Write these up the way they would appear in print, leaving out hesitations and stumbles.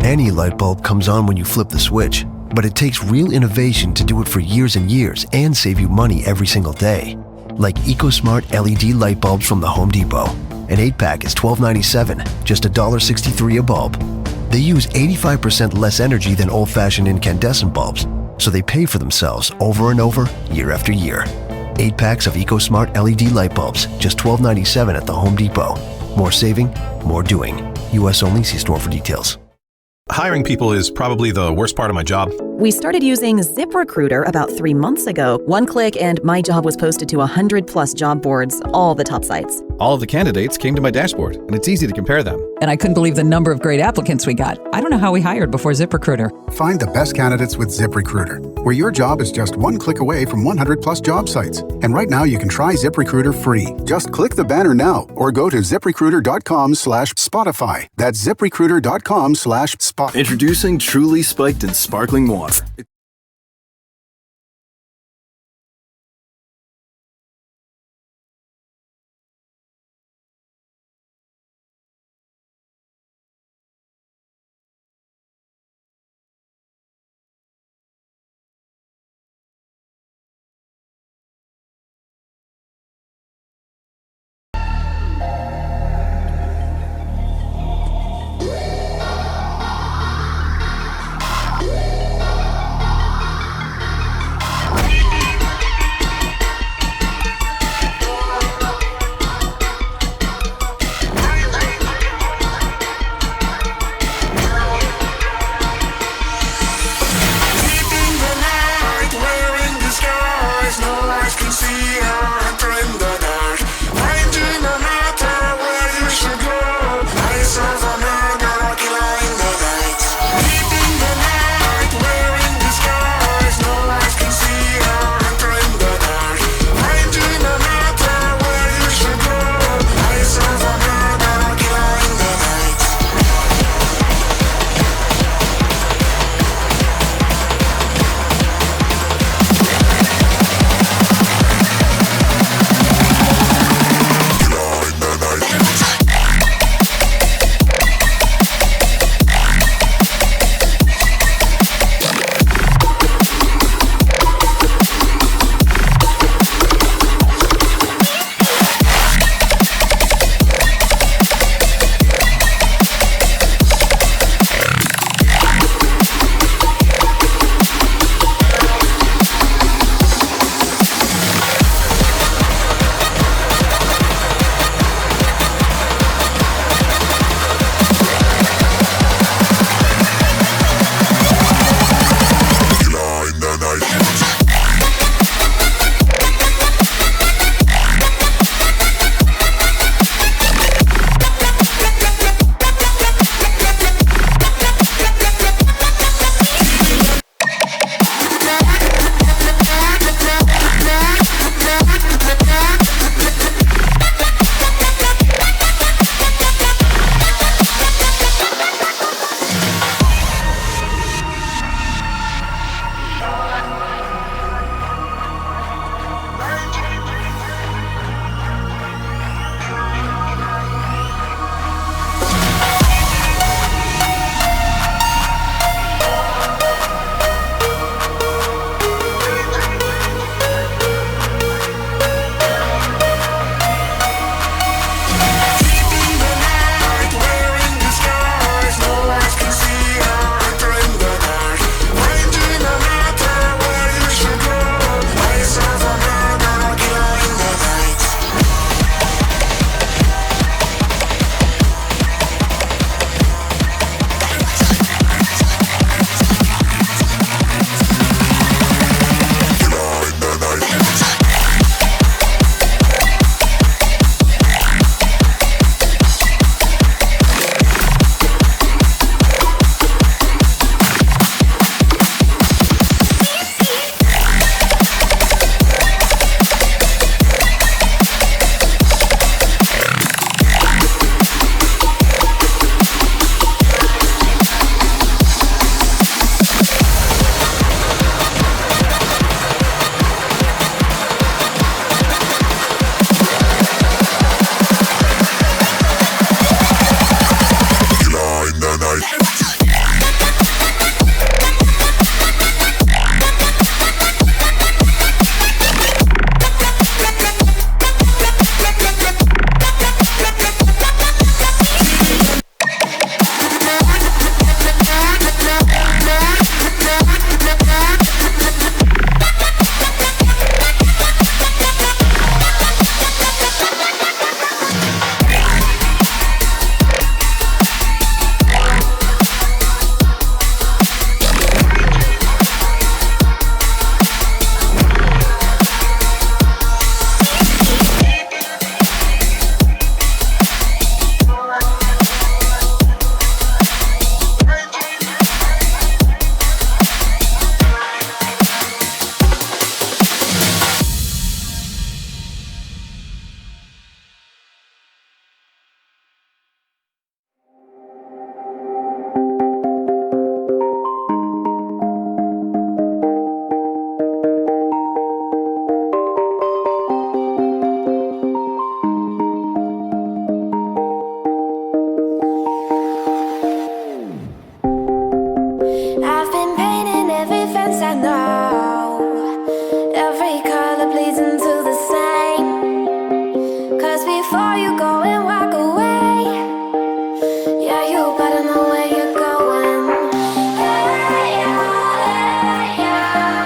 Any light bulb comes on when you flip the switch, but it takes real innovation to do it for years and years and save you money every single day. Like EcoSmart LED light bulbs from the Home Depot. An 8-pack is $12.97, just $1.63 a bulb. They use 85% less energy than old-fashioned incandescent bulbs, so they pay for themselves over and over, year after year. 8 packs of EcoSmart LED light bulbs, just $12.97 at the Home Depot. More saving, more doing. U.S. only. See store for details. Hiring people is probably the worst part of my job. We started using ZipRecruiter about 3 months ago. One click and my job was posted to 100+ job boards, all the top sites. All of the candidates came to my dashboard, and it's easy to compare them. And I couldn't believe the number of great applicants we got. I don't know how we hired before ZipRecruiter. Find the best candidates with ZipRecruiter, where your job is just one click away from 100+ job sites. And right now you can try ZipRecruiter free. Just click the banner now or go to ZipRecruiter.com/Spotify. That's ZipRecruiter.com/Spotify. Introducing Truly Spiked and Sparkling Water. fence I know. Every color bleeds into the same. 'Cause before you go and walk away, yeah, you better know where you're going. Hey, yeah, yeah.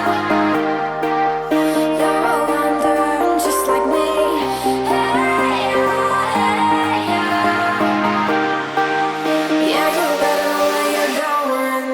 You're a wanderer just like me. Hey, yeah, yeah, you better know where you're going.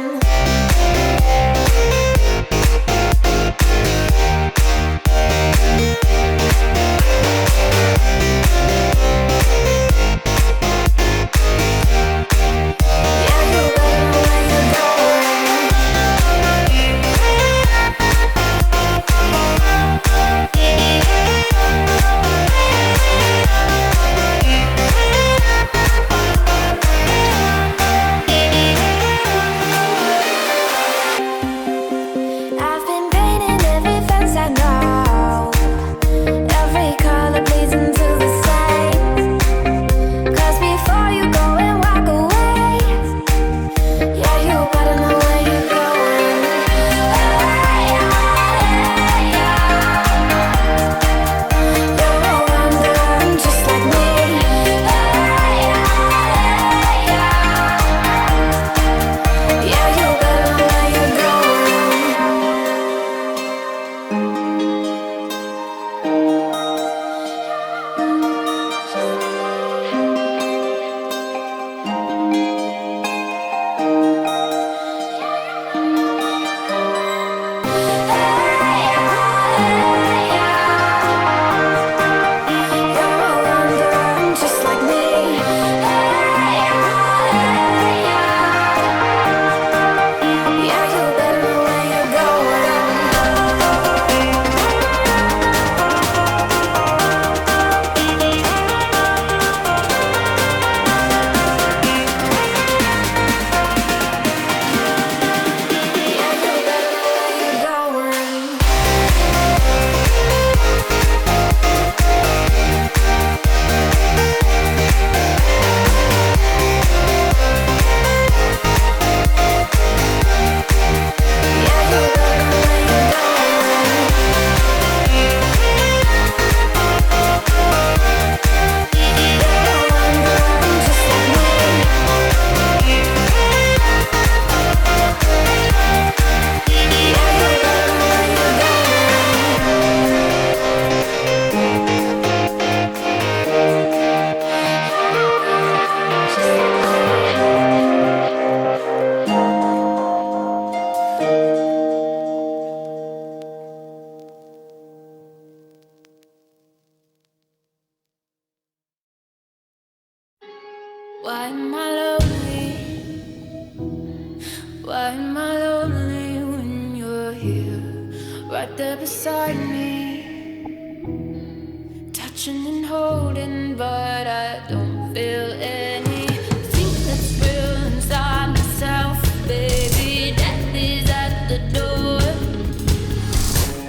I've been painting every fence I know. Every color bleeds into the same. 'Cause before you go and walk away, yeah, you better know where you're going. Hey, yeah, yeah. You're a wanderer just like me. Hey, yeah, yeah. Yeah, you better know where you're going. Just like me. Yeah, you better know where you're going. Yeah, you better know where you're going. Yeah, you better know where you're going. You're a wanderer just like me. Yeah, you better know where you're Why am I lonely? Why am I lonely when you're here, right there beside me, touching and holding, but I don't feel anything that's real inside myself, baby. Death is at the door,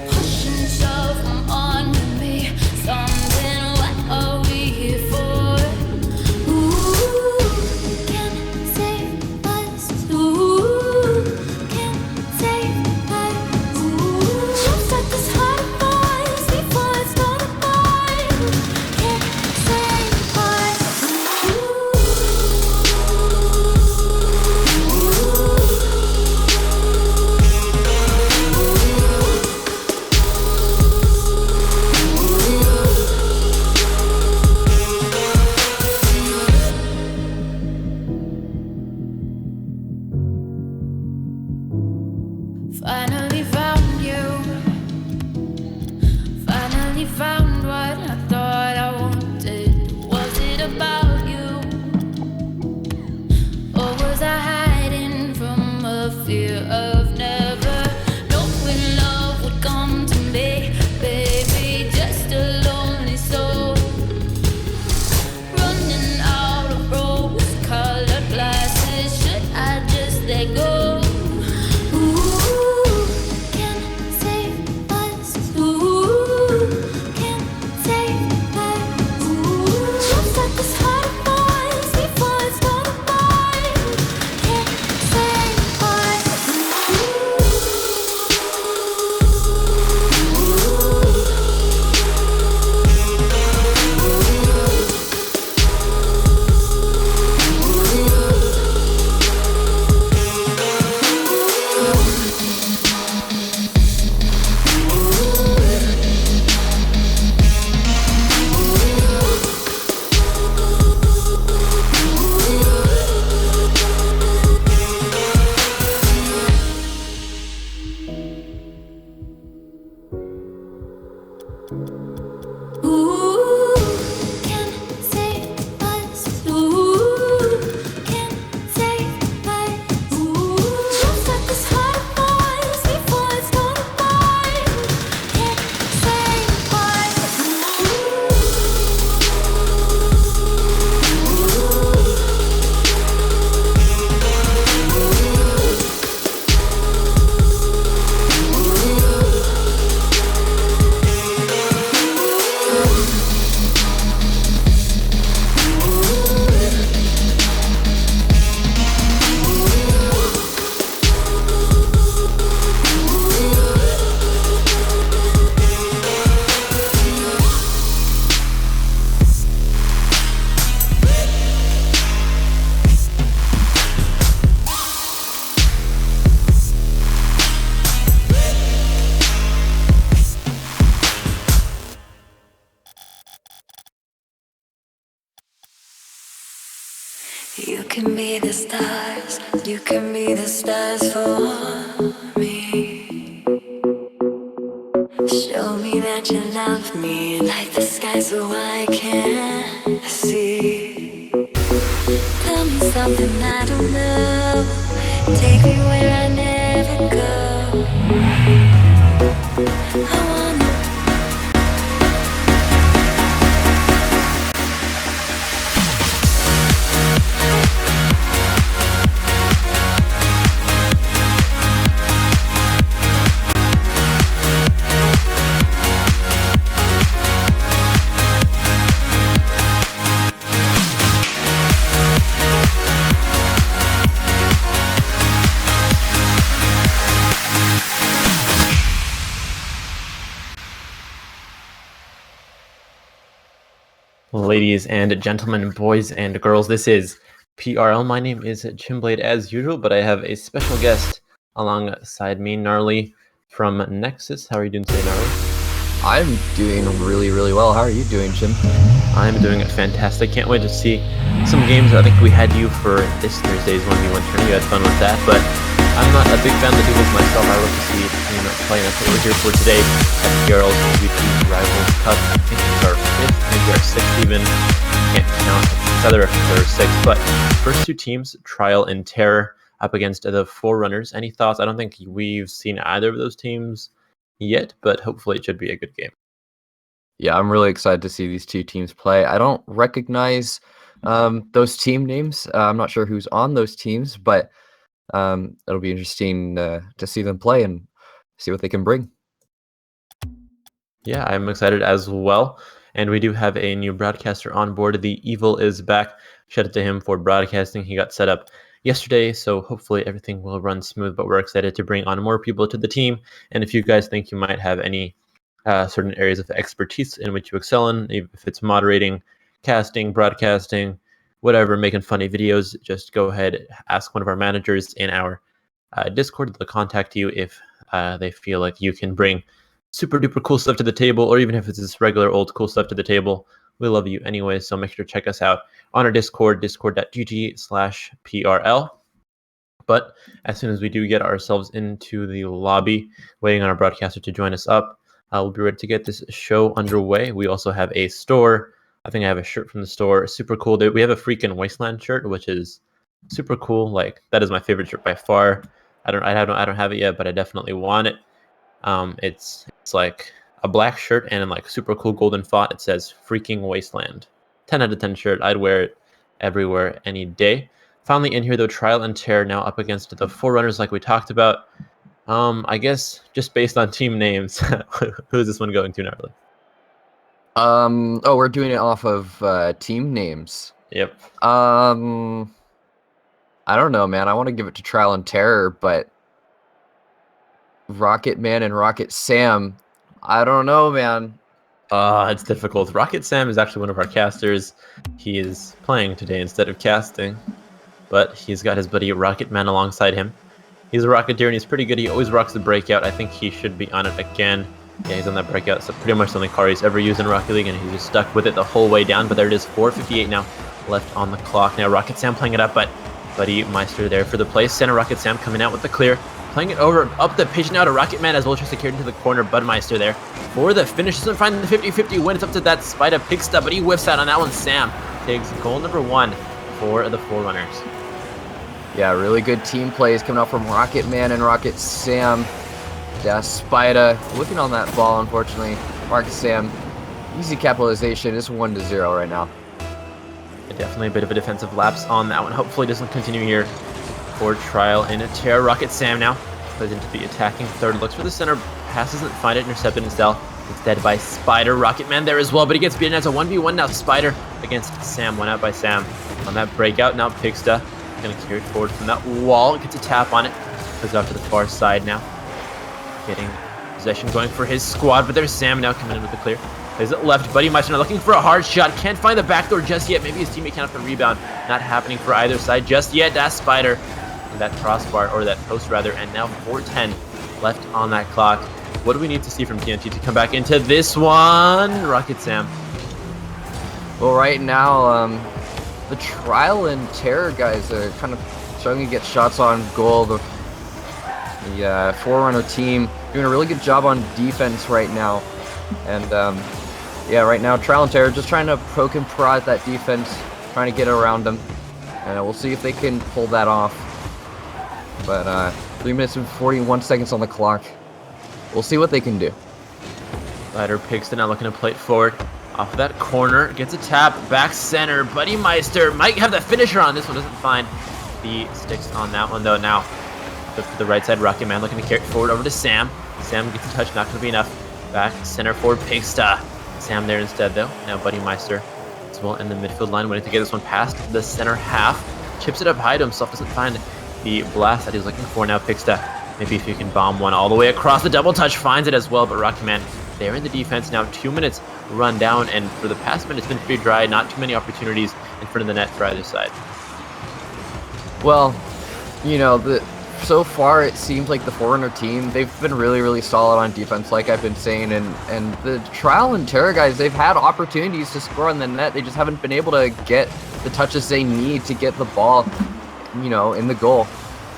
push and shove, come on with me, something. What are we here for? Ooh, can save us. Ooh, can save us. Ooh, jumpstart this heart of ours before it's torn apart. Can save us. Finally found you. Finally found what I thought I wanted. Was it about you? Or was I hiding from a fear of never knowing love would come to me? Baby, just a lonely soul, running out of rose-colored glasses. Should I just let go? Ooh, Ooh, can save us. Ooh, can save us. Ooh, just let this heart rise before it's gone by. Can save us. You can be the stars, you can be the stars for me. Show me that you love me, like the sky so I can see. Tell me something I don't know, take me where I never go. I wanna Ladies and gentlemen, boys and girls, this is PRL. My name is Chimblade as usual, but I have a special guest alongside me, Gnarly from Nexus. How are you doing today, Gnarly? I'm doing really, really well. How are you doing, Jim? I'm doing fantastic. Can't wait to see some games. I think we had you for this Thursday's 1v1 tournament. You had fun with that, but I'm not a big fan of the duels myself. I love to see the team play, and that's what we're here for today at PRL's MVP Rivals Cup. I think it's our 5th, maybe our 6th even. Can't count. It's either our 5th or 6th, but first two teams, Trial and Terror, up against the Forerunners. Any thoughts? I don't think we've seen either of those teams yet, but hopefully it should be a good game. Yeah, I'm really excited to see these two teams play. I don't recognize those team names. I'm not sure who's on those teams, but it'll be interesting to see them play and see what they can bring. Yeah, I'm excited as well. And we do have a new broadcaster on board. The Evil is back. Shout out to him for broadcasting. He got set up yesterday, so hopefully everything will run smooth. But we're excited to bring on more people to the team. And if you guys think you might have any certain areas of expertise in which you excel in, if it's moderating, casting, broadcasting, whatever, making funny videos, just go ahead, ask one of our managers in our Discord. They'll contact you if they feel like you can bring super duper cool stuff to the table, or even if it's just regular old cool stuff to the table. We love you anyway, so make sure to check us out on our Discord, discord.gg/PRL. But as soon as we do get ourselves into the lobby, waiting on our broadcaster to join us up, we'll be ready to get this show underway. We also have a store. I think I have a shirt from the store. Super cool. We have a freaking Wasteland shirt, which is super cool. Like, that is my favorite shirt by far. I don't have it yet, but I definitely want it. It's like a black shirt and in like super cool golden font it says freaking Wasteland. 10 out of 10 shirt. I'd wear it everywhere any day. Finally in here though, Trial and Terror now up against the Forerunners like we talked about. I guess just based on team names, who's this one going to, Gnarly? Oh, we're doing it off of team names. Yep. I don't know, man. I want to give it to Trial and Terror, but Rocket Man and Rocket Sam, I don't know, man. It's difficult. Rocket Sam is actually one of our casters. He is playing today instead of casting, but he's got his buddy Rocket Man alongside him. He's a Rocketeer and he's pretty good. He always rocks the breakout. I think he should be on it again. Yeah, he's on that breakout. So pretty much the only card he's ever used in Rocket League, and he's just stuck with it the whole way down. But there it is, 4:58 now left on the clock. Now Rocket Sam playing it up, but Buddy Meister there for the play. Center Rocket Sam coming out with the clear. Playing it over, up the pitch now to Rocket Man as well, just secured into the corner. Budmeister there for the finish. Doesn't find the 50-50 win. It's up to that Spider Pigsta, but he whiffs out on that one. Sam takes goal number 1 for the Forerunners. Yeah, really good team plays coming out from Rocket Man and Rocket Sam. Yeah, Spider looking on that ball, unfortunately. Rocket Sam, easy capitalization. It's 1-0 right now. Definitely a bit of a defensive lapse on that one. Hopefully it doesn't continue here for Trial in a tear. Rocket Sam now plays into the attacking third. Looks for the center. Pass doesn't find it. Intercepted instead. Instead by Spider. Rocket Man there as well, but he gets beaten as a 1v1 now. Spider against Sam. One out by Sam. On that breakout, now Pigsta going to carry it forward from that wall. Gets a tap on it. Goes out to the far side now. Getting possession going for his squad, but there's Sam now coming in with the clear. Plays it left. Budmeister now looking for a hard shot. Can't find the back door just yet. Maybe his teammate can have the rebound. Not happening for either side just yet. That's Spider. And that crossbar, or that post rather, and now 4:10 left on that clock. What do we need to see from TNT to come back into this one? Rocket Sam. Well, right now, the Trial and Terror guys are kind of struggling to get shots on goal. The Forerunner team doing a really good job on defense right now. And yeah, right now, Trial and Terror just trying to poke and prod that defense, trying to get around them. And we'll see if they can pull that off. But 3 minutes and 41 seconds on the clock. We'll see what they can do. Spider Pigsta now looking to play it forward. Off of that corner, gets a tap, back center. Budmeister might have the finisher on this one, doesn't find the sticks on that one though. Now, to the right side, Rocket Man looking to carry it forward over to Sam. Sam gets a touch, not going to be enough. Back center for Pigsta. Sam there instead though. Now Budmeister as well in the midfield line, waiting to get this one past the center half. Chips it up high to himself, doesn't find the blast that he's looking for. Now Pigsta, maybe if you can bomb one all the way across the double touch, finds it as well, but Rocket Man there in the defense. Now 2 minutes run down, and for the past minute it's been pretty dry. Not too many opportunities in front of the net for either side. Well, you know, so far it seems like the Forerunner team, they've been really, really solid on defense, like I've been saying, and the Trial and Terror guys, they've had opportunities to score on the net. They just haven't been able to get the touches they need to get the ball, you know, in the goal.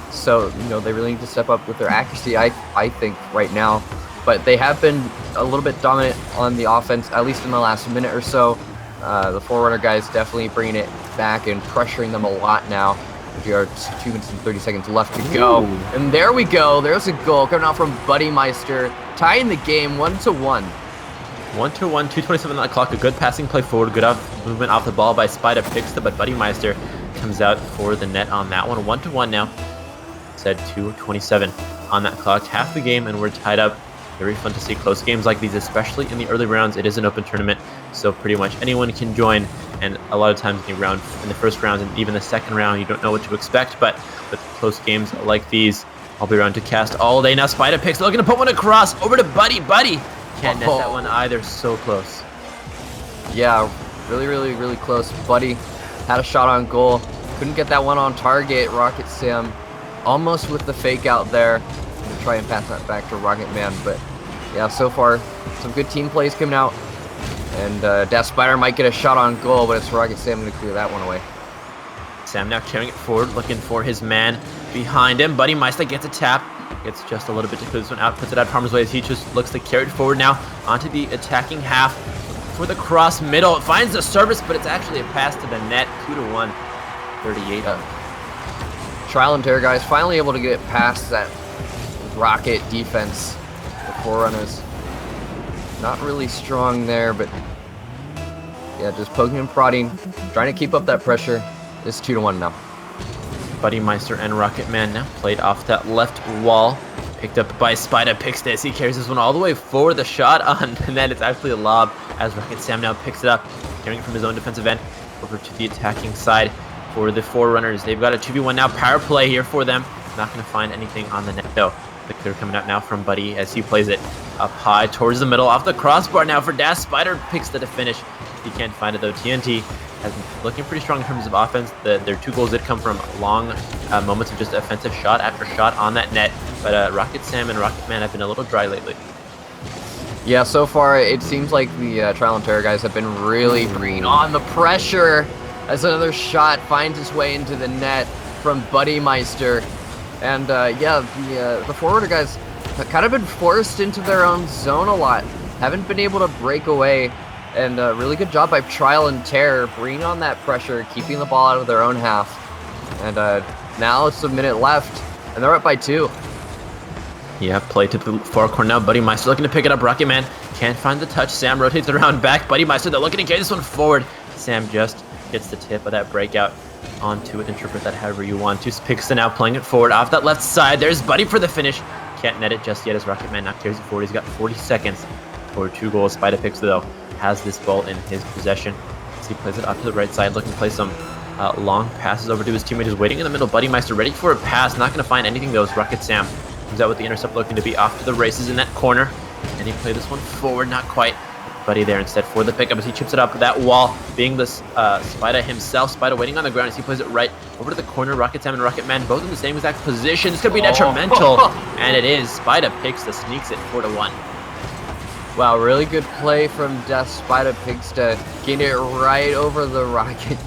So, you know, they really need to step up with their accuracy, I think, right now. But they have been a little bit dominant on the offense, at least in the last minute or so. The Forerunner guys definitely bringing it back and pressuring them a lot now. We are 2 minutes and 30 seconds left to go. Ooh. And there we go. There's a goal coming out from Budmeister, tying the game 1-1. 1-1, 2:27 on the clock. A good passing play forward, good movement off the ball by Spider Pigsta, but Budmeister comes out for the net on that one. 1-1 now. Said 2:27 on that clock. Half the game, and we're tied up. Very fun to see close games like these, especially in the early rounds. It is an open tournament, so pretty much anyone can join. And a lot of times in the first round and even the second round, you don't know what to expect. But with close games like these, I'll be around to cast all day. Now Spider Pigsta looking to put one across over to Buddy. Can't net that one either. So close. Yeah, really, really, really close. Buddy had a shot on goal. Couldn't get that one on target. Rocket Sam almost with the fake out there. To try and pass that back to Rocket Man. But yeah, so far, some good team plays coming out. And that Spider might get a shot on goal, but it's Rocket Sam to clear that one away. Sam now carrying it forward, looking for his man behind him. Budmeister gets a tap. Gets just a little bit to clear this one out. Puts it out of harm's way as he just looks to carry it forward now onto the attacking half. For the cross middle. It finds the service, but it's actually a pass to the net. 2-1. 38 up. Trial and Terror guys finally able to get it past that Rocket defense. The Forerunners not really strong there, but yeah, just poking and prodding, trying to keep up that pressure. It's 2-1 now. Budmeister and Rocket Man now played off that left wall. Picked up by Spider Pigsta as he carries this one all the way forward. The shot on the net, it's actually a lob as Rocket Sam now picks it up, carrying it from his own defensive end over to the attacking side for the Forerunners. They've got a 2v1 now, power play here for them. Not going to find anything on the net though. The clear coming out now from Buddy as he plays it up high towards the middle off the crossbar now for Das. Spider Pigsta to finish. He can't find it though. TNT has been looking pretty strong in terms of offense. Their 2 goals did come from long moments of just offensive shot after shot on that net. But Rocket Sam and Rocket Man have been a little dry lately. Yeah, so far it seems like the Trial and Terror guys have been really on the pressure as another shot finds its way into the net from Budmeister. And yeah, the forwarder guys have kind of been forced into their own zone a lot. Haven't been able to break away. And really good job by Trial and Terror, bringing on that pressure, keeping the ball out of their own half. And now it's a minute left, and they're up by 2. Yeah, play to the far corner now. Buddy Meister looking to pick it up. Rocket Man can't find the touch. Sam rotates around back. Buddy Meister, they're looking to carry this one forward. Sam just gets the tip of that breakout onto it. Interpret that however you want to. Pixton now playing it forward off that left side. There's Buddy for the finish. Can't net it just yet as Rocket Man now carries it forward. He's got 40 seconds for 2 goals. Spider Pixton, though, has this ball in his possession. So he plays it up to the right side, looking to play some long passes over to his teammate who's waiting in the middle. Buddy Meister ready for a pass. Not going to find anything, though, as Rocket Sam comes out with the intercept, looking to be off to the races in that corner. And he played this one forward, not quite. Buddy there instead for the pickup as he chips it up that wall, being the Spider himself. Spider waiting on the ground as he plays it right over to the corner. Rocket Sam and Rocket Man both in the same exact position. It's going to be detrimental. And it is. Spider picks the sneaks it 4-1. Wow, really good play from Death Spider Pigs to get it right over the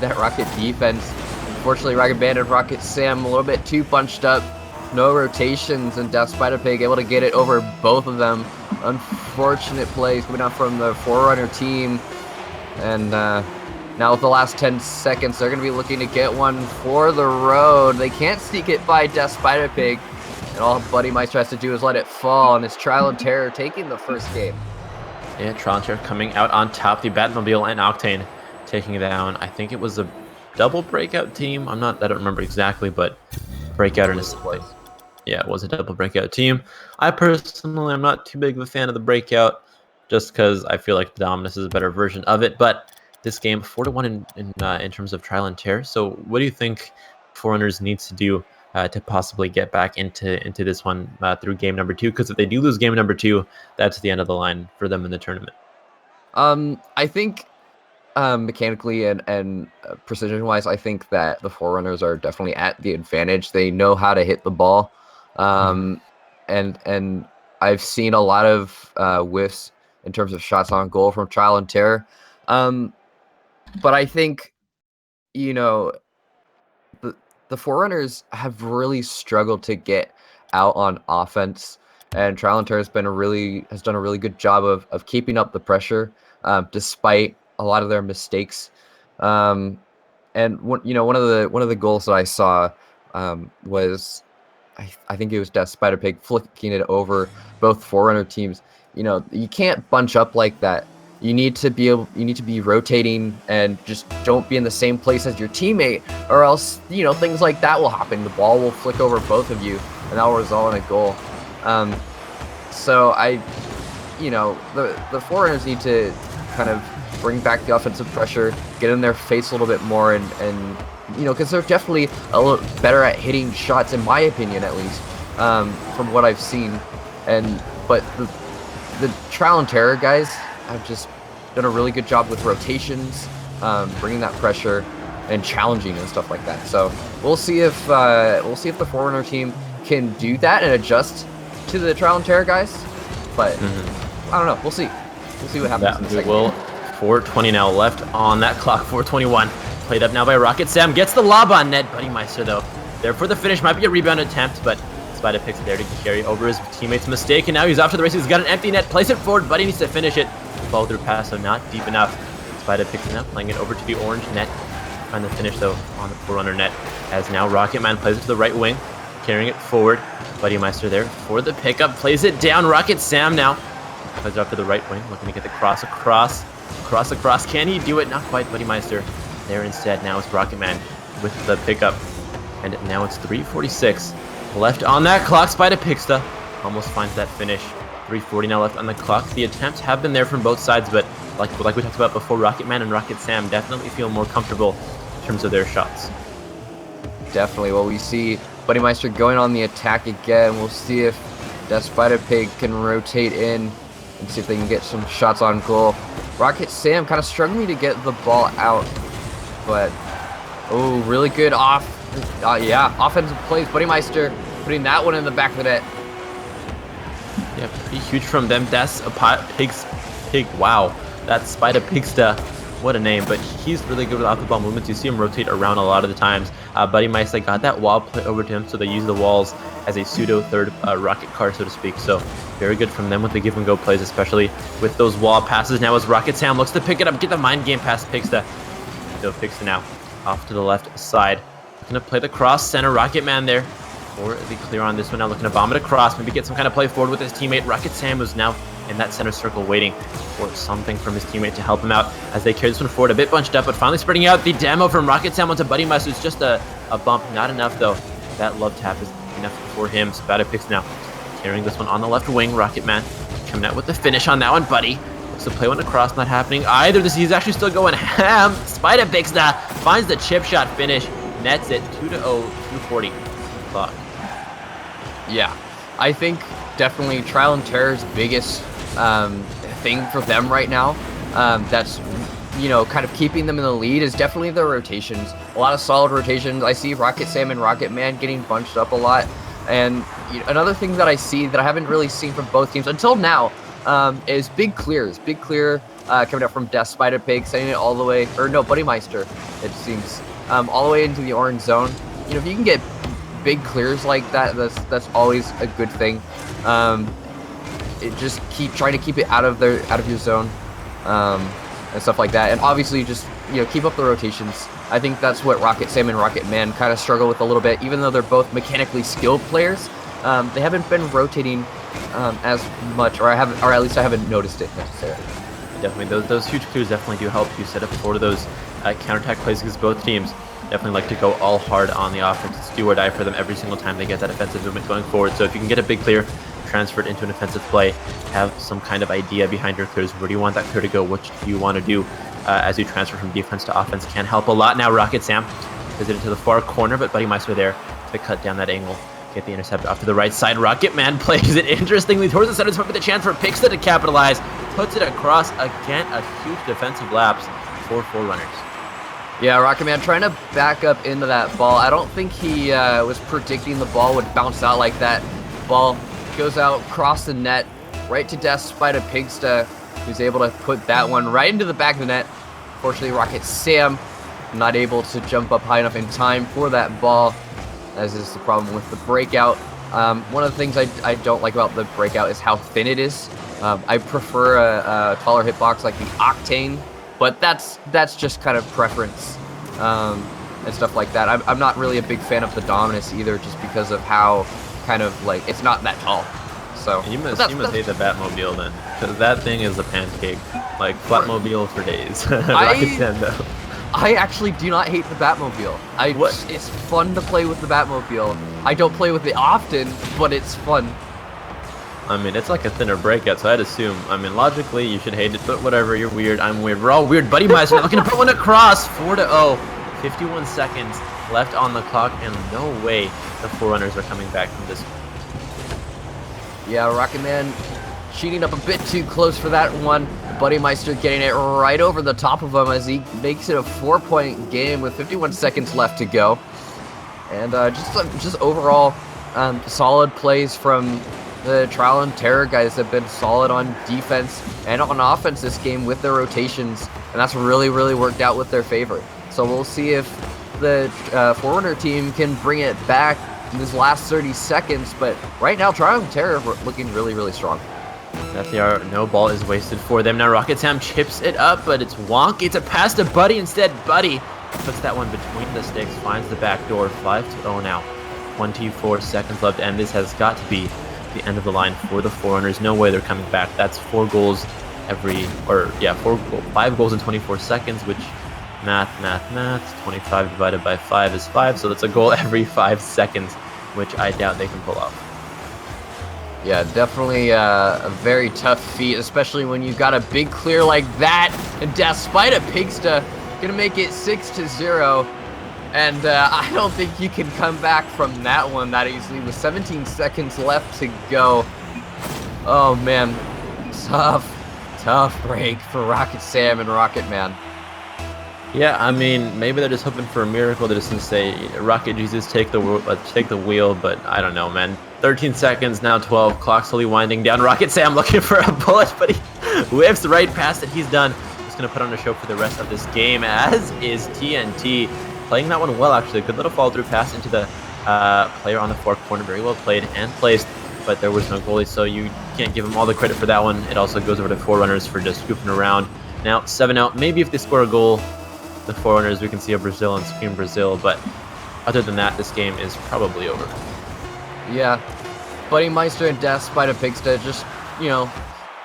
that Rocket defense. Unfortunately, Rocket Band and Rocket Sam a little bit too bunched up. No rotations, and Death Spider Pig able to get it over both of them. Unfortunate plays coming out from the Forerunner team. And now with the last 10 seconds, they're going to be looking to get one for the road. They can't sneak it by Death Spider Pig. And all Buddy Meister has to do is let it fall, and it's Trial and Terror taking the first game. Yeah, Trial and Terror coming out on top. The Batmobile and Octane taking it down. I think it was a double breakout team. I don't remember exactly, but breakout in his place. Yeah, it was a double breakout team. I personally am not too big of a fan of the breakout, just because I feel like Dominus is a better version of it. But this game, 4-1 in terms of Trial and Terror. So what do you think Forerunners needs to do to possibly get back into this one through game number 2? Because if they do lose game number 2, that's the end of the line for them in the tournament. I think mechanically and precision-wise, I think that the Forerunners are definitely at the advantage. They know how to hit the ball. And I've seen a lot of whiffs in terms of shots on goal from Trial and Terror. But I think, the Forerunners have really struggled to get out on offense, and Trial and Terror has done a really good job of keeping up the pressure despite a lot of their mistakes. And one of the goals that I saw was, I think it was Death Spider Pig flicking it over both Forerunner teams. You can't bunch up like that. You need to be rotating and just don't be in the same place as your teammate, or else things like that will happen. The ball will flick over both of you, and that will result in a goal. So the Forerunners need to kind of bring back the offensive pressure, get in their face a little bit more, and because they're definitely a little better at hitting shots, in my opinion, at least, from what I've seen. But the Trial and Terror guys have just done a really good job with rotations, bringing that pressure and challenging and stuff like that. So we'll see if the Forerunner team can do that and adjust to the Trial and Terror guys. But I don't know. We'll see. We'll see what happens in the second game. 4:20 now left on that clock. 4:21. Played up now by Rocket Sam. Gets the lob on net. Buddy Meister, though, there for the finish. Might be a rebound attempt, but Spider picks it there to carry over his teammate's mistake. And now he's off to the races. He's got an empty net. Plays it forward. Buddy needs to finish it. Follow through pass, so not deep enough. Spider picks it up, playing it over to the orange net. Trying to finish, though, on the Forerunner net. As now Rocket Man plays it to the right wing, carrying it forward. Buddy Meister there for the pickup. Plays it down. Rocket Sam now plays it up to the right wing, looking to get the cross across. Can he do it? Not quite. Buddy Meister there instead. Now it's Rocket Man with the pickup. And now it's 3:46 left on that clock. Spider Pixta almost finds that finish. 3:40 now left on the clock. The attempts have been there from both sides, but like we talked about before, Rocket Man and Rocket Sam definitely feel more comfortable in terms of their shots. Definitely. Well, we see Buddy Meister going on the attack again. We'll see if Death Spider Pig can rotate in and see if they can get some shots on goal. Rocket Sam kind of struggling to get the ball out, but really good offensive plays. Buddy Meister putting that one in the back of the net. Yeah, pretty huge from them. That's a pig. Wow, that's Spider Pigsta what a name, but he's really good with off-the-ball movements. You see him rotate around a lot of the times. Buddy Meister got that wall play over to him, so they use the walls as a pseudo third rocket car, so to speak. So very good from them with the give-and-go plays, especially with those wall passes. Now as Rocket Sam looks to pick it up, get the mind game past Pigsta. So Pigsta now off to the left side. Looking to play the cross center. Rocket Man there for the clear on this one. Now looking to bomb it across, maybe get some kind of play forward with his teammate. Rocket Sam is now in that center circle waiting for something from his teammate to help him out as they carry this one forward. A bit bunched up, but finally spreading out. The demo from Rocket Sam onto Buddy Meister. It's just a bump. Not enough, though. That love tap is enough for him. Spada picks now. Carrying this one on the left wing. Rocket Man coming out with the finish on that one. Buddy looks to play one across. Not happening either. He's actually still going ham. Spada picks that. Finds the chip shot finish. Nets it 2-0, 240 clock. Yeah, I think definitely Trial and Terror's biggest thing for them right now, that's, you know, kind of keeping them in the lead is definitely their rotations. A lot of solid rotations. I see Rocket Sam and Rocket Man getting bunched up a lot. And another thing that I see that I haven't really seen from both teams until now is big clears. Big clear coming up from Death Spider Pig, sending it all the way, or no, Buddy Meister, it seems, all the way into the orange zone. You know, if you can get big clears like that, that's always a good thing. It just trying to keep it out of your zone, and stuff like that. And obviously just, you know, keep up the rotations. I think that's what Rocket Sam and Rocket Man kind of struggle with a little bit. Even though they're both mechanically skilled players, they haven't been rotating as much, or at least I haven't noticed it necessarily. Definitely, those huge clears definitely do help you set up for those counterattack plays, because both teams definitely like to go all hard on the offense. It's do or die for them every single time they get that offensive movement going forward. So if you can get a big clear, transfer it into an offensive play, have some kind of idea behind your clears. Where do you want that clear to go? What do you want to do as you transfer from defense to offense? Can help a lot. Now Rocket Sam is it into the far corner, but Buddy Meister there to cut down that angle. Get the intercept off to the right side. Rocket Man plays it interestingly towards the center with a chance for Pigsta to capitalize. Puts it across again. A huge defensive lapse for 4 runners. Yeah, Rocket Man trying to back up into that ball. I don't think he was predicting the ball would bounce out like that. Ball goes out across the net, right to Death Spider Pigsta, who's able to put that one right into the back of the net. Fortunately, Rocket Sam not able to jump up high enough in time for that ball, as is the problem with the breakout. One of the things I don't like about the breakout is how thin it is. I prefer a taller hitbox like the Octane, but that's just kind of preference and stuff like that. I'm not really a big fan of the Dominus either, just because of how kind of like it's not that tall. So you must hate the Batmobile then, because that thing is a pancake, like Flatmobile for days. I actually do not hate the Batmobile. It's fun to play with the Batmobile. I don't play with it often, but it's fun. I mean, it's like a thinner breakout, so I'd assume, I mean, logically, you should hate it, but whatever, you're weird, I'm weird, we're all weird. Buddy Meister looking to put one across, 4-0, 51 seconds left on the clock, and no way the Forerunners are coming back from this. Yeah, Rocket Man cheating up a bit too close for that one. Buddy Meister getting it right over the top of him as he makes it a 4-point game with 51 seconds left to go. And just overall solid plays from the Trial and Terror guys have been solid on defense and on offense this game with their rotations, and that's really worked out with their favor. So we'll see if the Forerunner team can bring it back in this last 30 seconds, but right now Trial and Terror looking really strong. That they are, no ball is wasted for them. Now Rocket Sam chips it up, but it's wonky. It's a pass to Buddy instead. Buddy puts that one between the sticks, finds the back door. 5-0 now. 24 seconds left, and this has got to be the end of the line for the Forerunners. No way they're coming back. That's 5 goals in 24 seconds, which math. 25 divided by 5 is 5, so that's a goal every 5 seconds, which I doubt they can pull off. Yeah, definitely a very tough feat, especially when you've got a big clear like that, and despite a Pigsta gonna make it 6-0. And I don't think you can come back from that one that easily with 17 seconds left to go. Oh man, tough break for Rocket Sam and Rocket Man. Yeah, I mean, maybe they're just hoping for a miracle. They're just gonna say, Rocket Jesus, take the wheel, but I don't know, man. 13 seconds, now 12, clock slowly winding down. Rocket Sam looking for a bullet, but he whiffs right past it. He's done. just going to put on a show for the rest of this game, as is TNT. Playing that one well, actually. Good little fall-through pass into the player on the far corner. Very well played and placed, but there was no goalie, so you can't give him all the credit for that one. It also goes over to Forerunners for just goofing around. Now, 7 out. Maybe if they score a goal, the Forerunners, we can see a Brazil and scream Brazil, but other than that, this game is probably over. Yeah. Buddy Meister and Death Spider Pigstead just,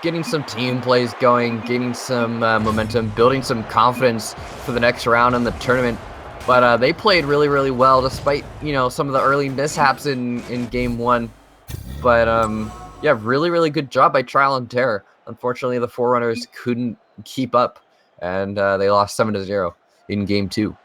getting some team plays going, gaining some momentum, building some confidence for the next round in the tournament. But they played really, really well despite, some of the early mishaps in game 1. But yeah, really, really good job by Trial and Terror. Unfortunately, the Forerunners couldn't keep up, and they lost 7-0 in game 2.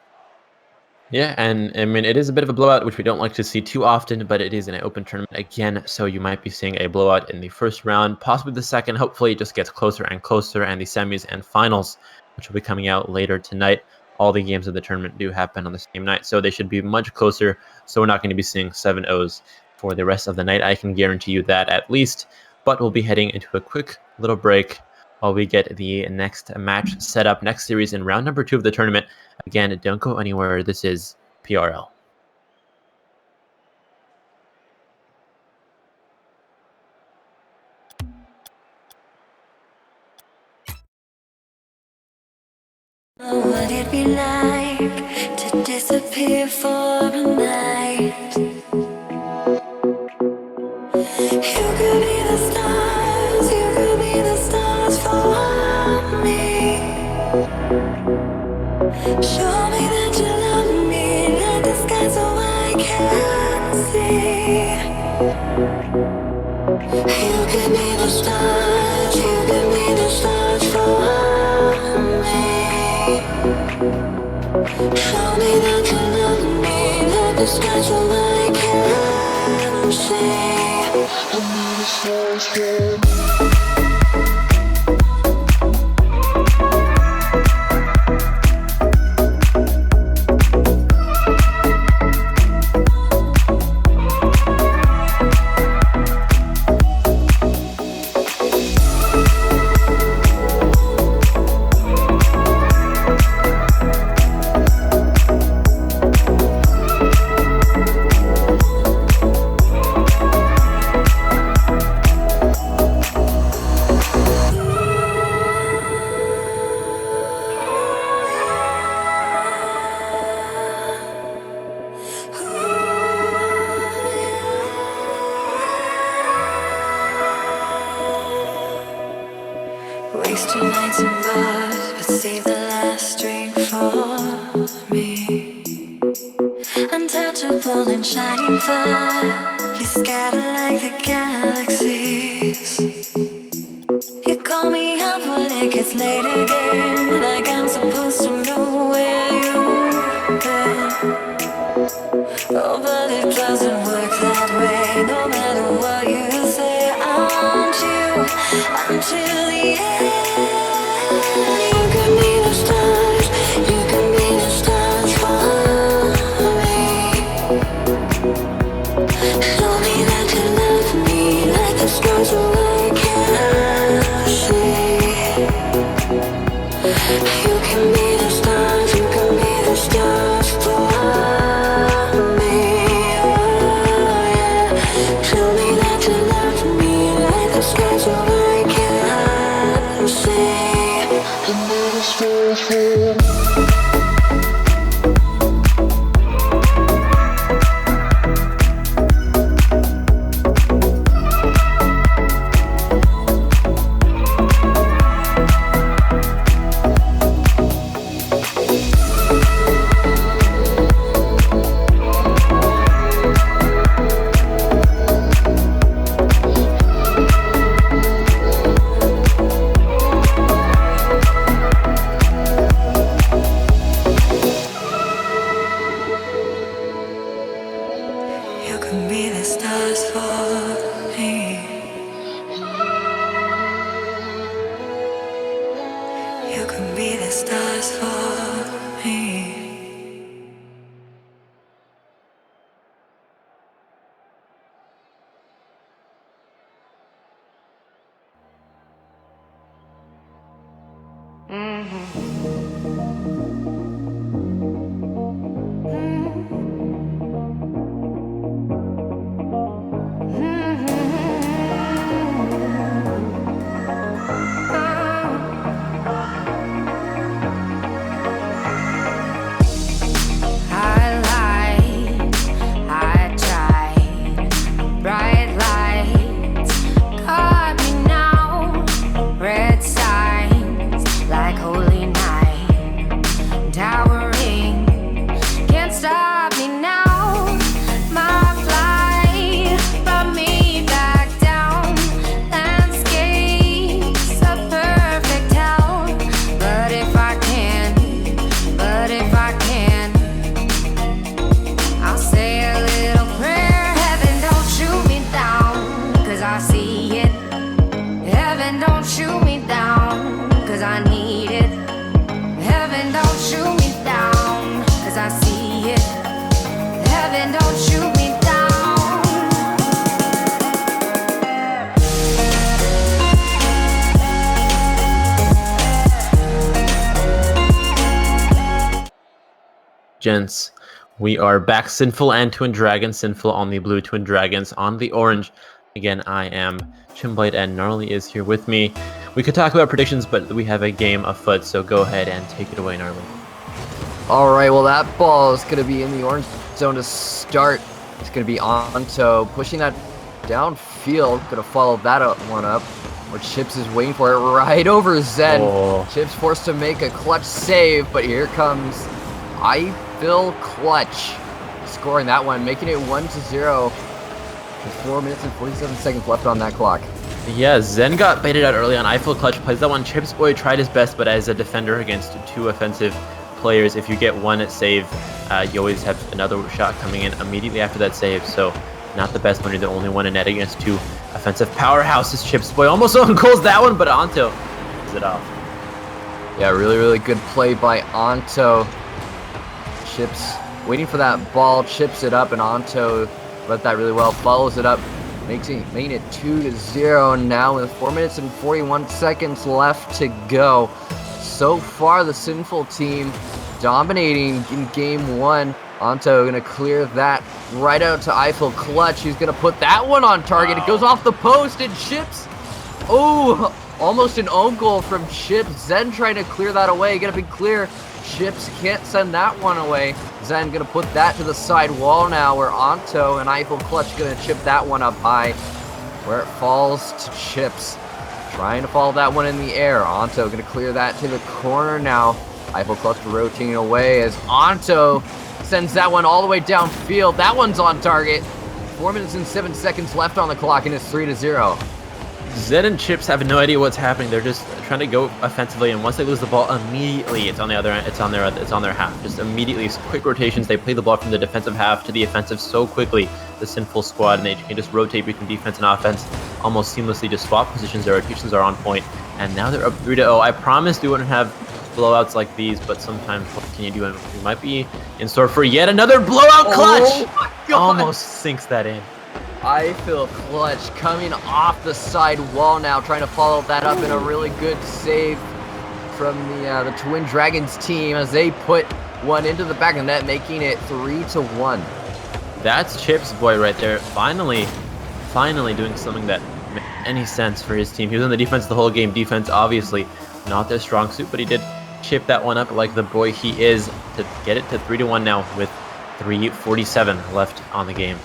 Yeah, and I mean, it is a bit of a blowout, which we don't like to see too often, but it is an open tournament again, so you might be seeing a blowout in the first round, possibly the second. Hopefully it just gets closer and closer, and the semis and finals, which will be coming out later tonight. All the games of the tournament do happen on the same night, so they should be much closer, so we're not going to be seeing 7-0s for the rest of the night. I can guarantee you that at least, but we'll be heading into a quick little break while we get the next match set up, next series in round number 2 of the tournament. Again, don't go anywhere. This is PRL. What would it be like to disappear for a night? You could be the stars, you could be the stars for me. Show me that you love me, let the sky so I can see. You could be the stars, you could be the stars for me. Show me that you love me, let the sky so I can see. I'm the stars for me. Waste your nights in bars, but save the last drink for me. Untouchable and shining fire, you scatter like the galaxies. You call me up when it gets late again, like I'm supposed to know where you've been. Oh, but it doesn't work that way, no matter what you say. Aren't you until the end? You can be the stars, you can be the stars for me. Show me that you love me, like the stars so I can see. You can be the stars, you can be the stars for me. Oh yeah, show me that you love me, like the stars so I can see. And the stars for me. You can be the stars for me. You can be the stars for me. Gents, we are back. Sinful and Twin Dragons. Sinful on the blue, Twin Dragons on the orange. Again, I am Chimblade and Gnarly is here with me. We could talk about predictions, but we have a game afoot, so go ahead and take it away, Gnarly. All right, well, that ball is going to be in the orange zone to start. It's going to be Anto pushing that downfield. Going to follow that one up. Where Chips is waiting for it right over Zen. Oh. Chips forced to make a clutch save, but here comes Phil Clutch scoring that one, making it 1-0 with 4 minutes and 47 seconds left on that clock. Yeah, Zen got baited out early on. Eiffel Clutch plays that one. Chips Boy tried his best, but as a defender against two offensive players, if you get one save, you always have another shot coming in immediately after that save. So not the best when you're the only one in net against two offensive powerhouses. Chips Boy almost on goals that one, but Anto is it off. Yeah, really, really good play by Anto. Chips waiting for that ball, chips it up, and Anto read that really well, follows it up, making it 2-0 now with 4 minutes and 41 seconds left to go. So far, the Sinful team dominating in game one. Anto gonna clear that right out to Eiffel Clutch. He's gonna put that one on target. It goes off the post and Chips. Oh, almost an own goal from Chips. Zen trying to clear that away. Get a big clear. Chips can't send that one away. Zen gonna put that to the side wall now, where Anto and Eiffel Clutch gonna chip that one up high, where it falls to Chips. Trying to follow that one in the air. Anto gonna clear that to the corner now. Eiffel Clutch rotating away as Anto sends that one all the way downfield. That one's on target. 4 minutes and 7 seconds left on the clock, and it's 3-0. Zen and Chips have no idea what's happening. They're just trying to go offensively, and once they lose the ball, immediately it's on the other end. It's on their half. Just immediately, quick rotations. They play the ball from the defensive half to the offensive so quickly. The Sinful squad, and they can just rotate between defense and offense almost seamlessly. Just swap positions. Their rotations are on point, and now they're up 3-0. I promised we wouldn't have blowouts like these, but sometimes what can you do? And we might be in store for yet another blowout. Clutch almost sinks that in. Eiffel Clutch coming off the side wall now, trying to follow that up in a really good save from the Twin Dragons team as they put one into the back of the net, making it 3-1. That's Chips Boy right there. Finally doing something that made any sense for his team. He was on the defense the whole game. Defense, obviously, not their strong suit, but he did chip that one up like the boy he is to get it to 3-1 now with 3:47 left on the game.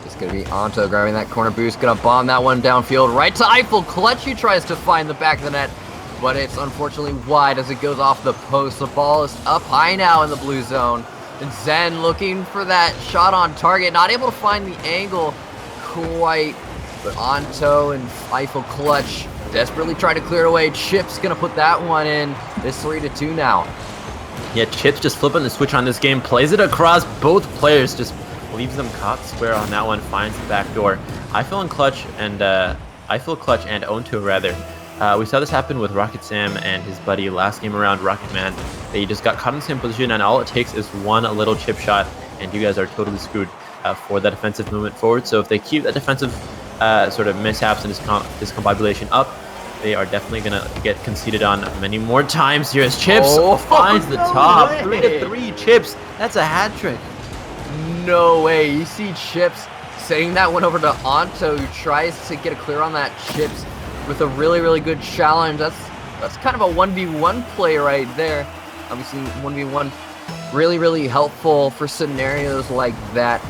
It's going to be Anto grabbing that corner boost, going to bomb that one downfield right to Eiffel Clutch. He tries to find the back of the net, but it's unfortunately wide as it goes off the post. The ball is up high now in the blue zone. And Zen looking for that shot on target, not able to find the angle quite, but Anto and Eiffel Clutch desperately try to clear it away. Chip's going to put that one in. It's 3-2 now. Yeah, Chips just flipping the switch on this game, plays it across both players, just leaves them caught square on that one, finds the back door. Eiffel Clutch and Onto rather. We saw this happen with Rocket Sam and his buddy last game around, Rocket Man. They just got caught in the same position, and all it takes is one little chip shot, and you guys are totally screwed for that defensive movement forward. So if they keep that defensive sort of mishaps and discombobulation up, they are definitely going to get conceded on many more times here as Chips Oh, finds the no top. way. 3-3 Chips. That's a hat trick. No way. You see Chips sending that one over to Anto, who tries to get a clear on that Chips with a really, really good challenge. That's kind of a 1v1 play right there. Obviously, 1v1 really, really helpful for scenarios like that.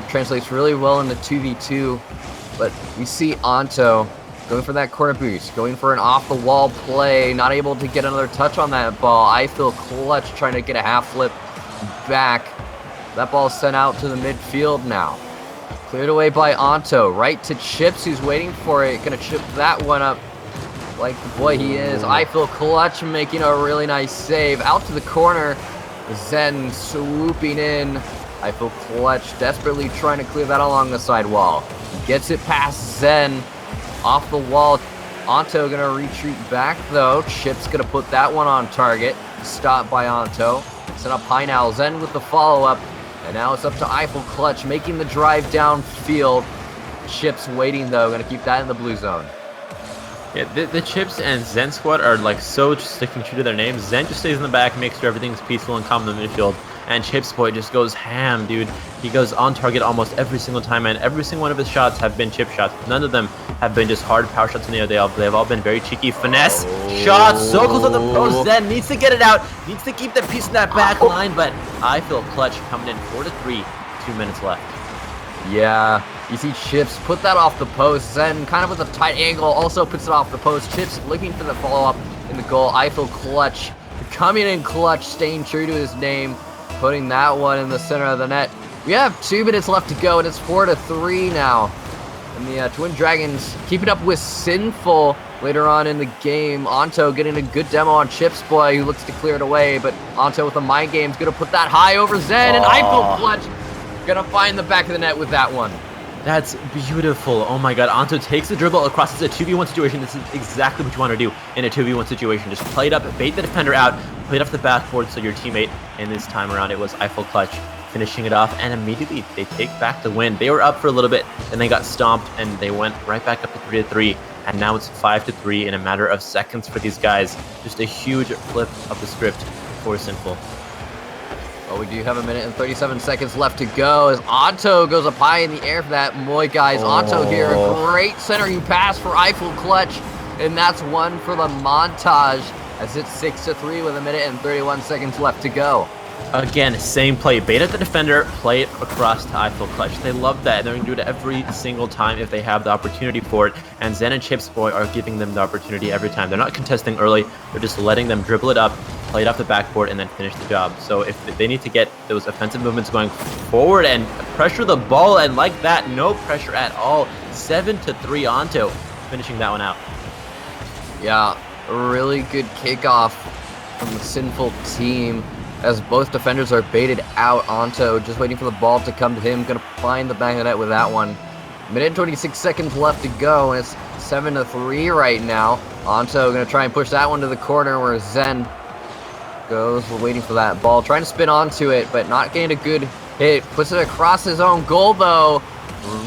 Translates really well into 2v2. But we see Anto going for that corner boost, going for an off-the-wall play, not able to get another touch on that ball. I feel clutch trying to get a half flip back. That ball is sent out to the midfield now. Cleared away by Anto, right to Chips, who's waiting for it. Gonna chip that one up like the boy he is. I feel clutch making a really nice save. Out to the corner, Zen swooping in. I feel clutch desperately trying to clear that along the side wall. Gets it past Zen, off the wall. Anto gonna retreat back though. Chips gonna put that one on target. Stopped by Anto. Set up high now. Zen with the follow-up. And now it's up to Eiffel Clutch making the drive downfield. Chips waiting though, gonna keep that in the blue zone. Yeah, the Chips and Zen squad are like so just sticking true to their names. Zen just stays in the back, makes sure everything's peaceful and calm in the midfield. And Chips boy just goes ham, dude. He goes on target almost every single time, and every single one of his shots have been chip shots. None of them have been just hard power shots in the air. They've all been very cheeky finesse shots. So close to the post. Zen needs to get it out. Needs to keep the piece in that back line, but I feel clutch coming in 4-3. 2 minutes left. Yeah, you see Chips put that off the post. Zen kind of with a tight angle also puts it off the post. Chips looking for the follow-up in the goal. I feel clutch coming in clutch, staying true to his name, putting that one in the center of the net. We have 2 minutes left to go, and it's 4-3 now. And the Twin Dragons keeping up with Sinful later on in the game. Anto getting a good demo on Chips boy, who looks to clear it away, but Anto with a mind game is going to put that high over Zen, and I feel clutch going to find the back of the net with that one. That's beautiful. Oh my god. Anto takes the dribble across. It's a 2v1 situation. This is exactly what you want to do in a 2v1 situation. Just play it up, bait the defender out, play it off the backboard so your teammate, and this time around it was Eiffel Clutch, finishing it off, and immediately they take back the win. They were up for a little bit, then they got stomped, and they went right back up to 3-3, and now it's 5-3 in a matter of seconds for these guys. Just a huge flip of the script for Sinful. Well, we do have 1 minute and 37 seconds left to go as Anto goes up high in the air for that. Moy guys, Anto here, a great centering pass for Eiffel Clutch, and that's one for the montage as it's 6-3 with 1 minute and 31 seconds left to go. Again, same play. Bait at the defender, play it across to Eiffel Clutch. They love that, and they're going to do it every single time if they have the opportunity for it. And Zen and Chips Boy are giving them the opportunity every time. They're not contesting early. They're just letting them dribble it up, play it off the backboard, and then finish the job. So if they need to get those offensive movements going forward and pressure the ball, and like that, no pressure at all. 7-3 Anto, finishing that one out. Yeah, a really good kickoff from the Sinful team as both defenders are baited out. Anto just waiting for the ball to come to him. Gonna find the back of the net with that one. Minute and 26 seconds left to go, and it's 7-3 right now. Anto gonna try and push that one to the corner where Zen goes. We're waiting for that ball, trying to spin onto it, but not getting a good hit. Puts it across his own goal though.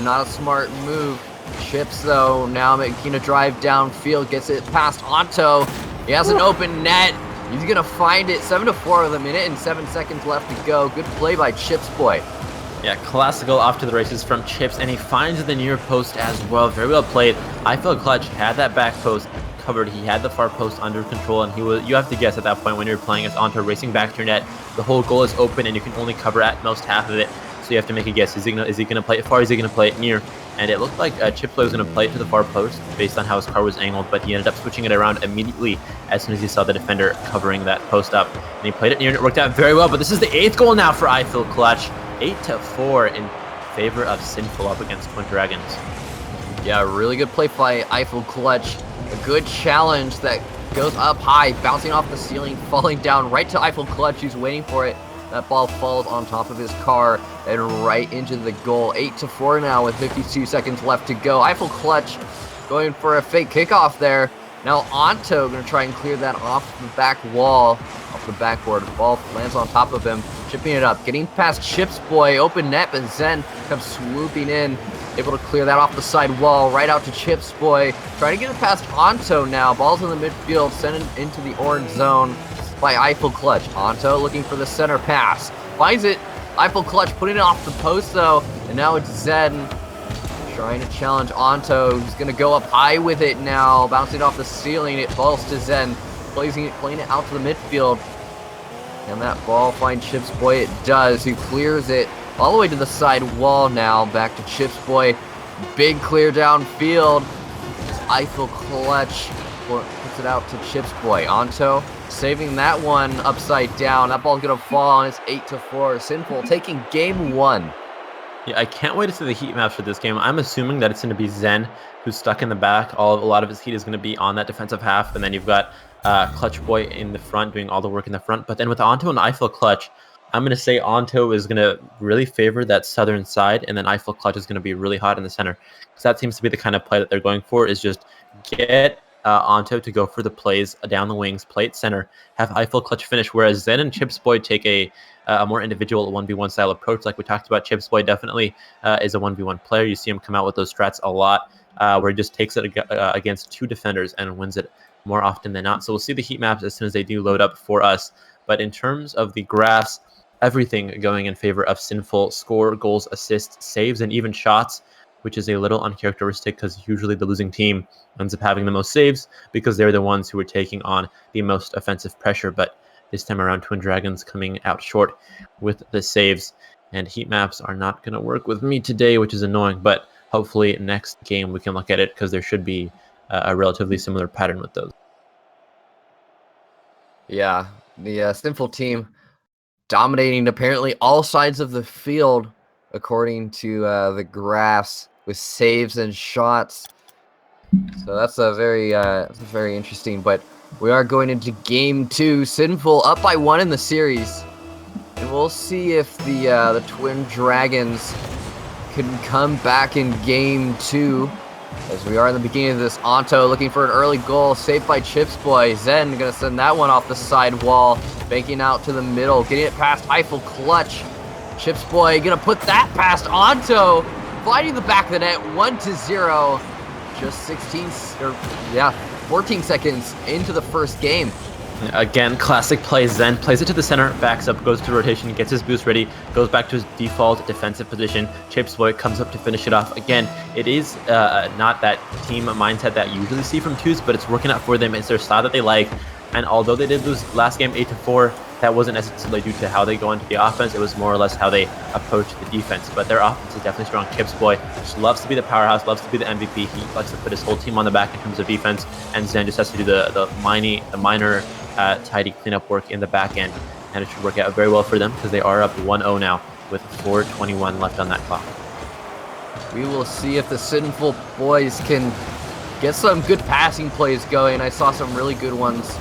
Not a smart move. Chips though, now making a drive downfield, gets it past Anto. He has an open net. He's gonna find it. 7-4 with 1 minute and 7 seconds left to go. Good play by Chips boy. Yeah, classical off to the races from Chips, and he finds the near post as well. Very well played. I feel Clutch had that back post covered. He had the far post under control, and you have to guess at that point when you're playing as Anto racing back to your net. The whole goal is open, and you can only cover at most half of it. So you have to make a guess. Is he gonna play it far? Is he gonna play it near? And it looked like Chips was gonna play it to the far post based on how his car was angled, but he ended up switching it around immediately as soon as he saw the defender covering that post up. And he played it near, and it worked out very well. But this is the 8th goal now for Eiffel Clutch. 8-4 in favor of Sinful up against Twin Dragons. Yeah, really good play by Eiffel Clutch. A good challenge that goes up high, bouncing off the ceiling, falling down right to Eiffel Clutch, who's waiting for it. That ball falls on top of his car and right into the goal. 8-4 now with 52 seconds left to go. Eiffel Clutch going for a fake kickoff there. Now Anto going to try and clear that off the back wall, off the backboard. The ball lands on top of him, chipping it up, getting past Chips boy, open net, but Zen comes swooping in. able to clear that off the side wall, right out to Chips Boy. Trying to get it past Anto now. Ball's in the midfield, sent it into the orange zone by Eiffel Clutch. Anto looking for the center pass. Finds it. Eiffel Clutch putting it off the post though. And now it's Zen trying to challenge Anto. He's going to go up high with it now. Bouncing off the ceiling. It falls to Zen. Playing it out to the midfield. And that ball finds Chips Boy. It does. He clears it all the way to the side wall now. Back to Chips Boy. Big clear downfield. Eiffel Clutch puts it out to Chips Boy. Anto saving that one upside down. That ball's going to fall, and it's 8-4. Sinful taking game 1. Yeah, I can't wait to see the heat maps for this game. I'm assuming that it's going to be Zen, who's stuck in the back. A lot of his heat is going to be on that defensive half, and then you've got Clutch Boy in the front doing all the work in the front. But then with Anto and Eiffel Clutch, I'm going to say Anto is going to really favor that southern side, and then Eiffel Clutch is going to be really hot in the center. Because that seems to be the kind of play that they're going for, is just get Anto to go for the plays down the wings, play it center, have Eiffel Clutch finish, whereas Zen and Chips Boy take a more individual 1v1 style approach. Like we talked about, Chips Boy definitely is a 1v1 player. You see him come out with those strats a lot, where he just takes it against 2 defenders and wins it more often than not. So we'll see the heat maps as soon as they do load up for us. But in terms of the graphs, everything going in favor of Sinful: score, goals, assists, saves, and even shots, which is a little uncharacteristic because usually the losing team ends up having the most saves because they're the ones who are taking on the most offensive pressure. But this time around, Twin Dragons coming out short with the saves, and heat maps are not going to work with me today, which is annoying, but hopefully next game we can look at it because there should be a relatively similar pattern with those. Yeah, the Sinful team dominating apparently all sides of the field according to the graphs with saves and shots. So that's a very interesting. But we are going into game 2. Sinful up by 1 in the series, and we'll see if the Twin Dragons can come back in game 2. As we are in the beginning of this, Anto looking for an early goal, saved by Chips Boy. Zen gonna send that one off the side wall, banking out to the middle, getting it past Eiffel Clutch. Chips Boy gonna put that past Anto, finding the back of the net, 1-0. Just 14 seconds into the first game. Again, classic play. Zen plays it to the center, backs up, goes to rotation, gets his boost ready, goes back to his default defensive position. Chips Boy comes up to finish it off. Again, it is not that team mindset that you usually see from twos, but it's working out for them. It's their style that they like. And although they did lose last game 8-4, that wasn't necessarily due to how they go into the offense. It was more or less how they approach the defense. But their offense is definitely strong. Chips Boy just loves to be the powerhouse, loves to be the MVP. He likes to put his whole team on the back in terms of defense. And Zen just has to do the minor tidy cleanup work in the back end. And it should work out very well for them because they are up 1-0 now with 4:21 left on that clock. We will see if the Sinful boys can get some good passing plays going. I saw some really good ones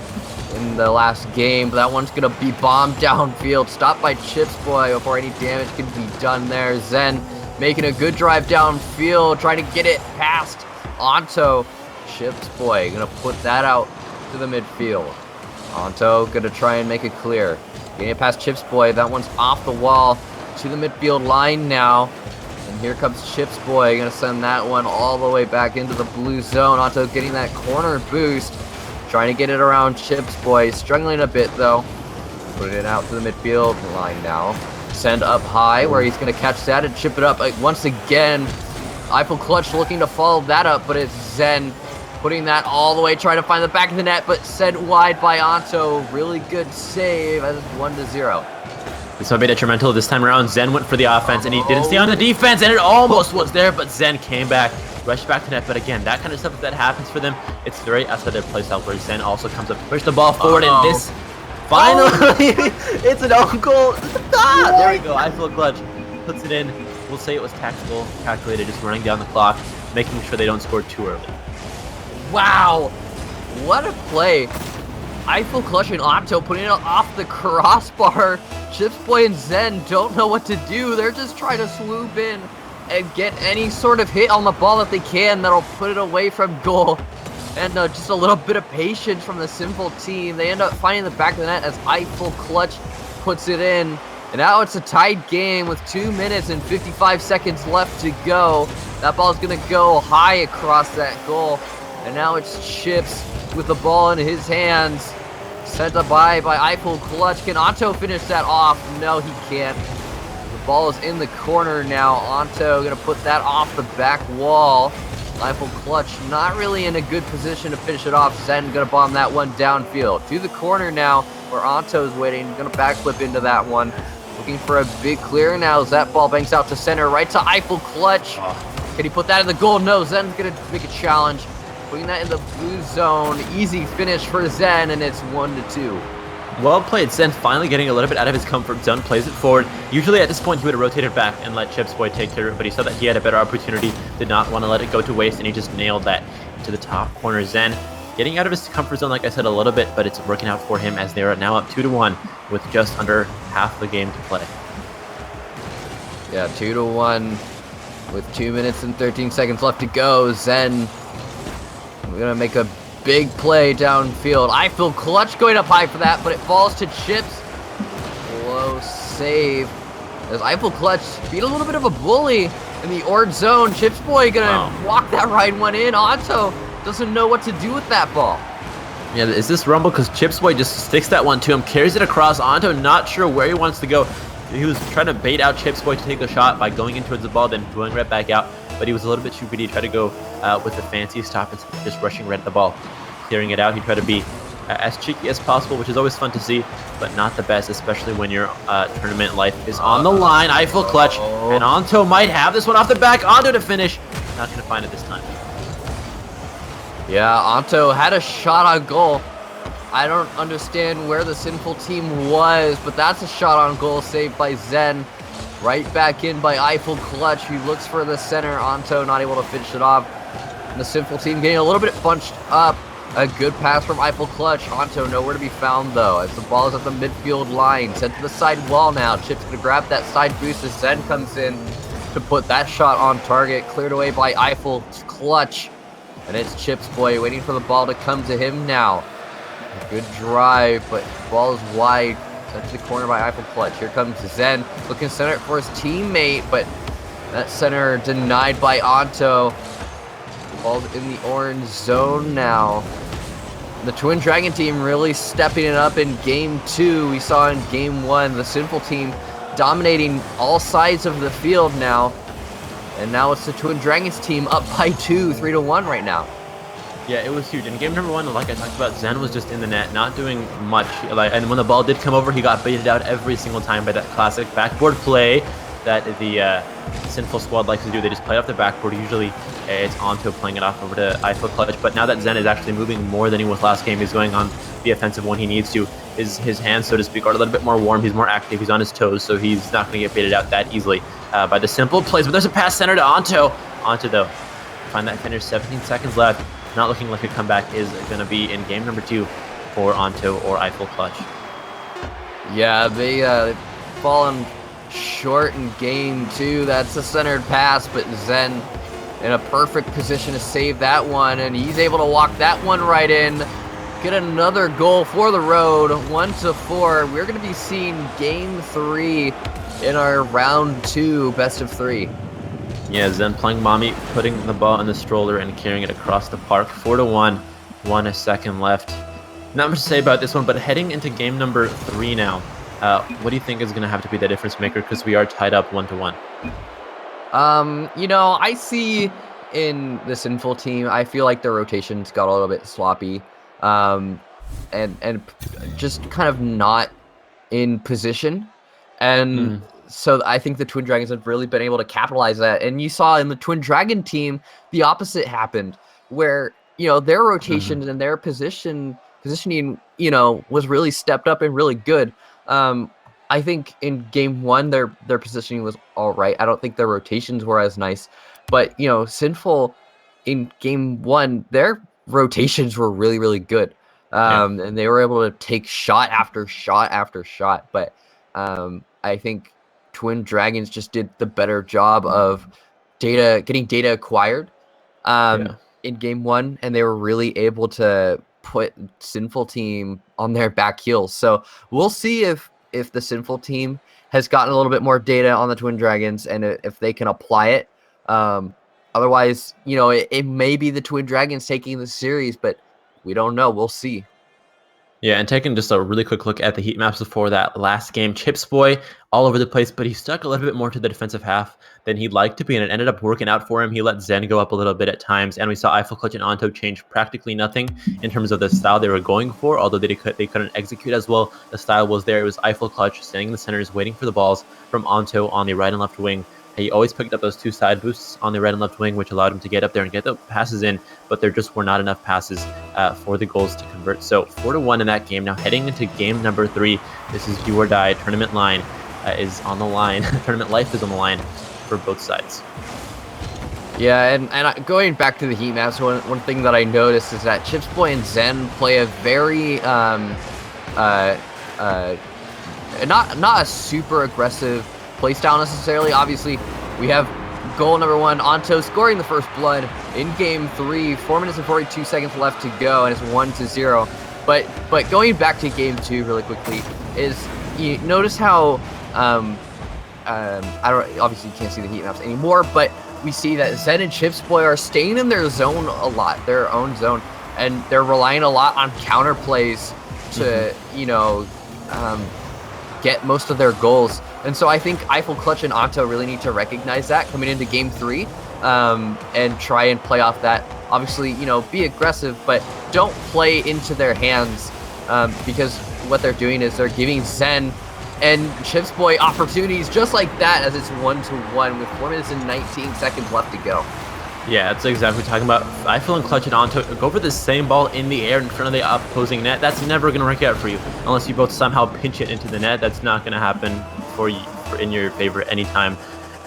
in the last game, but that one's gonna be bombed downfield, stopped by Chips Boy before any damage can be done there. Zen making a good drive downfield, trying to get it past Anto. Chips Boy gonna put that out to the midfield. Anto gonna try and make it clear, getting it past Chips Boy. That one's off the wall to the midfield line now, and here comes Chips Boy, gonna send that one all the way back into the blue zone. Anto getting that corner boost, trying to get it around Chips Boy, struggling a bit though. Put it out to the midfield line now. Send up high where he's going to catch that and chip it up once again. Eiffel Clutch looking to follow that up, but it's Zen putting that all the way, trying to find the back of the net, but sent wide by Anto. Really good save as it's 1-0. This might be detrimental this time around. Zen went for the offense, and he didn't stay on the defense, and it almost was there, but Zen came back, rushed back to net. But again, that kind of stuff, if that happens for them, it's very outside their play style, where Zen also comes up to push the ball forward, and this, finally, it's an own goal. Ah, there we go. Eiffel Clutch puts it in. We'll say it was tactical, calculated, just running down the clock, making sure they don't score too early. Wow, what a play. Eiffel Clutch and Anto putting it off the crossbar. Chips Boy and Zen don't know what to do. They're just trying to swoop in and get any sort of hit on the ball that they can that'll put it away from goal. And just a little bit of patience from the Sinful team. They end up finding the back of the net as Eiffel Clutch puts it in. And now it's a tied game with 2 minutes and 55 seconds left to go. That ball's going to go high across that goal. And now it's Chips with the ball in his hands. Sent by Eiffel Clutch. Can Anto finish that off? No, he can't. The ball is in the corner now. Anto going to put that off the back wall. Eiffel Clutch not really in a good position to finish it off. Zen going to bomb that one downfield. To the corner now where Anto's waiting. Going to backflip into that one. Looking for a big clear now as that ball banks out to center. Right to Eiffel Clutch. Can he put that in the goal? No, Zen's going to make a challenge. Putting that in the blue zone. Easy finish for Zen, and it's 1-2. Well played. Zen finally getting a little bit out of his comfort zone, plays it forward. Usually at this point he would have rotated back and let Chips Boy take care of it, but he saw that he had a better opportunity, did not want to let it go to waste, and he just nailed that to the top corner. Zen getting out of his comfort zone, like I said, a little bit, but it's working out for him as they are now up 2-1 with just under half the game to play. Yeah, 2-1 with 2 minutes and 13 seconds left to go. Zen, we're going to make a big play downfield. Eiffel Clutch going up high for that, but it falls to Chips. Close save. As Eiffel Clutch beat a little bit of a bully in the orange zone. Chips Boy gonna walk that right one in. Otto doesn't know what to do with that ball. Yeah, is this rumble? Because Chips Boy just sticks that one to him, carries it across. Anto not sure where he wants to go. He was trying to bait out Chips Boy to take the shot by going in towards the ball, then going right back out. But he was a little bit too greedy. He tried to go with the fancy stop instead of just rushing right at the ball, clearing it out. He tried to be as cheeky as possible, which is always fun to see, but not the best, especially when your tournament life is on the line. Eiffel Clutch, and Anto might have this one off the back. Anto to finish. Not going to find it this time. Yeah, Anto had a shot on goal. I don't understand where the Sinful team was, but that's a shot on goal saved by Zen. Right back in by Eiffel Clutch, who looks for the center. Anto not able to finish it off. And the Sinful team getting a little bit bunched up. A good pass from Eiffel Clutch. Anto nowhere to be found, though, as the ball is at the midfield line. Sent to the side wall now. Chip's going to grab that side boost as Zen comes in to put that shot on target. Cleared away by Eiffel Clutch. And it's Chips Boy waiting for the ball to come to him now. A good drive, but the ball is wide. Sent to the corner by Eiffel Clutch. Here comes Zen looking center for his teammate, but that center denied by Anto. Ball's in the orange zone now. The Twin Dragon team really stepping it up in Game 2. We saw in Game 1 the Sinful team dominating all sides of the field now. And now it's the Twin Dragons team up by 2, 3-1 right now. Yeah, it was huge. In game number 1, like I talked about, Zen was just in the net, not doing much. And when the ball did come over, he got baited out every single time by that classic backboard play that the Sinful squad likes to do. They just play off the backboard. Usually it's Anto playing it off over to Eiffel Clutch. But now that Zen is actually moving more than he was last game, he's going on the offensive when he needs to. His hands, so to speak, are a little bit more warm. He's more active. He's on his toes, so he's not going to get baited out that easily by the Simple plays. But there's a pass center to Anto. Anto, though, find that finish. 17 seconds left. Not looking like a comeback is going to be in game number 2 for Anto or Eiffel Clutch. Yeah, they've fallen short in game 2. That's a centered pass, but Zen in a perfect position to save that one, and he's able to walk that one right in. Get another goal for the road, 1-4. We're going to be seeing game 3 in our round 2 best of 3. Yeah, Zen playing mommy, putting the ball in the stroller and carrying it across the park. 4-1, 1 second left. Not much to say about this one, but heading into game number 3 now, what do you think is going to have to be the difference maker? Because we are tied up 1-1. I see in the Sinful team, I feel like the rotations got a little bit sloppy, and just kind of not in position, and so I think the Twin Dragons have really been able to capitalize that. And you saw in the Twin Dragon team, the opposite happened, where their rotations and their positioning, was really stepped up and really good. I think in game 1, their positioning was all right. I don't think their rotations were as nice, but Sinful in game 1, their rotations were really, really good. And they were able to take shot after shot after shot. But I think Twin Dragons just did the better job of getting data acquired in game 1, and they were really able to put Sinful team on their back heels. So we'll see if the Sinful team has gotten a little bit more data on the Twin Dragons, and if they can apply it. Otherwise, it may be the Twin Dragons taking the series, but we don't know. We'll see. Yeah, and taking just a really quick look at the heat maps before that last game, Chips Boy all over the place, but he stuck a little bit more to the defensive half than he'd like to be, and it ended up working out for him. He let Zen go up a little bit at times, and we saw Eiffel Clutch and Anto change practically nothing in terms of the style they were going for, although they couldn't execute as well. The style was there. It was Eiffel Clutch standing in the centers, waiting for the balls from Anto on the right and left wing. He always picked up those two side boosts on the right and left wing, which allowed him to get up there and get the passes in, but there just were not enough passes for the goals to convert. So 4-1 in that game. Now heading into game number 3, this is do or die. Tournament line is on the line. Tournament life is on the line for both sides. Yeah, and going back to the heat maps, one thing that I noticed is that Chips Boy and Zen play a very not a super aggressive playstyle necessarily. Obviously, we have goal number 1, Anto scoring the first blood in game 3, 4 minutes and 42 seconds left to go, and it's 1-0. But going back to game 2 really quickly, is you notice how obviously you can't see the heat maps anymore, but we see that Zen and Chips Boy are staying in their zone a lot, their own zone, and they're relying a lot on counter plays to get most of their goals. And so I think Eiffel Clutch and Anto really need to recognize that coming into game 3, and try and play off that. Obviously, be aggressive, but don't play into their hands, because what they're doing is they're giving Zen and Chips Boy opportunities just like that, as it's 1-1 with 4 minutes and 19 seconds left to go. Yeah, that's exactly what we're talking about. Eiffel and Clutch and Anto go for the same ball in the air in front of the opposing net. That's never going to work out for you unless you both somehow pinch it into the net. That's not going to happen for you in your favor anytime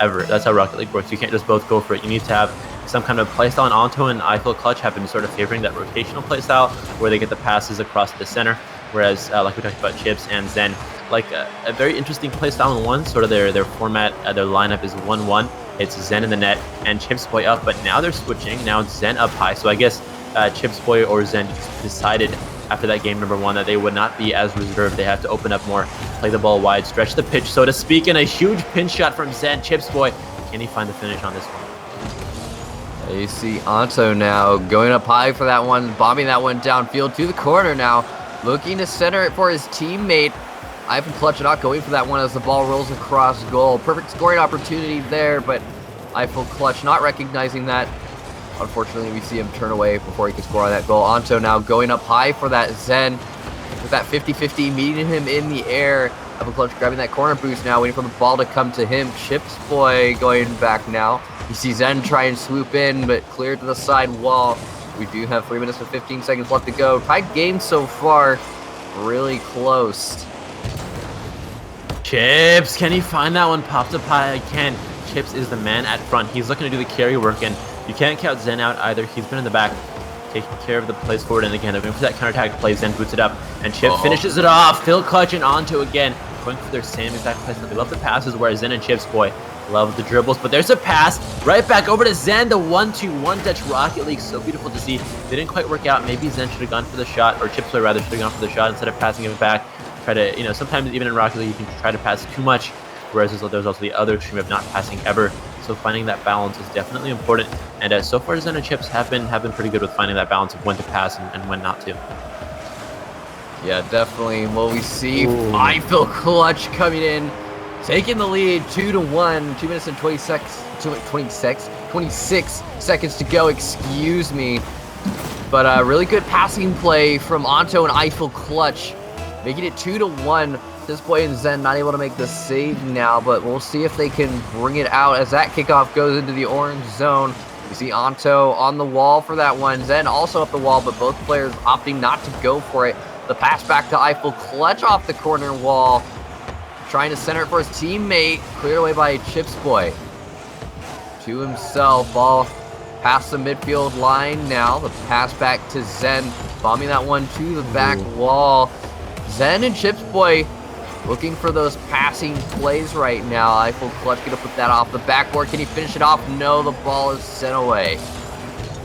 ever. That's how Rocket League works. You can't just both go for it. You need to have some kind of playstyle, and Anto and Eiffel Clutch have been sort of favoring that rotational playstyle where they get the passes across the center, whereas like we talked about, Chips and Zen, like a very interesting playstyle in one. Sort of their format, their lineup is 1-1. It's Zen in the net and Chips Boy up, but now they're switching. Now it's Zen up high. So I guess Chips Boy or Zen just decided after that game number 1 that they would not be as reserved. They have to open up more, play the ball wide, stretch the pitch, so to speak, and a huge pinch shot from Zen. Chips Boy, can he find the finish on this one? You see Anto now going up high for that one, bombing that one downfield to the corner now, looking to center it for his teammate. Eiffel Clutch not going for that one as the ball rolls across goal. Perfect scoring opportunity there, but Eiffel Clutch not recognizing that. Unfortunately, we see him turn away before he can score on that goal. Anto now going up high for that Zen with that 50-50, meeting him in the air. Eiffel Clutch grabbing that corner boost now, waiting for the ball to come to him. Chips Boy going back now. You see Zen try and swoop in, but clear to the side wall. We do have 3 minutes and 15 seconds left to go. Tied game so far, really close. Chips, can he find that one? Popped up high again. Chips is the man at front. He's looking to do the carry work, and you can't count Zen out either. He's been in the back, taking care of the plays forward, and again, they're going for that counterattack play. Zen boots it up, and Chip finishes it off. Phil Clutch and Anto again, going for their same exact plays. They love the passes, whereas Zen and Chips Boy love the dribbles, but there's a pass right back over to Zen, the 1-2-1 Dutch Rocket League. So beautiful to see. They didn't quite work out. Maybe Zen should have gone for the shot, or Chips Boy rather should have gone for the shot instead of passing it back. Try to, sometimes even in Rocket League, you can try to pass too much, whereas there's also the other extreme of not passing ever. So finding that balance is definitely important. And so far, Zen and Chips have been pretty good with finding that balance of when to pass and when not to. Yeah, definitely. Well, we see Eiffel Clutch coming in, taking the lead 2-1. 2 minutes and 26 seconds to go. Excuse me. But a really good passing play from Anto and Eiffel Clutch, making it 2-1. This Boy and Zen not able to make the save now, but we'll see if they can bring it out as that kickoff goes into the orange zone. We see Anto on the wall for that one. Zen also up the wall, but both players opting not to go for it. The pass back to Eiffel Clutch off the corner wall, trying to center it for his teammate. Cleared away by Chips Boy. To himself, ball past the midfield line now. The pass back to Zen, bombing that one to the back wall. Zen and Chips Boy looking for those passing plays right now. Eiffel Clutch gonna put that off the backboard. Can he finish it off? No, the ball is sent away.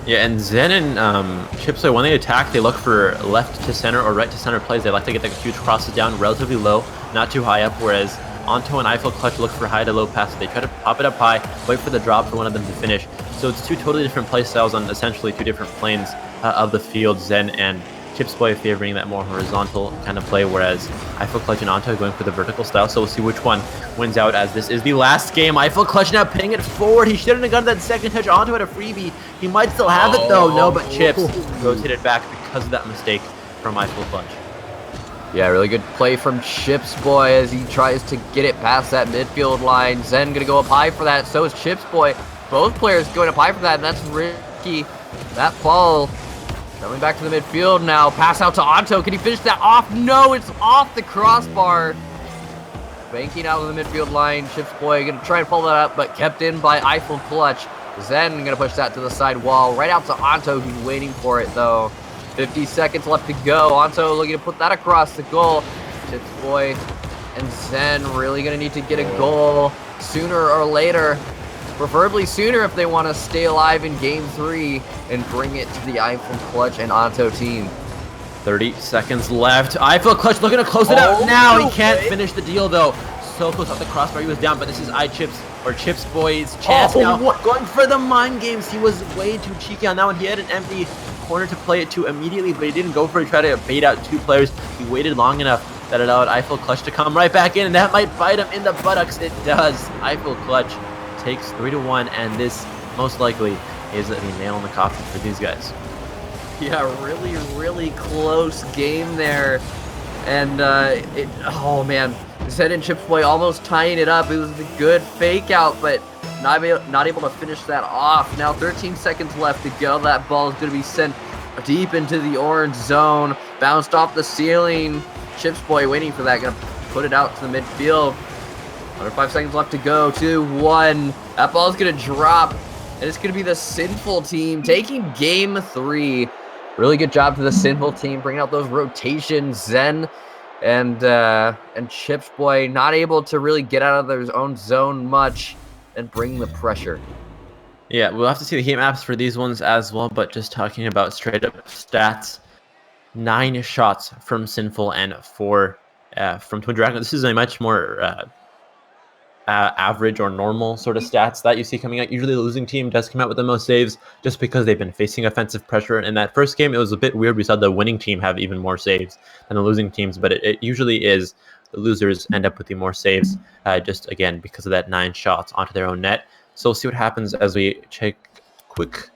Yeah, and Zen and Chips Boy, when they attack, they look for left to center or right to center plays. They like to get the huge crosses down relatively low, not too high up, whereas Anto and Eiffel Clutch look for high to low passes. They try to pop it up high, wait for the drop for one of them to finish. So it's two totally different play styles on essentially two different planes of the field. Zen and Chipsboy favoring that more horizontal kind of play, whereas Eiffel Clutch and Anto going for the vertical style. So we'll see which one wins out, as this is the last game. Eiffel Clutch now pinning it forward. He shouldn't have gotten that second touch. Anto had a freebie. He might still have it though. No, but Chips rotated back because of that mistake from Eiffel Clutch. Yeah, really good play from Chipsboy as he tries to get it past that midfield line. Zen gonna go up high for that. So is Chipsboy. Both players going up high for that, and that's risky. That ball coming back to the midfield now. Pass out to Anto. Can he finish that off? No, it's off the crossbar. Banking out of the midfield line. Chipsboy gonna try and follow that up, but kept in by Eiffel Clutch. Zen gonna push that to the side wall. Right out to Anto, who's waiting for it though. 50 seconds left to go. Anto looking to put that across the goal. Chipsboy and Zen really gonna need to get a goal sooner or later. Preferably sooner if they want to stay alive in Game 3 and bring it to the Eiffel Clutch and Anto team. 30 seconds left. Eiffel Clutch looking to close it out now. He can't finish the deal though. So close off the crossbar. He was down, but this is Chipsboy's chance now. Going for the mind games. He was way too cheeky on that one. He had an empty corner to play it to immediately, but he didn't go for it. He tried to bait out two players. He waited long enough that allowed Eiffel Clutch to come right back in, and that might bite him in the buttocks. It does. Eiffel Clutch takes 3-1, and this most likely is the nail in the coffin for these guys. Yeah, really close game there. And oh man, Zen and Chipsboy almost tying it up. It was a good fake out, but not able to finish that off. Now 13 seconds left to go. That ball is going to be sent deep into the orange zone. Bounced off the ceiling. Chipsboy waiting for that. Going to put it out to the midfield. Under 5 seconds left to go. 2-1. That ball is going to drop. And it's going to be the Sinful team taking Game 3. Really good job to the Sinful team, bringing out those rotations. Zen and Chipsboy not able to really get out of their own zone much and bring the pressure. Yeah, we'll have to see the heat maps for these ones as well, but just talking about straight up stats, 9 shots from Sinful and 4 from Twin Dragon. This is a much more average or normal sort of stats that you see coming out. Usually the losing team does come out with the most saves just because they've been facing offensive pressure. In that first game, it was a bit weird. We saw the winning team have even more saves than the losing teams, but it usually is the losers end up with the more saves, just again because of that 9 shots onto their own net. So we'll see what happens as we take a quick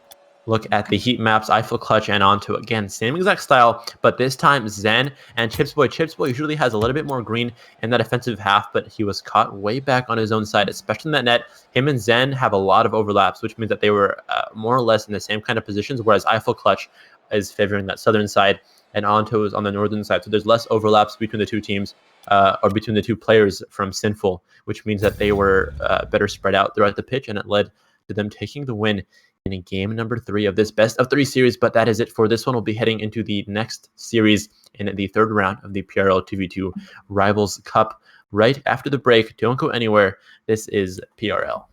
look at the heat maps. Eiffel Clutch and Anto, again, same exact style, but this time Zen and Chipsboy. Chipsboy usually has a little bit more green in that offensive half, but he was caught way back on his own side, especially in that net. Him and Zen have a lot of overlaps, which means that they were more or less in the same kind of positions, whereas Eiffel Clutch is favoring that southern side and Anto is on the northern side. So there's less overlaps between the two teams, or between the two players from Sinful, which means that they were better spread out throughout the pitch, and it led to them taking the win in game number 3 of this best of 3 series. But that is it for this one. We'll be heading into the next series in the third round of the PRL 2v2 Rivals Cup right after the break. Don't go anywhere. This is PRL.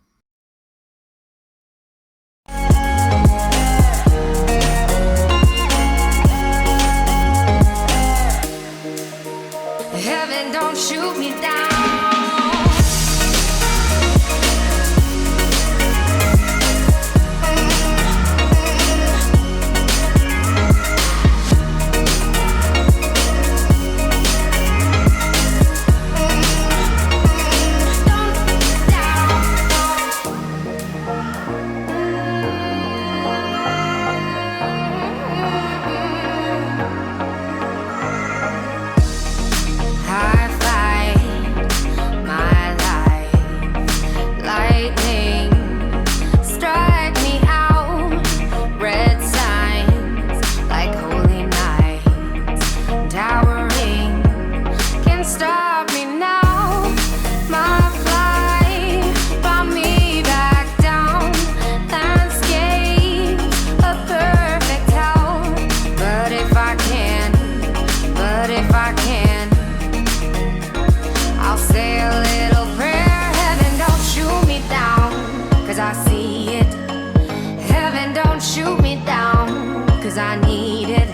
Heaven, don't shoot me down. I need it.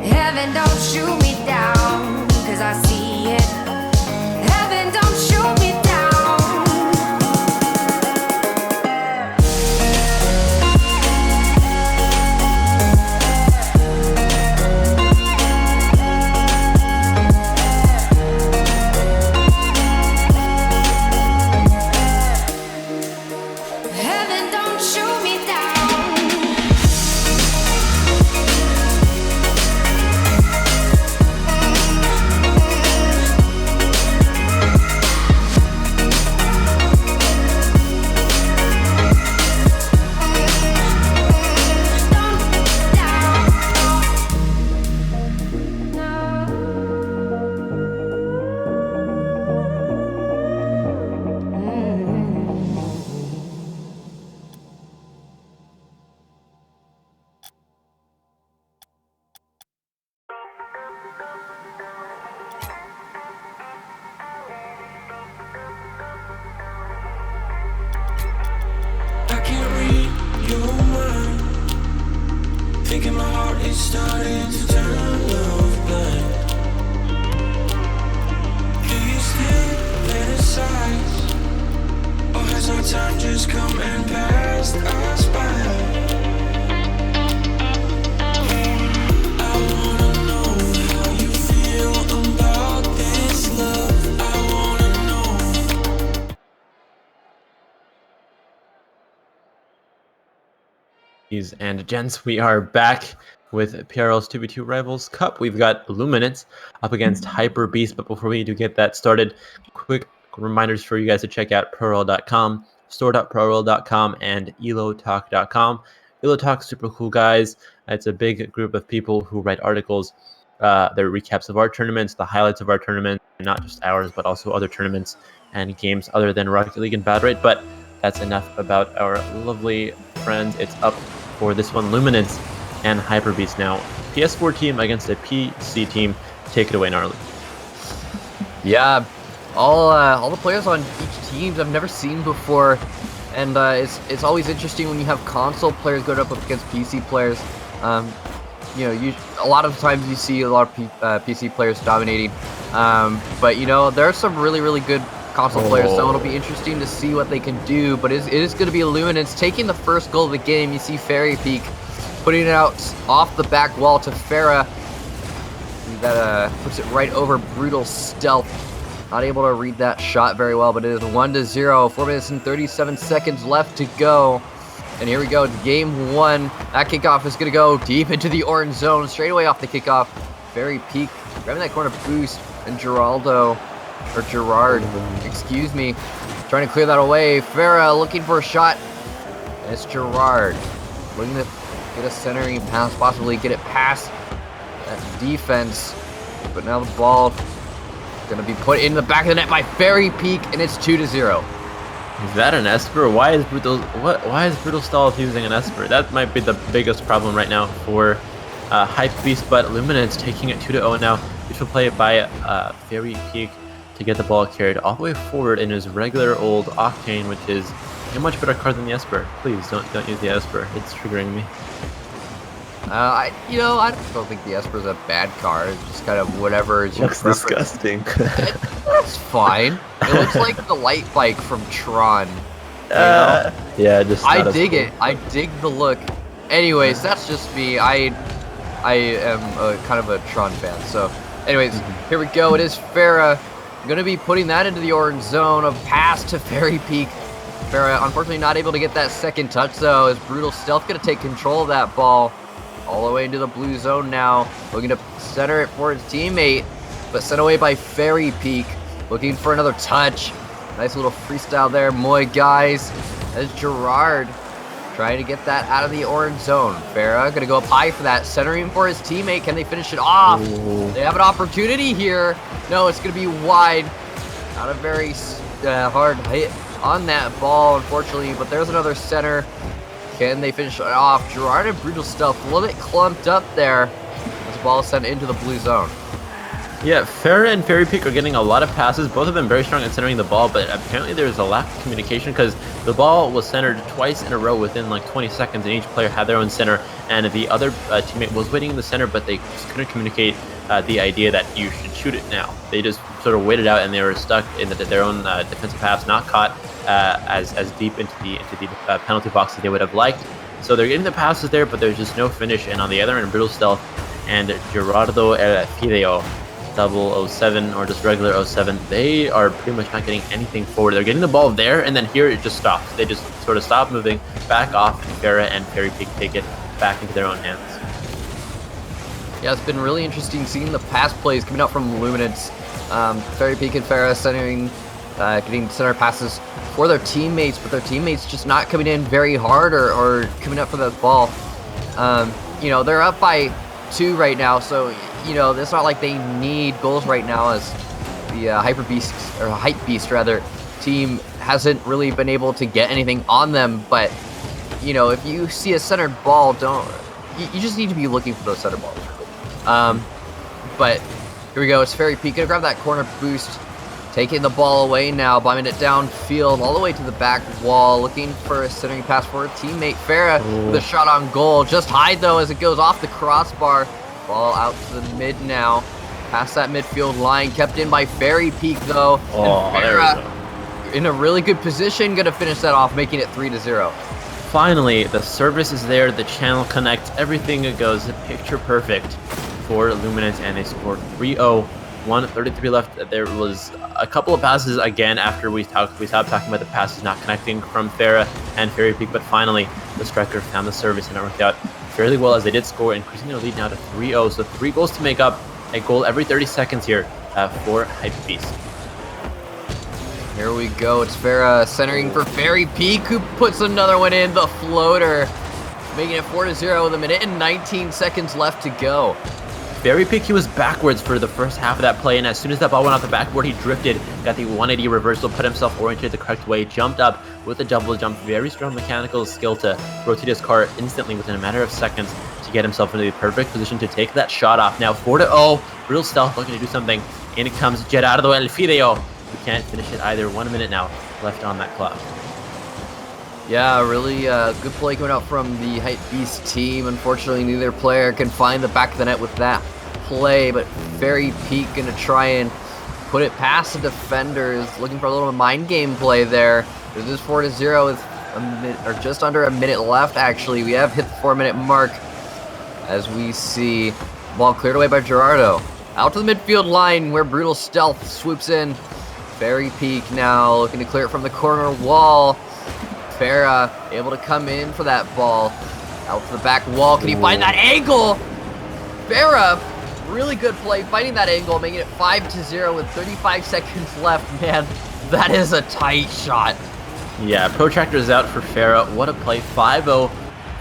Heaven, don't shoot me down, 'cause I see it. Heaven, don't shoot me breaking, my heart is starting to turn off blind. Do you still fantasize? Or has our time just come and passed us by? And gents, we are back with PRL's 2v2 Rivals Cup. We've got Luminance up against Hyper Beast, but before we do get that started, quick reminders for you guys to check out ProRL.com, store.ProRL.com, and elotalk.com. Elotalk, super cool guys. It's a big group of people who write articles, their recaps of our tournaments, the highlights of our tournaments, not just ours, but also other tournaments and games other than Rocket League and Bad Rate. But that's enough about our lovely friends. It's up for this one, Luminance and Hyper Beast now. PS4 team against a PC team. Take it away, Gnarly. Yeah, all the players on each team I've never seen before, and it's always interesting when you have console players going up against PC players. You know, a lot of times you see a lot of PC players dominating, but you know, there are some really good console players, so it'll be interesting to see what they can do. But it is going to be Luminance taking the first goal of the game. You see Fairy Peak putting it out off the back wall to Farah. That puts it right over Brutal Stealth. Not able to read that shot very well, but it is 1-0. 4 minutes and 37 seconds left to go. And here we go, game one. That kickoff is going to go deep into the orange zone, straight away off the kickoff. Fairy Peak grabbing that corner boost, and Gerard, excuse me, trying to clear that away. Farah looking for a shot. And it's Gerard looking to get a centering pass, possibly get it past that defense. But now the ball going to be put in the back of the net by Fairy Peak, and it's 2-0. Is that an Esper? Why is Brutal Stealth using an Esper? That might be the biggest problem right now for Hype Beast, but Luminance taking it 2-0 now. Beautiful play by Fairy Peak to get the ball carried all the way forward in his regular old Octane, which is a much better card than the Esper. Please don't use the Esper. It's triggering me. I don't think the Esper is a bad card. It's just kind of whatever is your Looks preference. disgusting. That's fine. It looks like the light bike from Tron. You know? Yeah, just I dig it. I dig the look. Anyways, that's just me. I am kind of a Tron fan. So, anyways, here we go. It is Farah going to be putting that into the orange zone. A pass to Fairy Peak. Farah, unfortunately, not able to get that second touch, though, as Brutal Stealth going to take control of that ball all the way into the blue zone now. Looking to center it for his teammate, but sent away by Fairy Peak. Looking for another touch. Nice little freestyle there, Moy guys. As Gerard trying to get that out of the orange zone. Farah going to go up high for that, centering for his teammate. Can they finish it off? Ooh. They have an opportunity here. No, it's going to be wide. Not a very hard hit on that ball, unfortunately, but there's another center. Can they finish it off? Gerard and Brutal Stealth a little bit clumped up there. This ball is sent into the blue zone. Yeah, Farah and Fairy Peak are getting a lot of passes. Both of them very strong at centering the ball, but apparently there's a lack of communication because the ball was centered twice in a row within like 20 seconds, and each player had their own center, and the other teammate was waiting in the center, but they just couldn't communicate the idea that you should shoot it now. They just sort of waited out, and they were stuck in their own defensive halves, not caught as deep into the penalty box as they would have liked. So they're getting the passes there, but there's just no finish. And on the other end, Brutal Stealth and Gerardo El Fideo 007 or just regular 07, they are pretty much not getting anything forward. They're getting the ball there, and then here it just stops. They just sort of stop moving, back off, and Farah and Fairy Peak take it back into their own hands. Yeah, it's been really interesting seeing the pass plays coming out from Luminance. Fairy Peak and Farah centering, getting center passes for their teammates, but their teammates just not coming in very hard or coming up for the ball. You know, they're up by 2 right now, so you know, it's not like they need goals right now, as the Hype Beast rather team hasn't really been able to get anything on them. But you know, if you see a centered ball, you just need to be looking for those center balls. But here we go. It's Fairy Peak gonna grab that corner boost taking the ball away now, bombing it downfield all the way to the back wall, looking for a centering pass for a teammate. Farah with a shot on goal. Just high though as it goes off the crossbar. Ball out to the mid now. Past that midfield line, kept in by Fairy Peak though. And Farah in a really good position, gonna finish that off, making it 3-0. Finally, the service is there, the channel connects, everything goes picture perfect for Luminance, and they scored 3-0. 1:33 left. There was a couple of passes again after we stopped talking about the passes not connecting from Farah and Fairy Peak, but finally the striker found the service and it worked out fairly well as they did score, increasing their lead now to 3-0. So 3 goals to make up, a goal every 30 seconds here for Hypebeast. Here we go. It's Farah centering for Fairy Peak, who puts another one in, the floater, making it 4-0 with 1 minute and 19 seconds left to go. Fairy Peak, he was backwards for the first half of that play, and as soon as that ball went off the backboard, he drifted, got the 180 reversal, put himself oriented the correct way, jumped up with a double jump, very strong mechanical skill to rotate his car instantly within a matter of seconds to get himself into the perfect position to take that shot off. Now 4-0, real stealth looking to do something. In comes Gerardo El Fideo. We can't finish it either. 1 minute now left on that clock. Yeah, really good play coming out from the Hypebeast team. Unfortunately, neither player can find the back of the net with that play, but Fairy Peak gonna try and put it past the defenders, looking for a little mind game play there. This is 4-0 with a minute, or just under a minute left actually. We have hit the 4-minute mark as we see ball cleared away by Gerardo. Out to the midfield line where Brutal Stealth swoops in. Fairy Peak now looking to clear it from the corner wall. Farah able to come in for that ball. Out to the back wall. Can he find that angle? Farah, really good play, finding that angle, making it 5-0 with 35 seconds left. Man, that is a tight shot. Yeah, Protractor is out for Farah. What a play. 5-0,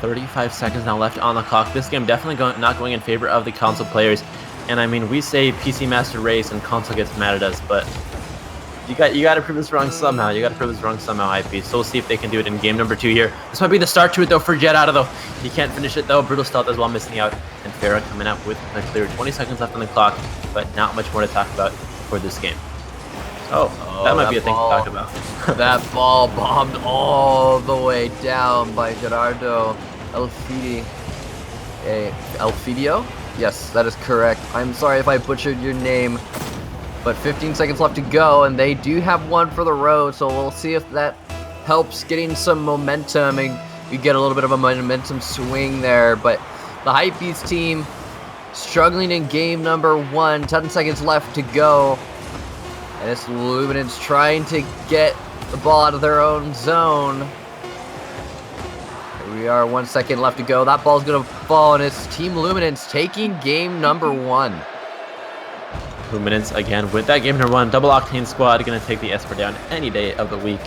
35 seconds now left on the clock. This game definitely not going in favor of the console players. And I mean, we say PC Master Race and console gets mad at us, but you got to prove this wrong somehow. You got to prove this wrong somehow, IP. So we'll see if they can do it in game number 2 here. This might be the start to it though for Gerardo though. He can't finish it though. Brutal Stealth as well missing out, and Farah coming out with a clear. 20 seconds left on the clock, but not much more to talk about for this game. Oh, that might be a thing to talk about. That ball bombed all the way down by Gerardo Elfidio? Yes, that is correct. I'm sorry if I butchered your name. But 15 seconds left to go, and they do have one for the road, so we'll see if that helps getting some momentum, and you get a little bit of a momentum swing there. But the Hypebeast team struggling in game number 1, 10 seconds left to go. And it's Luminance trying to get the ball out of their own zone. Here we are, 1 second left to go. That ball's going to fall, and it's Team Luminance taking game number 1. Luminance again with that game number 1. Double Octane squad going to take the Esper down any day of the week,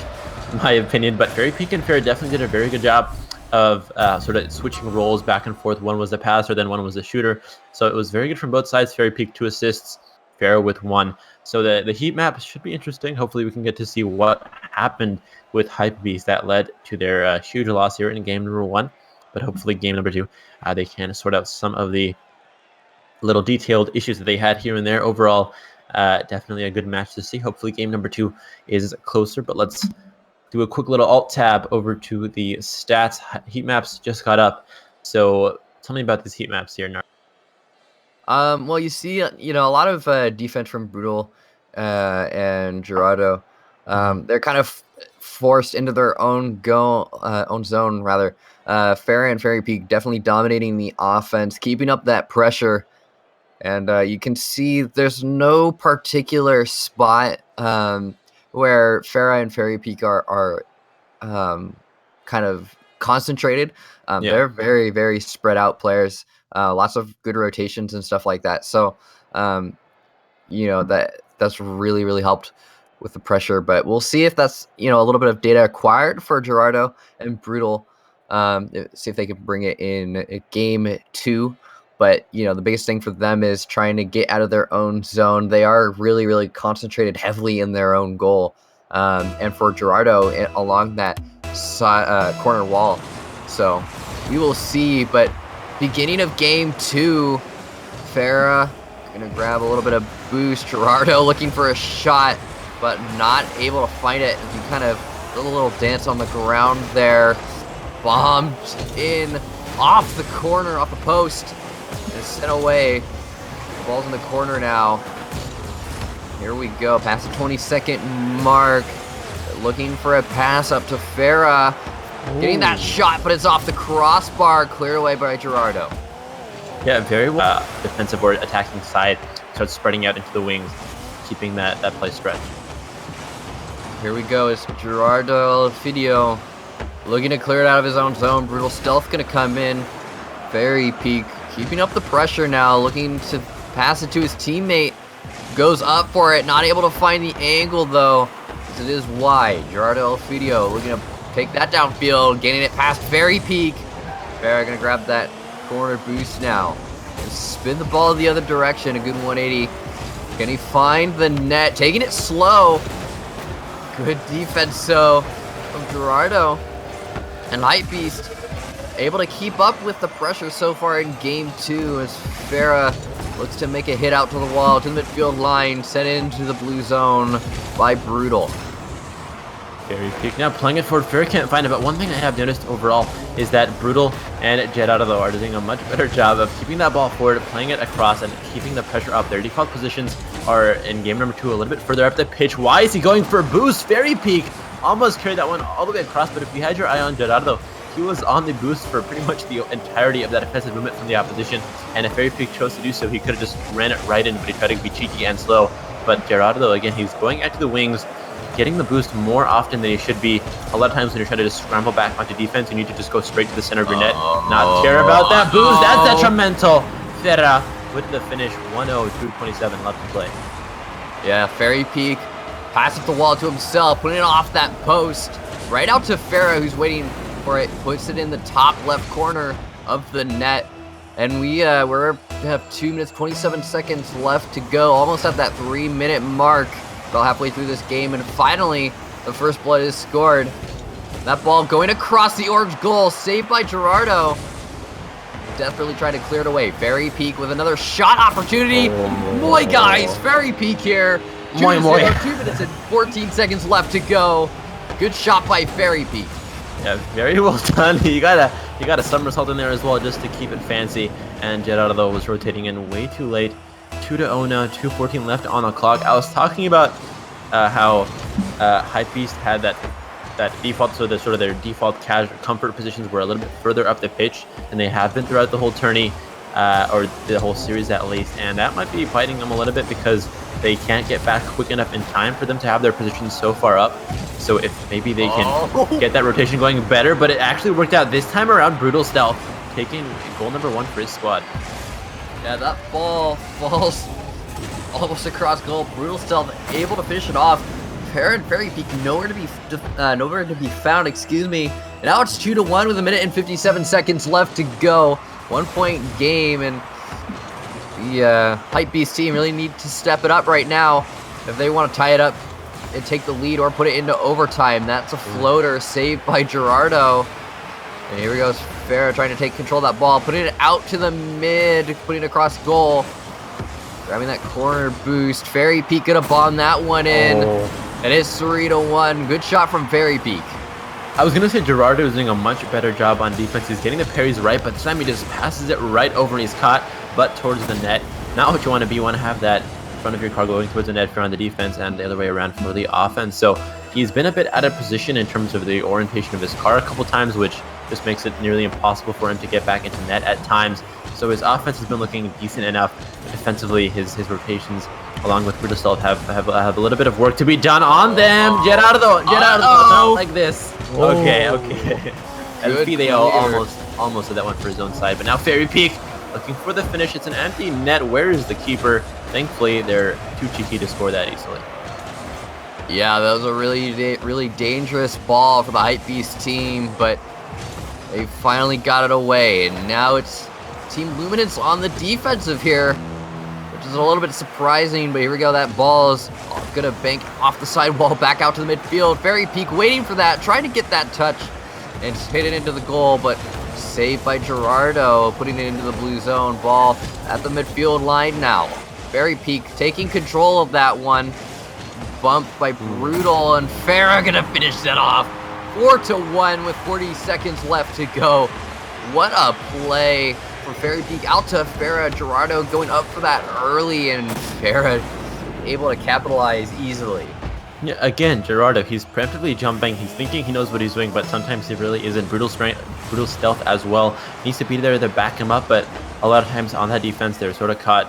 in my opinion. But Fairy Peak and Farah definitely did a very good job of sort of switching roles back and forth. One was the passer, then one was the shooter. So it was very good from both sides. Fairy Peak 2 assists, Farah with 1. So the heat map should be interesting. Hopefully we can get to see what happened with Hypebeast that led to their huge loss here in game number 1. But hopefully game number 2, they can sort out some of the little detailed issues that they had here and there. Overall, definitely a good match to see. Hopefully game number 2 is closer, but let's do a quick little alt tab over to the stats. Heat maps just got up, so tell me about these heat maps here, Nar. Well, you see, a lot of defense from Brutal and Gerardo. They're kind of forced into their own zone, rather. Farah and Fairy Peak definitely dominating the offense, keeping up that pressure. And you can see there's no particular spot where Farah and Fairy Peak are kind of concentrated. They're very, very spread out players. Lots of good rotations and stuff like that. So, that's really, really helped with the pressure. But we'll see if that's, a little bit of data acquired for Gerardo and Brutal. See if they can bring it in game 2. But, the biggest thing for them is trying to get out of their own zone. They are really, really concentrated heavily in their own goal. And for Gerardo, along that corner wall. So we will see. But beginning of game 2, Farah going to grab a little bit of boost. Gerardo looking for a shot. but not able to find it. He kind of did a little dance on the ground there. Bombed in off the corner, off the post, and sent away. Ball's in the corner now. Here we go, past the 20-second mark. Looking for a pass up to Farah. Getting that shot, but it's off the crossbar. Cleared away by Gerardo. Yeah, very well. Defensive or attacking side starts spreading out into the wings, keeping that play stretch. Here we go, it's Gerardo Elfidio looking to clear it out of his own zone. Brutal Stealth gonna come in. Fairy Peak keeping up the pressure now, looking to pass it to his teammate. Goes up for it, not able to find the angle though, as it is wide. Gerardo Elfidio looking to take that downfield, getting it past Fairy Peak. Farah gonna grab that corner boost now. And spin the ball the other direction, a good 180. Can he find the net? Taking it slow. Good defense so from Gerardo. And Hypebeast able to keep up with the pressure so far in game 2 as Farah looks to make a hit out to the wall, to the midfield line, sent into the blue zone by Brutal. Very Peak now playing it forward. Farah can't find it, but one thing I have noticed overall is that Brutal and Gerardo are doing a much better job of keeping that ball forward, playing it across, and keeping the pressure up. Their default positions are in game number 2 a little bit further up the pitch. Why is he going for a boost? Fairy Peak almost carried that one all the way across, but if you had your eye on Gerardo, he was on the boost for pretty much the entirety of that offensive movement from the opposition, and if Fairy Peak chose to do so, he could have just ran it right in, but he tried to be cheeky and slow. But Gerardo, again, he's going out to the wings, getting the boost more often than he should be. A lot of times when you're trying to just scramble back onto defense, you need to just go straight to the center of your net, not care about that boost. That's detrimental. Farah with the finish, 1-0 through 27 left to play. Yeah, Fairy Peak pass up the wall to himself, putting it off that post, right out to Farah, who's waiting for it, puts it in the top left corner of the net. And we have 2 minutes, 27 seconds left to go, almost at that 3-minute mark. About halfway through this game, and finally, the first blood is scored. That ball going across the orange goal, saved by Gerardo. Desperately trying to clear it away. Fairy Peak with another shot opportunity. Boy, guys, Fairy Peak here. 2 minutes and 14 seconds left to go. Good shot by Fairy Peak. Yeah, very well done. You got a somersault in there as well, just to keep it fancy. And Gerardo was rotating in way too late. 2-0 now, 2:14 left on the clock. I was talking about how Hypebeast had that default, so the sort of their default casual comfort positions were a little bit further up the pitch than they have been throughout the whole tourney, or the whole series at least, and that might be biting them a little bit because they can't get back quick enough in time for them to have their positions so far up. So if maybe they can get that rotation going better, but it actually worked out this time around. Brutal Stealth taking goal number 1 for his squad. Yeah, that ball falls almost across goal. Brutal Stealth able to finish it off. Fairy Peak nowhere to be found. Excuse me. And now it's 2-1 with 1 minute and 57 seconds left to go. 1-point game, and the Hypebeast team really need to step it up right now if they want to tie it up and take the lead or put it into overtime. That's a floater saved by Gerardo. And here we go, Farah trying to take control of that ball, putting it out to the mid, putting it across goal. Grabbing that corner boost. Fairy Peak gonna bomb that one in. And it's 3-1. Good shot from Fairy Peak. I was gonna say Gerardo is doing a much better job on defense. He's getting the parries right, but this time he just passes it right over and he's caught, but towards the net. Not what you want to be. You want to have that front of your car going towards the net for on the defense and the other way around for the offense. So he's been a bit out of position in terms of the orientation of his car a couple times, which just makes it nearly impossible for him to get back into net at times. So his offense has been looking decent enough. Defensively, his rotations, along with Brutal Stealth, have a little bit of work to be done on them. Get out of the not like this. Okay. Elfidio almost did that one for his own side, but now Fairy Peak looking for the finish. It's an empty net. Where is the keeper? Thankfully, they're too cheeky to score that easily. Yeah, that was a really dangerous ball for the Hypebeast team, but they finally got it away, and now it's Team Luminance on the defensive here, which is a little bit surprising, but here we go. That ball is gonna bank off the sidewall back out to the midfield. Fairy Peak waiting for that, trying to get that touch and hit it into the goal, but saved by Gerardo, putting it into the blue zone. Ball at the midfield line now. Fairy Peak taking control of that one. bumped by Brutal, and Farah gonna finish that off. 4-1 with 40 seconds left to go. What a play for Fairy Peak out to Farah. Gerardo going up for that early, and Farah able to capitalize easily. Yeah, again, Gerardo, he's preemptively jumping. He's thinking he knows what he's doing, but sometimes he really isn't. Brutal strength, brutal stealth as well. Needs to be there to back him up, but a lot of times on that defense, they're sort of caught.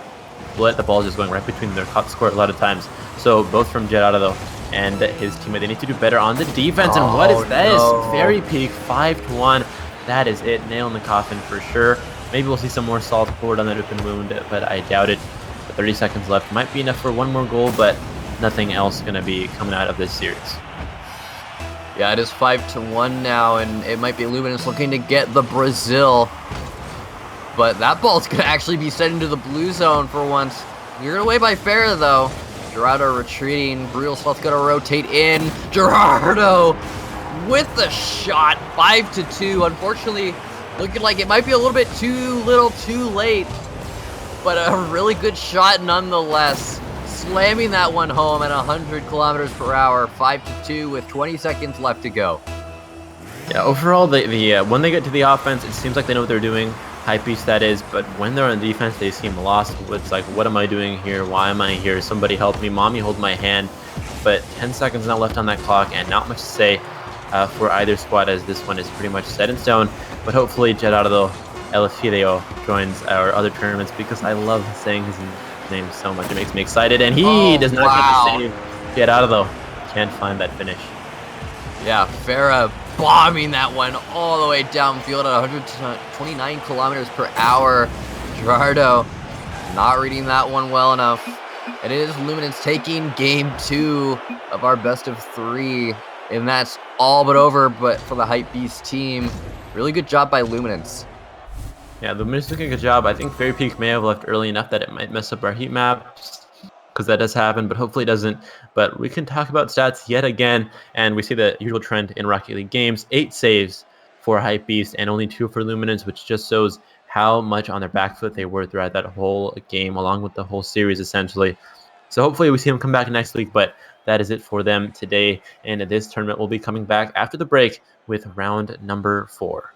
The ball just going right between their caught score a lot of times. So both from Gerardo and his teammate, they need to do better on the defense. And what is this? No. Fairy Peak 5-1. That is it. Nail in the coffin for sure. Maybe we'll see some more salt poured on that open wound, but I doubt it. But 30 seconds left might be enough for one more goal, but nothing else going to be coming out of this series. Yeah, it is 5-1 now, and it might be Luminance looking to get the Brazil. But that ball's going to actually be sent into the blue zone for once. Cleared away by Farah, though. Gerardo retreating. Brutal Stealth going to rotate in. Gerardo with the shot. 5-2. Unfortunately, looking like it might be a little bit too little too late. But a really good shot nonetheless. Slamming that one home at 100 kilometers per hour. 5-2 with 20 seconds left to go. Yeah, overall, when they get to the offense, it seems like they know what they're doing. High piece that is, but when they're on defense, they seem lost. It's like, what am I doing here? Why am I here? Somebody help me. Mommy, hold my hand. But 10 seconds now left on that clock, and not much to say for either squad, as this one is pretty much set in stone. But hopefully, Gerardo Elefideo joins our other tournaments, because I love saying his name so much. It makes me excited, and he does not get the save. Gerardo can't find that finish. Yeah, Farah bombing that one all the way downfield at 129 kilometers per hour. Gerardo not reading that one well enough. And it is Luminance taking game 2 of our best of 3. And that's all but over, but for the Hype Beast team. Really good job by Luminance. Yeah, Luminance doing a good job. I think Fairy Peak may have left early enough that it might mess up our heat maps, because that does happen, but hopefully it doesn't. But we can talk about stats yet again, and we see the usual trend in Rocket League games. 8 saves for Hypebeast and only 2 for Luminance, which just shows how much on their back foot they were throughout that whole game, along with the whole series, essentially. So hopefully we see them come back next week, but that is it for them today. And this tournament will be coming back after the break with round number 4.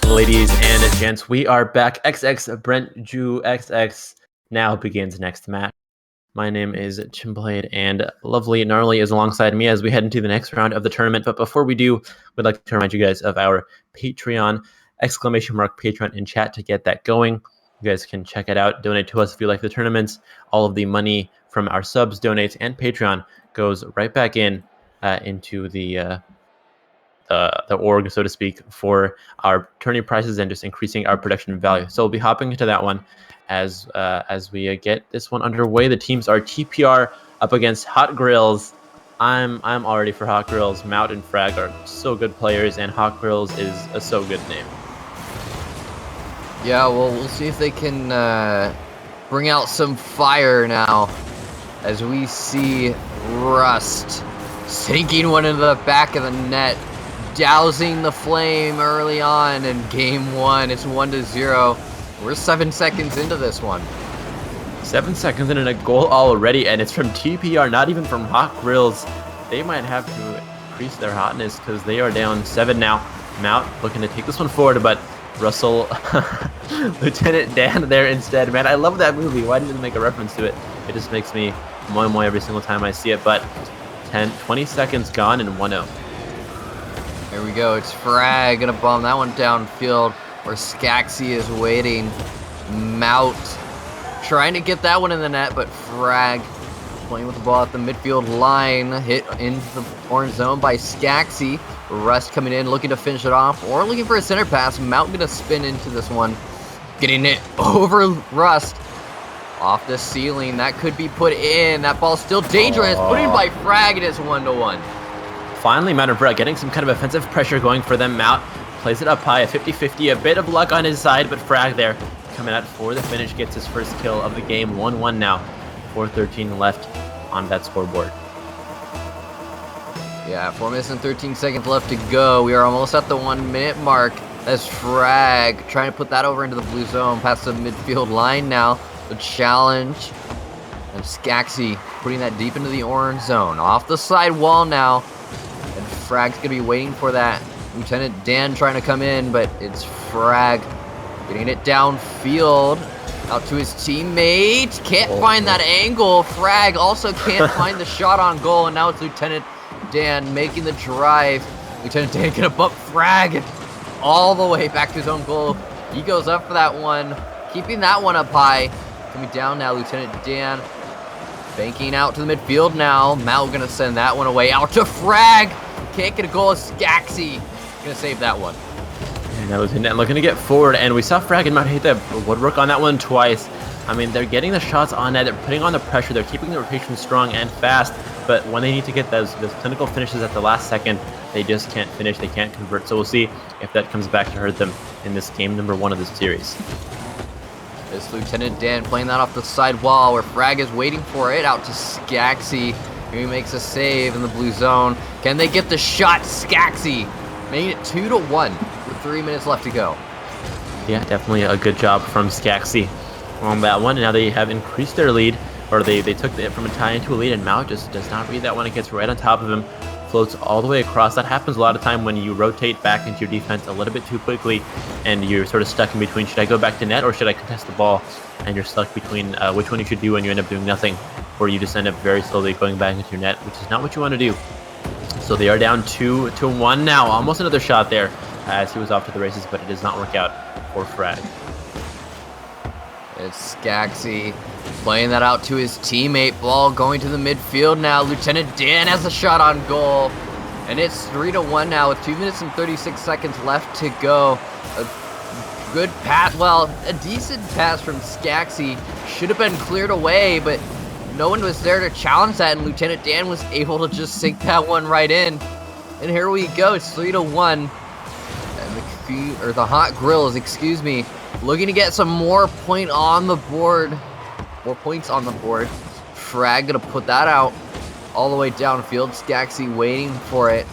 Ladies and gents, we are back. XX Brent Ju XX now begins next match. My name is Chimblade, and lovely Gnarly is alongside me as we head into the next round of the tournament. But before we do, we'd like to remind you guys of our Patreon, !Patreon in chat to get that going. You guys can check it out. Donate to us if you like the tournaments. All of the money from our subs, donates, and Patreon goes right back into the the org, so to speak, for our tourney prices and just increasing our production value. So we'll be hopping into that one as we get this one underway. The teams are TPR up against Hot Grills. I'm already for Hot Grills. Mout and Frag are so good players, and Hot Grills is a so good name. Yeah, well, we'll see if they can bring out some fire now, as we see Rust sinking one into the back of the net, dousing the flame early on in game one. It's 1-0. We're 7 seconds into this one. 7 seconds in and a goal already, and it's from TPR, not even from Hot Grills. They might have to increase their hotness because they are down 7 now. Mout looking to take this one forward, but Russell, Lieutenant Dan there instead. Man, I love that movie. Why didn't they make a reference to it? It just makes me moi every single time I see it. But 20 seconds gone and 1-0. Here we go. It's Frag gonna bomb that one downfield where Skaxi is waiting. Mout trying to get that one in the net, but Frag playing with the ball at the midfield line. Hit into the orange zone by Skaxi. Rust coming in, looking to finish it off, or looking for a center pass. Mout gonna spin into this one, getting it over Rust. Off the ceiling, that could be put in. That ball's still dangerous. Put in by Frag, it is 1-1. Finally, Mout and Frag getting some kind of offensive pressure going for them. Mout plays it up high, a 50-50, a bit of luck on his side, but Frag there coming out for the finish, gets his first kill of the game. 1-1 now, 4:13 left on that scoreboard. Yeah, 4 minutes and 13 seconds left to go. We are almost at the 1 minute mark. That's Frag trying to put that over into the blue zone, past the midfield line now. The challenge. And Skaxi putting that deep into the orange zone. Off the side wall now. And Frag's going to be waiting for that. Lieutenant Dan trying to come in, but it's Frag getting it downfield. Out to his teammate. Can't find that angle. Frag also can't find the shot on goal. And now it's Lieutenant Dan making the drive. Lieutenant Dan gonna bump Frag all the way back to his own goal. He goes up for that one, keeping that one up high. Coming down now, Lieutenant Dan banking out to the midfield now. Mal gonna send that one away out to Frag. Can't get a goal. Skaxi gonna save that one. And now Lieutenant Dan looking to get forward, and we saw Frag and Mout hit the woodwork on that one twice. I mean, they're getting the shots on net, they're putting on the pressure, they're keeping the rotation strong and fast, but when they need to get those clinical finishes at the last second, they just can't finish, they can't convert. So we'll see if that comes back to hurt them in this game number 1 of this series. It's Lieutenant Dan playing that off the side wall where Frag is waiting for it, out to Skaxi. He makes a save in the blue zone. Can they get the shot? Skaxi making it 2-1 with 3 minutes left to go. Yeah, definitely a good job from Skaxi on that one. Now they have increased their lead, or they took it from a tie into a lead, and Mout just does not read that one. It gets right on top of him, floats all the way across. That happens a lot of time when you rotate back into your defense a little bit too quickly, and you're sort of stuck in between, should I go back to net or should I contest the ball? And you're stuck between which one you should do, and you end up doing nothing, or you just end up very slowly going back into your net, which is not what you want to do. So they are down 2-1 now. Almost another shot there as he was off to the races, but it does not work out for Frag. It's Skaxi playing that out to his teammate. Ball going to the midfield now. Lieutenant Dan has a shot on goal. And it's 3-1 now with 2 minutes and 36 seconds left to go. A good pass, well, a decent pass from Skaxi. Should have been cleared away, but no one was there to challenge that, and Lieutenant Dan was able to just sink that one right in. And here we go, it's 3-1. And the Hot Grills, excuse me, looking to get some more points on the board. Frag gonna put that out all the way downfield. Skaxi waiting for it.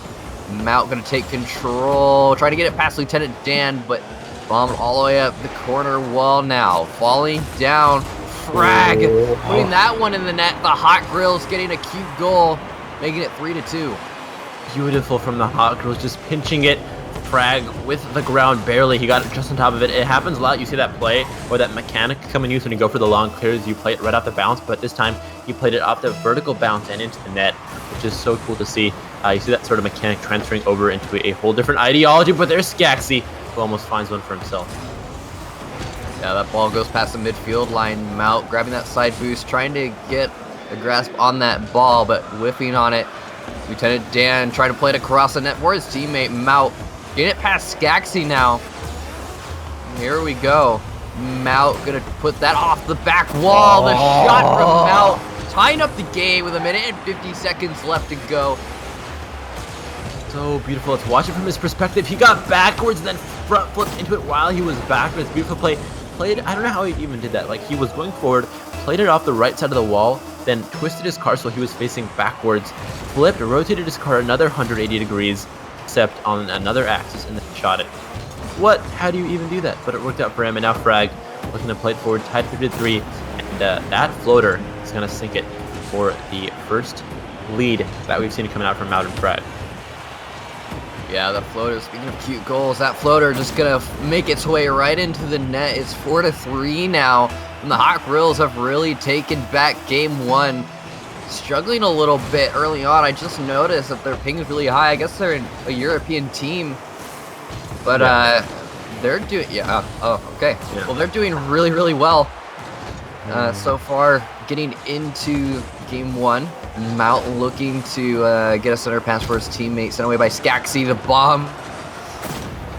Mout gonna take control, trying to get it past Lieutenant Dan, but bombed all the way up the corner wall now. Falling down. Frag putting that one in the net. The Hot Grills getting a cute goal, making it 3-2. Beautiful from the Hot Grills, just pinching it. Frag with the ground barely. He got it just on top of it. It happens a lot. You see that play or that mechanic come in use when you go for the long clears. You play it right off the bounce, but this time he played it off the vertical bounce and into the net, which is so cool to see. You see that sort of mechanic transferring over into a whole different ideology, but there's Skaxi, who almost finds one for himself. Yeah, that ball goes past the midfield line. Mout grabbing that side boost, trying to get a grasp on that ball, but whiffing on it. Lieutenant Dan trying to play it across the net for his teammate Mout. Getting it past Skaxi now. Here we go. Mout gonna put that off the back wall. The shot from Mout, tying up the game with 1:50 seconds left to go. So beautiful. Let's watch it from his perspective. He got backwards and then front flipped into it while he was backwards. Beautiful play. Played, I don't know how he even did that. Like, he was going forward, played it off the right side of the wall, then twisted his car so he was facing backwards, flipped, rotated his car another 180 degrees, except on another axis, and then shot it. What? How do you even do that? But it worked out for him, and now Frag looking to play it forward, tied 3-3, and that floater is going to sink it for the first lead that we've seen coming out from Mout and Frag. Yeah, the floater, speaking of cute goals, that floater just gonna make its way right into the net. It's 4-3 now, and the Hot Grills have really taken back game one. Struggling a little bit early on. I just noticed that their ping is really high. I guess they're a European team, but they're doing, okay. Yeah. Well, they're doing really, really well so far, getting into game one. Mout looking to get a center pass for his teammate, sent away by Skaxi, the bomb.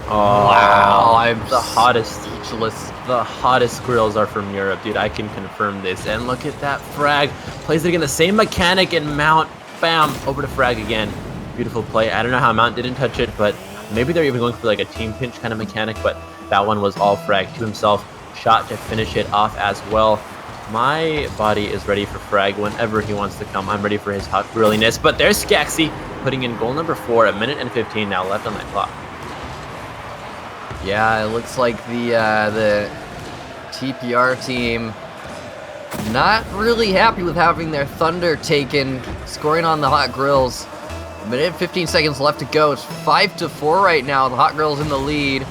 Oh, wow, I'm the hottest. Speechless. The hottest grills are from Europe, dude. I can confirm this. And look at that Frag. Plays it again, the same mechanic, and Mout, bam, over to Frag again. Beautiful play. I don't know how Mout didn't touch it, but maybe they're even going for like a team pinch kind of mechanic, but that one was all Frag to himself. Shot to finish it off as well. My body is ready for Frag whenever he wants to come. I'm ready for his hot grilliness. But there's Skaxi putting in goal number 4, 1:15 now left on that clock. Yeah, it looks like the TPR team not really happy with having their Thunder taken, scoring on the Hot Grills. 1:15 seconds left to go. It's 5-4 right now. The Hot Grills in the lead.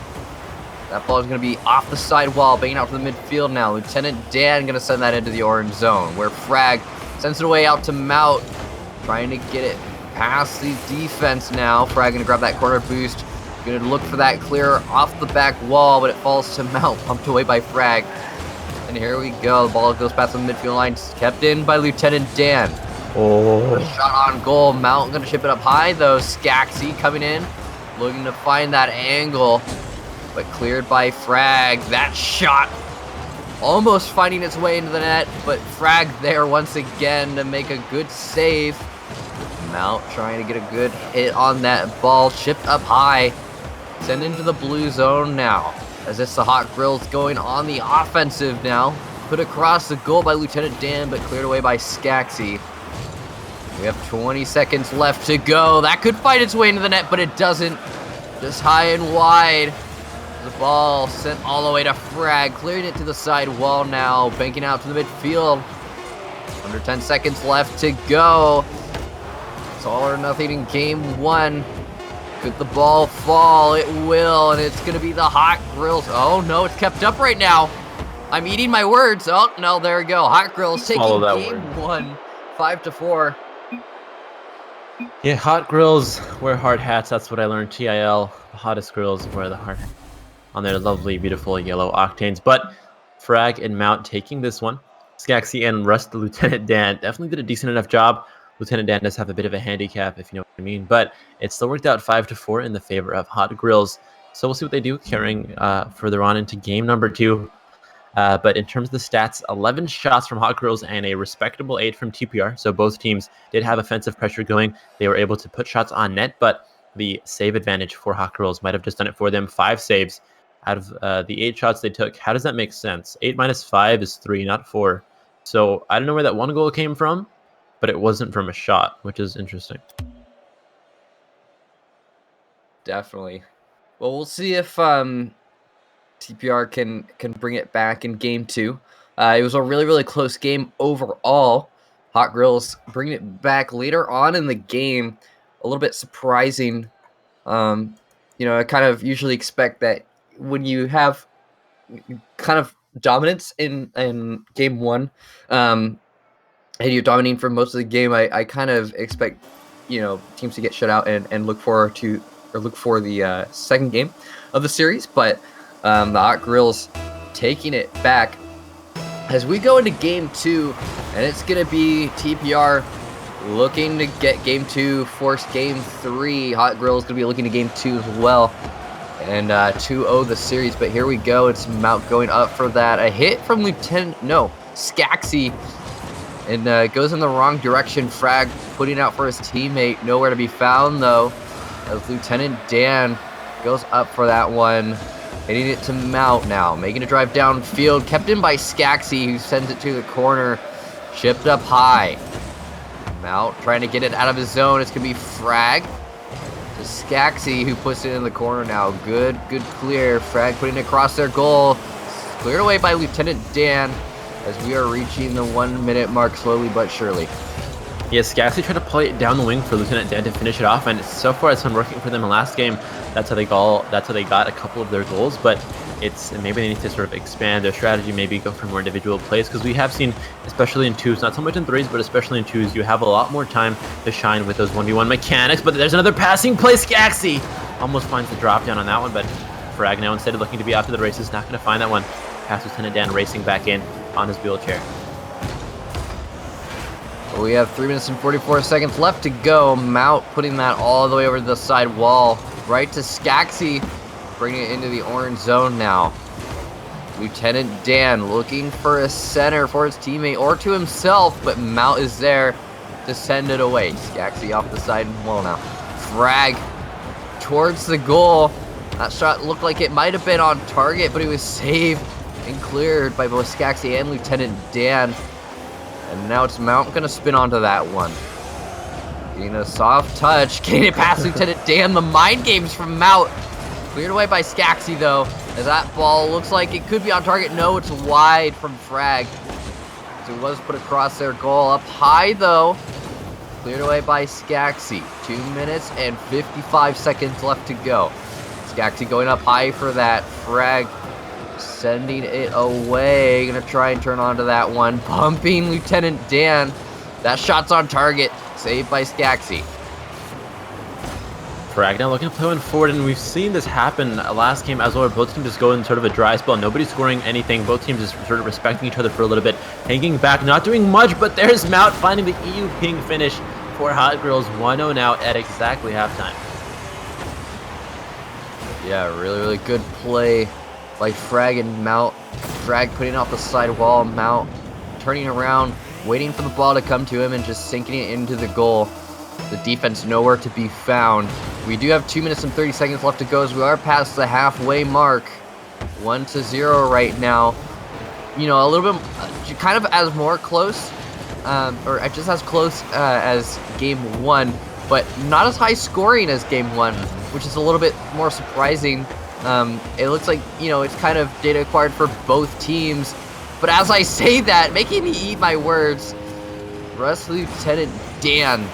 That ball is going to be off the side wall, banging out to the midfield now. Lieutenant Dan going to send that into the orange zone, where Frag sends it away out to Mout, trying to get it past the defense now. Frag going to grab that corner boost, going to look for that clear off the back wall, but it falls to Mout, pumped away by Frag. And here we go. The ball goes past the midfield line, kept in by Lieutenant Dan. Oh, Shot on goal. Mout going to chip it up high, though. Skaxi coming in, looking to find that angle, but cleared by Frag. That shot almost finding its way into the net, but Frag there once again to make a good save. Mout trying to get a good hit on that ball, chipped up high, sent into the blue zone now, as it's the Hot Grills going on the offensive now. Put across the goal by Lieutenant Dan, but cleared away by Skaxi. We have 20 seconds left to go. That could find its way into the net, but it doesn't. Just high and wide. The ball sent all the way to Frag, clearing it to the side wall now, banking out to the midfield. Under 10 seconds left to go. It's all or nothing in game one. Could the ball fall? It will, and it's going to be the Hot Grills. Oh, no, it's kept up right now. I'm eating my words. Oh, no, there we go. Hot Grills taking game one, 5-4. Yeah, Hot Grills wear hard hats. That's what I learned. TIL, the hottest grills wear the hard hat on their lovely, beautiful yellow octanes. But Frag and Mout taking this one. Skaxi and Rust, the Lieutenant Dan, definitely did a decent enough job. Lieutenant Dan does have a bit of a handicap, if you know what I mean. But it still worked out 5-4 in the favor of Hot Grills. So we'll see what they do, carrying further on into game number 2. But in terms of the stats, 11 shots from Hot Grills and a respectable 8 from TPR. So both teams did have offensive pressure going. They were able to put shots on net, but the save advantage for Hot Grills might have just done it for them. 5 saves out of the 8 shots they took. How does that make sense? 8 minus 5 is 3, not 4. So I don't know where that one goal came from, but it wasn't from a shot, which is interesting. Definitely. Well, we'll see if TPR can bring it back in game 2. It was a really, really close game overall. Hot Grills bringing it back later on in the game. A little bit surprising. You know, I kind of usually expect that when you have kind of dominance in game 1, and you're dominating for most of the game, I kind of expect, you know, teams to get shut out and look for the second game of the series. But the Hot Grills taking it back as we go into game 2, and it's going to be TPR looking to get game 2, force game 3. Hot Grill's going to be looking to game 2 as well. And 2-0 the series, but here we go. It's Mount going up for that. A hit from Skaxi. And goes in the wrong direction. Frag putting out for his teammate. Nowhere to be found, though, as Lieutenant Dan goes up for that one. Hitting it to Mount now. Making a drive downfield. Kept in by Skaxi, who sends it to the corner. Chipped up high. Mount trying to get it out of his zone. It's going to be Frag to Skaxi, who puts it in the corner now. Good clear. Frag putting it across their goal. Cleared away by Lieutenant Dan as we are reaching the 1 minute mark slowly but surely. Yes, Skaxi tried to play it down the wing for Lieutenant Dan to finish it off, and so far it's been working for them in last game. That's how they got a couple of their goals, but maybe they need to sort of expand their strategy, maybe go for more individual plays, because we have seen, especially in 2s, not so much in 3s, but especially in 2s, you have a lot more time to shine with those 1v1 mechanics. But there's another passing play. Skaxi almost finds the drop down on that one, but Frag now, instead of looking to be after the races, not going to find that one. Past Lieutenant Dan racing back in on his wheelchair. We have 3 minutes and 44 seconds left to go. Mount putting that all the way over to the side wall. Right to Skaxi, bringing it into the orange zone now. Lieutenant Dan looking for a center for his teammate or to himself, but Mount is there to send it away. Skaxi off the side wall now. Frag towards the goal. That shot looked like it might have been on target, but it was saved and cleared by both Skaxi and Lieutenant Dan. And now it's Mount going to spin onto that one. Getting a soft touch. Getting it past Lieutenant Dan. The mind games from Mount. Cleared away by Skaxi, though, as that ball looks like it could be on target. No, it's wide from Frag. So it was put across their goal. Up high, though. Cleared away by Skaxi. 2 minutes and 55 seconds left to go. Skaxi going up high for that. Frag sending it away. Gonna try and turn onto that one. Bumping Lieutenant Dan. That shot's on target. Saved by Skaxi. Frag now looking to play one forward, and we've seen this happen last game as well, where both teams just go in sort of a dry spell. Nobody's scoring anything. Both teams just sort of respecting each other for a little bit. Hanging back, not doing much, but there's Mount finding the EU ping finish for Hot Girls. 1-0 now at exactly halftime. Yeah, really good play by Frag and Mount. Frag putting off the side wall. Mount turning around, waiting for the ball to come to him and just sinking it into the goal. The defense nowhere to be found. We do have 2 minutes and 30 seconds left to go as we are past the halfway mark. 1-0 right now. You know, a little bit kind of as more close, or just as close as game 1, but not as high scoring as game 1, which is a little bit more surprising. It looks like, you know, it's kind of data acquired for both teams. But as I say that, making me eat my words, Russ Lieutenant Dan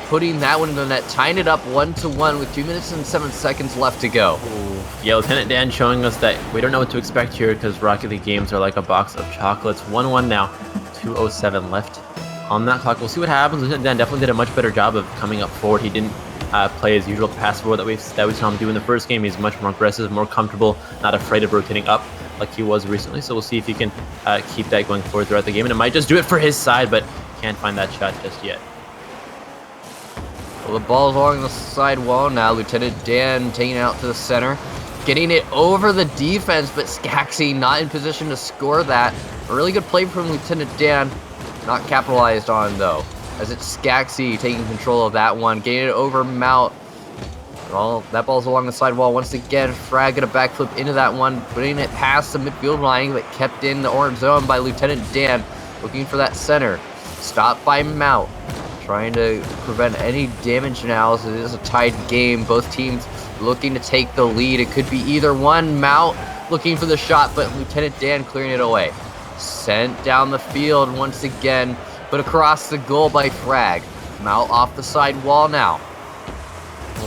putting that one in the net, tying it up 1-1 with 2 minutes and 7 seconds left to go. Ooh. Yeah, Lieutenant Dan showing us that we don't know what to expect here because Rocket League games are like a box of chocolates. 1-1 now, 2:07 left on that clock. We'll see what happens. Lieutenant Dan definitely did a much better job of coming up forward. He didn't play his usual pass forward that we saw him do in the first game. He's much more aggressive, more comfortable, not afraid of rotating up like he was recently. So we'll see if he can keep that going forward throughout the game. And it might just do it for his side, but can't find that shot just yet. Well, the ball's along the side wall now. Lieutenant Dan taking it out to the center. Getting it over the defense, but Skaxi not in position to score that. A really good play from Lieutenant Dan. Not capitalized on, though, as it's Skaxi taking control of that one. Getting it over Mount. Well, that ball's along the side wall once again. Frag gonna backflip into that one, putting it past the midfield line, but kept in the orange zone by Lieutenant Dan. Looking for that center. Stopped by Mount. Trying to prevent any damage now, as it is a tied game. Both teams looking to take the lead. It could be either one. Mount looking for the shot, but Lieutenant Dan clearing it away. Sent down the field once again, but across the goal by Frag. Mount off the side wall now.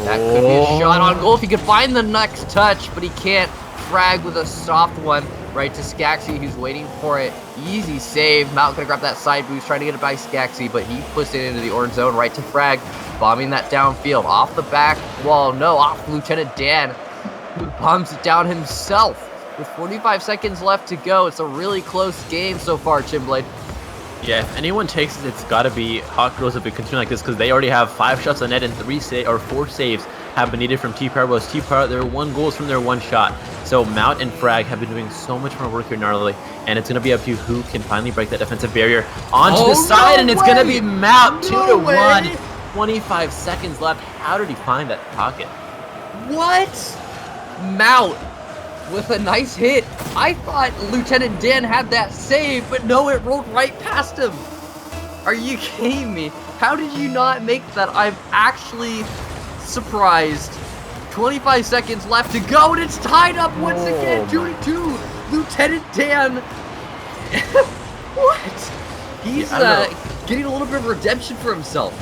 That could be a shot on goal if he could find the next touch, but he can't. Frag with a soft one right to Skaxi, who's waiting for it. Easy save. Mount gonna grab that side boost, trying to get it by Skaxi, but he puts it into the orange zone right to Frag, bombing that downfield off the back wall. No, off Lieutenant Dan, who bombs it down himself. With 45 seconds left to go, it's a really close game so far, Chimblade. Yeah, if anyone takes it, it's got to be Hot Girls if we continue like this, because they already have 5 shots on net and 4 saves have been needed from T-PRL. T-PRL, they're 1 goals from their 1 shot. So Mount and Frag have been doing so much more work here, Gnarly, and it's going to be up to who can finally break that defensive barrier onto the side, and it's going to be Mount, 2-1. 25 seconds left. How did he find that pocket? What? Mount with a nice hit. I thought Lieutenant Dan had that save, but no, it rolled right past him. Are you kidding me? How did you not make that? I'm actually surprised. 25 seconds left to go, and it's tied up once again, 2-2. Lieutenant Dan. What? He's getting a little bit of redemption for himself.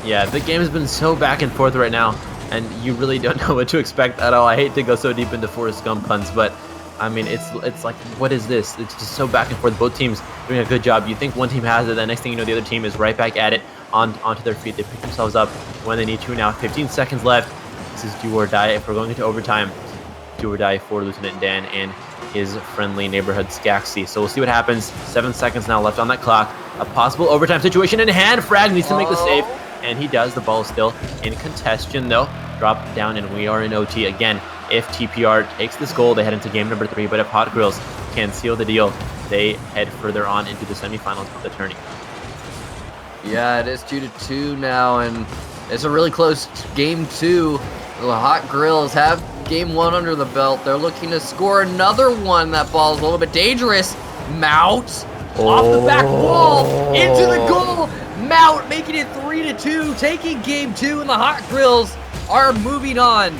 Yeah, the game has been so back and forth right now, and you really don't know what to expect at all. I hate to go so deep into Forrest Gump puns, but I mean, it's like, what is this? It's just so back and forth. Both teams doing a good job. You think one team has it, the next thing you know, the other team is right back at it, onto their feet. They pick themselves up when they need to. Now, 15 seconds left. This is do or die. If we're going into overtime, do or die for Lieutenant Dan and his friendly neighborhood Skaxi. So we'll see what happens. 7 seconds now left on that clock. A possible overtime situation in hand. Frag needs to make the save, and he does. The ball is still in contention, though. Drop down, and we are in OT again. If TPR takes this goal, they head into game number 3. But if Hot Grills can seal the deal, they head further on into the semifinals of the tourney. Yeah, it is 2-2 now, and it's a really close game 2. The Hot Grills have game 1 under the belt. They're looking to score another one. That ball is a little bit dangerous. Mount off the back wall into the goal. Mount making it 3-2, taking game 2, and the Hot Grills are moving on.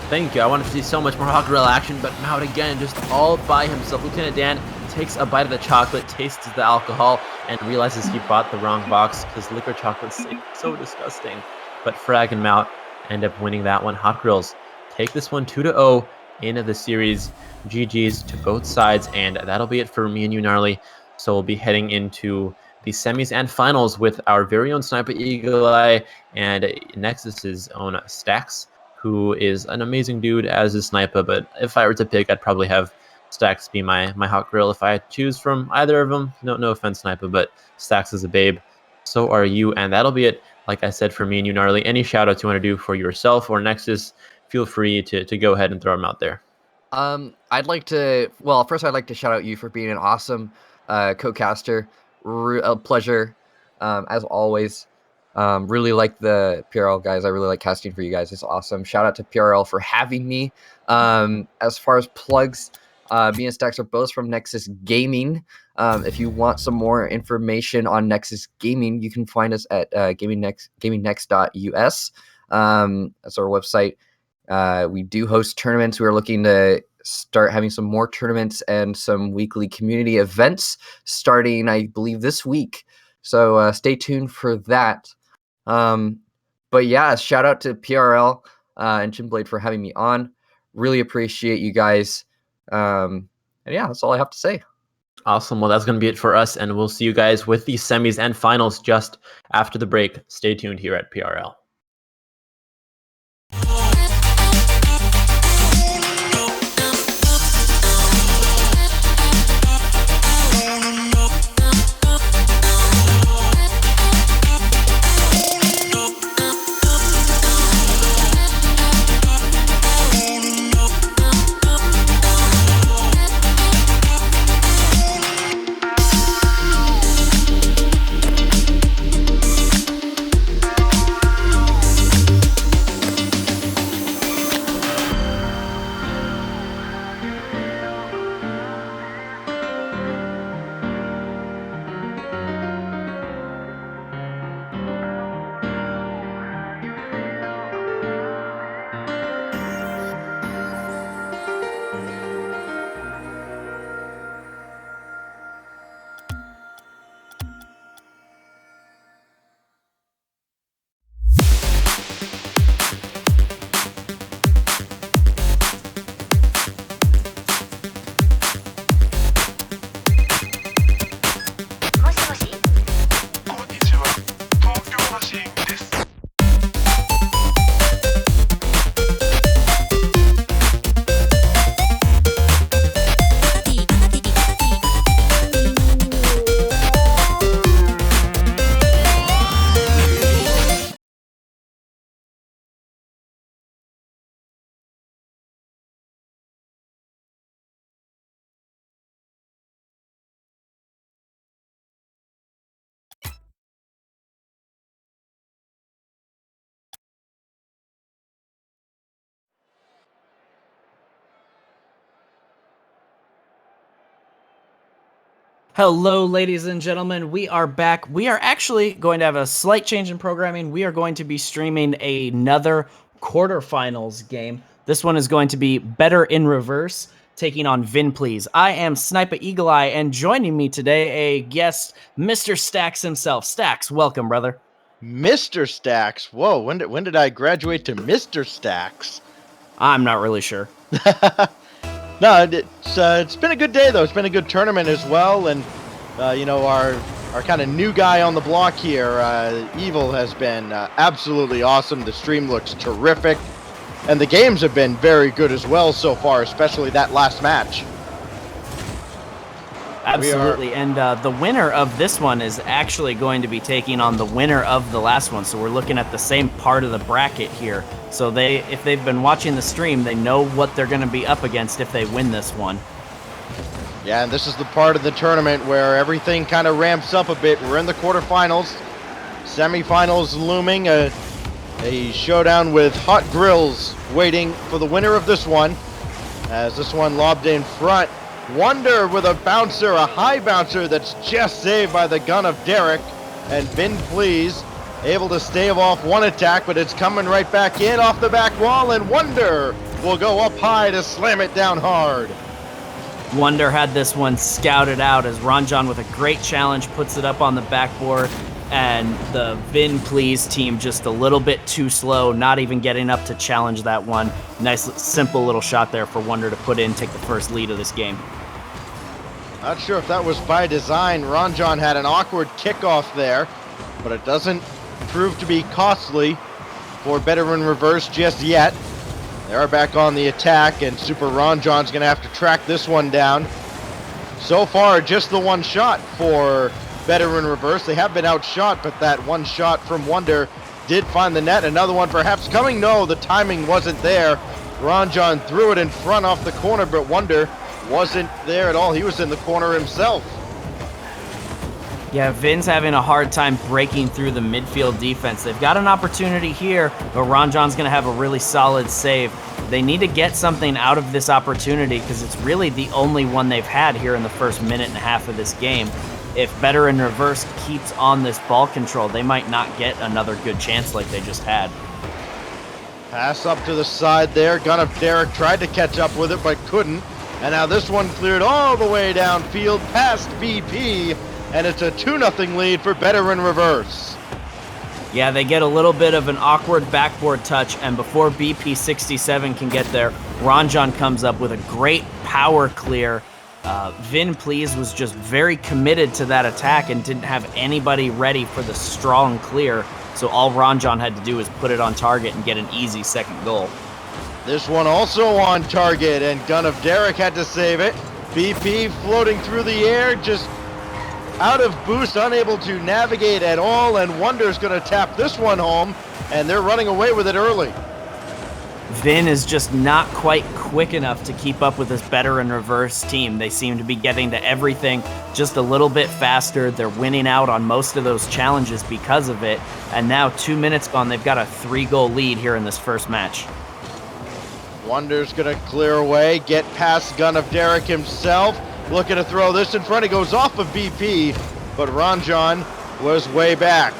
Thank you. I want to see so much more Hot Grill action, but Mount again, just all by himself. Lieutenant Dan takes a bite of the chocolate, tastes the alcohol, and realizes he bought the wrong box because liquor chocolate's so disgusting. But Frag and Mount end up winning that one. Hot Grills take this one 2-0 in the series. GG's to both sides, and that'll be it for me and you, Gnarly. So we'll be heading into the semis and finals with our very own Sniper Eagle Eye and Nexus's own Stacks, who is an amazing dude as a Sniper. But if I were to pick, I'd probably have Stacks be my Hot Grill if I had to choose from either of them. No offense, Sniper, but Stacks is a babe. So are you, and that'll be it. Like I said, for me and you, Gnarly. Any shout-outs you want to do for yourself or Nexus, feel free to go ahead and throw them out there. I'd like to, well, first I'd like to shout out you for being an awesome co-caster. A pleasure, as always. Really like the PRL guys. I really like casting for you guys. It's awesome. Shout out to PRL for having me. As far as plugs, me and Stacks are both from Nexus Gaming. If you want some more information on Nexus Gaming, you can find us at gamingnext.us. That's our website. We do host tournaments. We are looking to start having some more tournaments and some weekly community events starting, I believe, this week. So stay tuned for that. But yeah, shout out to PRL and Chimblade for having me on. Really appreciate you guys. And yeah, that's all I have to say. Awesome. Well, that's going to be it for us, and we'll see you guys with the semis and finals just after the break. Stay tuned here at PRL. Hello, ladies and gentlemen. We are back. We are actually going to have a slight change in programming. We are going to be streaming another quarterfinals game. This one is going to be Better in Reverse, taking on Vin Please. I am Sniper Eagle Eye, and joining me today, a guest, Mr. Stacks himself. Stacks, welcome, brother. Mr. Stacks. Whoa, when did I graduate to Mr. Stacks? I'm not really sure. No, it's been a good day though. It's been a good tournament as well, and our kind of new guy on the block here, Evil, has been absolutely awesome. The stream looks terrific, and the games have been very good as well so far, especially that last match. Absolutely, and the winner of this one is actually going to be taking on the winner of the last one, so we're looking at the same part of the bracket here. So if they've been watching the stream, they know what they're going to be up against if they win this one. Yeah, and this is the part of the tournament where everything kind of ramps up a bit. We're in the quarterfinals, semifinals looming, a showdown with hot grills waiting for the winner of this one, as this one lobbed in front. Wonder with a bouncer, a high bouncer that's just saved by the gun of Derek, and Vin Please able to stave off one attack, but it's coming right back in off the back wall, and Wonder will go up high to slam it down hard. Wonder had this one scouted out as Ranjan with a great challenge puts it up on the backboard, and the Vin Please team just a little bit too slow, not even getting up to challenge that one. Nice simple little shot there for Wonder to put in, take the first lead of this game. Not sure if that was by design. Ranjan had an awkward kickoff there, but it doesn't prove to be costly for Better in Reverse just yet. They are back on the attack, and Super Ranjan's going to have to track this one down. So far, just the one shot for Better in Reverse. They have been outshot, but that one shot from Wonder did find the net. Another one perhaps coming. No, the timing wasn't there. Ranjan threw it in front off the corner, but Wonder wasn't there at all. He was in the corner himself. Yeah, Vin's having a hard time breaking through the midfield defense. They've got an opportunity here, but Ranjan's going to have a really solid save. They need to get something out of this opportunity because it's really the only one they've had here in the first minute and a half of this game. If Better in Reverse keeps on this ball control, they might not get another good chance like they just had. Pass up to the side there. Gun of Derek tried to catch up with it, but couldn't. And now this one cleared all the way downfield past BP, and it's a 2-0 lead for Better in Reverse. Yeah, they get a little bit of an awkward backboard touch, and before BP67 can get there, Ranjan comes up with a great power clear. Vin Please was just very committed to that attack and didn't have anybody ready for the strong clear, so all Ranjan had to do was put it on target and get an easy second goal. This one also on target, and Gun of Derek had to save it. BP floating through the air, just out of boost, unable to navigate at all, and Wonder's going to tap this one home, and they're running away with it early. Vin is just not quite quick enough to keep up with this Better in Reverse team. They seem to be getting to everything just a little bit faster. They're winning out on most of those challenges because of it, and now 2 minutes gone, they've got a 3-goal lead here in this first match. Wonder's gonna clear away, get past Gun of Derek himself, looking to throw this in front. He goes off of BP, but Ranjan was way back.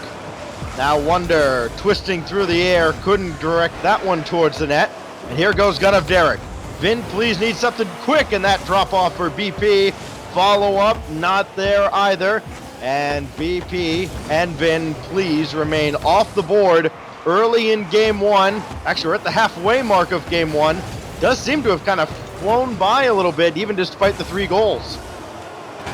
Now Wonder twisting through the air, couldn't direct that one towards the net. And here goes Gun of Derek. Vin Please needs something quick, and that drop off for BP. Follow up, not there either. And BP and Vin Please remain off the board early in game one. Actually, we're at the halfway mark of game one. Does seem to have kind of flown by a little bit, even despite the 3 goals.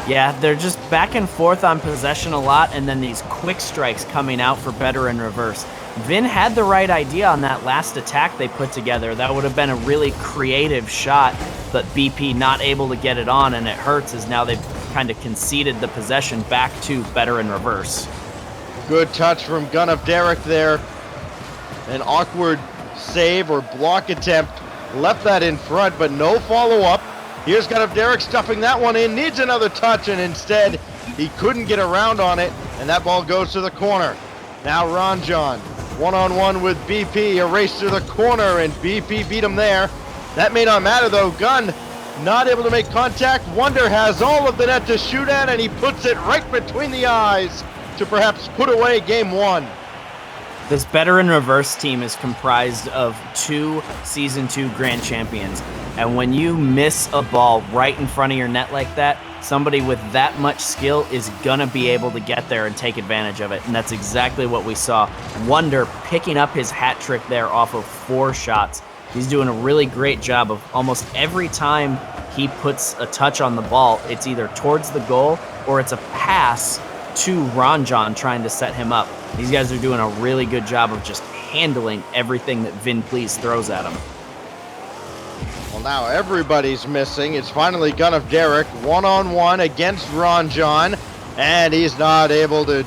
Yeah, they're just back and forth on possession a lot, and then these quick strikes coming out for Better in Reverse. Vin had the right idea on that last attack they put together. That would have been a really creative shot, but BP not able to get it on, and it hurts as now they've kind of conceded the possession back to Better in Reverse. Good touch from Gun of Derek there. An awkward save or block attempt left that in front, but no follow-up. Here's Gun of Derek stuffing that one in, needs another touch, and instead he couldn't get around on it, and that ball goes to the corner. Now Ranjan, one-on-one with BP, a race to the corner, and BP beat him there. That may not matter though. Gun not able to make contact. Wonder has all of the net to shoot at, and he puts it right between the eyes to perhaps put away game one. This Better in Reverse team is comprised of 2 Season 2 Grand Champions. And when you miss a ball right in front of your net like that, somebody with that much skill is going to be able to get there and take advantage of it. And that's exactly what we saw. Wonder picking up his hat trick there off of 4 shots. He's doing a really great job of almost every time he puts a touch on the ball, it's either towards the goal or it's a pass to Ranjan trying to set him up. These guys are doing a really good job of just handling everything that Vin Please throws at them. Well, now everybody's missing. It's finally Gun of Derek, one-on-one against Ranjan, and he's not able to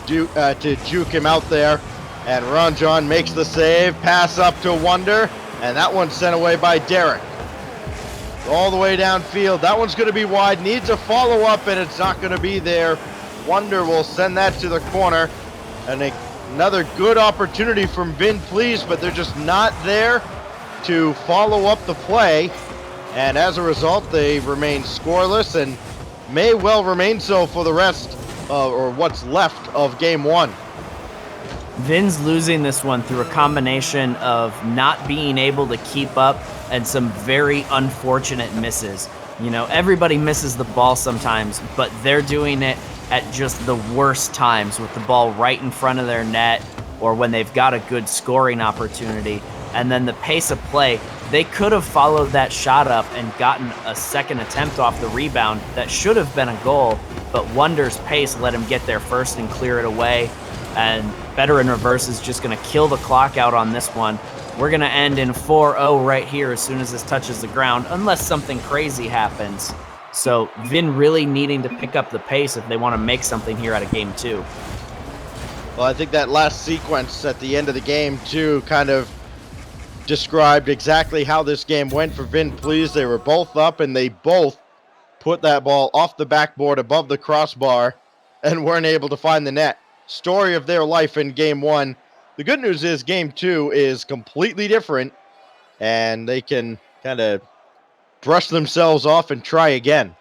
juke him out there. And Ranjan makes the save, pass up to Wonder, and that one's sent away by Derek. All the way downfield. That one's going to be wide. Needs a follow-up, and it's not going to be there. Wonder will send that to the corner. And another good opportunity from Vin Please, but they're just not there to follow up the play. And as a result, they remain scoreless and may well remain so for the rest or what's left of game one. Vin's losing this one through a combination of not being able to keep up and some very unfortunate misses. You know, everybody misses the ball sometimes, but they're doing it at just the worst times with the ball right in front of their net or when they've got a good scoring opportunity. And then the pace of play, they could have followed that shot up and gotten a second attempt off the rebound that should have been a goal, but Wonder's pace let him get there first and clear it away. And Better in Reverse is just going to kill the clock out on this one. We're going to end in 4-0 right here as soon as this touches the ground, unless something crazy happens. So Vin really needing to pick up the pace if they want to make something here out of game 2. Well, I think that last sequence at the end of the game, too, kind of described exactly how this game went for Vin Please. They were both up, and they both put that ball off the backboard above the crossbar and weren't able to find the net. Story of their life in game 1. The good news is game 2 is completely different, and they can kind of brush themselves off and try again.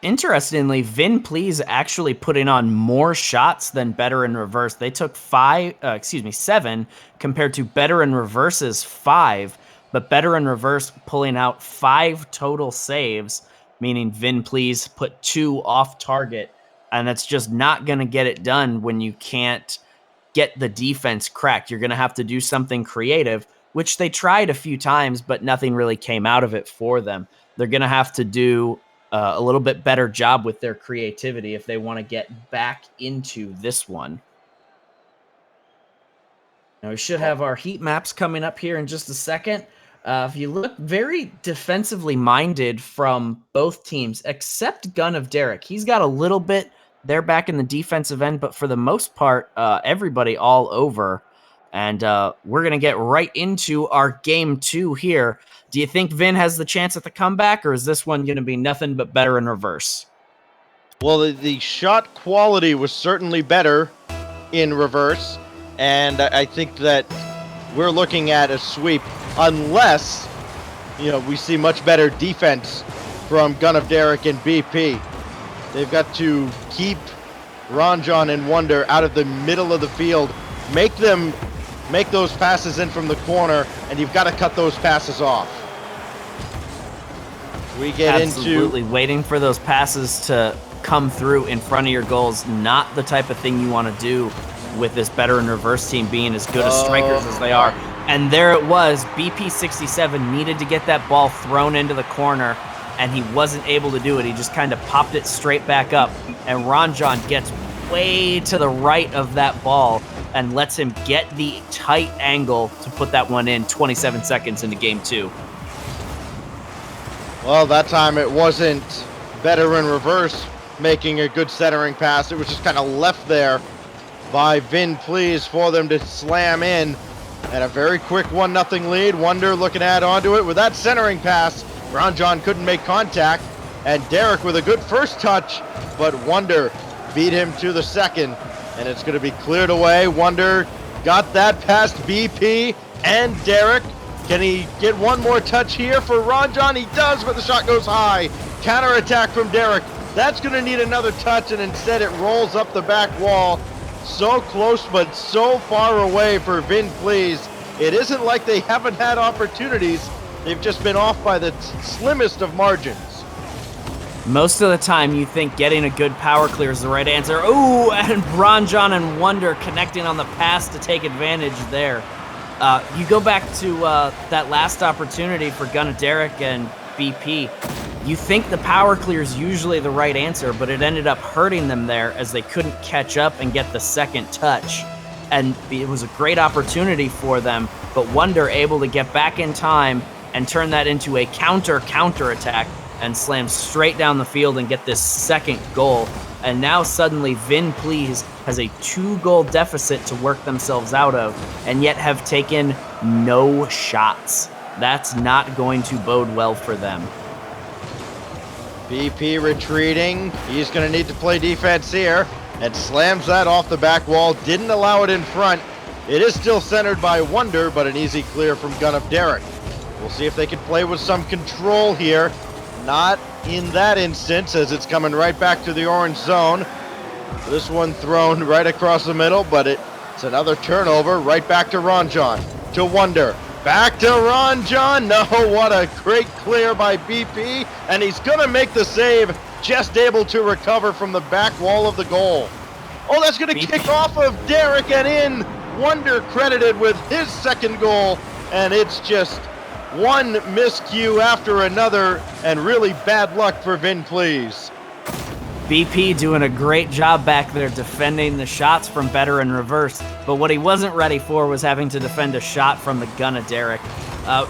Interestingly, Vin Please actually putting on more shots than Better in Reverse. They took 7 compared to Better in Reverse's 5, but Better in Reverse pulling out 5 total saves, meaning Vin Please put 2 off target, and that's just not going to get it done when you can't get the defense cracked. You're going to have to do something creative, which they tried a few times, but nothing really came out of it for them. They're going to have to do a little bit better job with their creativity if they want to get back into this one. Now, we should have our heat maps coming up here in just a second. If you look, very defensively minded from both teams, except Gun of Derek. He's got a little bit there back in the defensive end, but for the most part, everybody all over. And we're going to get right into our game 2 here. Do you think Vin has the chance at the comeback, or is this one going to be nothing but Better in Reverse? Well, the shot quality was certainly better in Reverse, and I think that we're looking at a sweep unless, we see much better defense from Gun of Derek and BP. They've got to keep Ranjan and Wonder out of the middle of the field, make those passes in from the corner, and you've got to cut those passes off. We get Absolutely. Waiting for those passes to come through in front of your goals, not the type of thing you want to do with this Better in Reverse team being as good as strikers as they are. And there it was. BP67 needed to get that ball thrown into the corner, and he wasn't able to do it. He just kind of popped it straight back up, and Ranjan gets way to the right of that ball and lets him get the tight angle to put that one in 27 seconds into game 2. Well, that time it wasn't Better in Reverse making a good centering pass. It was just kind of left there by Vin Please for them to slam in. And a very quick 1-0 lead. Wonder looking to add onto it with that centering pass. Ranjan couldn't make contact. And Derek with a good first touch, but Wonder beat him to the second. And it's going to be cleared away. Wonder got that past BP and Derek. Can he get one more touch here for Ranjan? He does, but the shot goes high. Counterattack from Derek. That's going to need another touch, and instead it rolls up the back wall. So close, but so far away for Vin Please. It isn't like they haven't had opportunities. They've just been off by the slimmest of margins. Most of the time, you think getting a good power clear is the right answer. Ooh, and Ranjan and Wonder connecting on the pass to take advantage there. You go back to that last opportunity for Gunna Derek and BP. You think the power clear is usually the right answer, but it ended up hurting them there as they couldn't catch up and get the second touch. And it was a great opportunity for them, but Wonder able to get back in time and turn that into a counter attack and slam straight down the field and get this second goal. And now suddenly Vin Please has a 2-goal deficit to work themselves out of, and yet have taken no shots. That's not going to bode well for them. BP retreating. He's going to need to play defense here, and slams that off the back wall. Didn't allow it in front. It is still centered by Wonder, but an easy clear from Gun of Derek. We'll see if they can play with some control here. Not in that instance, as it's coming right back to the orange zone. This one thrown right across the middle, but it's another turnover. Right back to Ranjan. To Wonder. Back to Ranjan. No, what a great clear by BP. And he's going to make the save. Just able to recover from the back wall of the goal. Oh, that's going to kick off of Derek and in. Wonder credited with his second goal. And it's just one miscue after another, and really bad luck for Vin Please. BP doing a great job back there defending the shots from Better in Reverse, but what he wasn't ready for was having to defend a shot from the gun of Derek.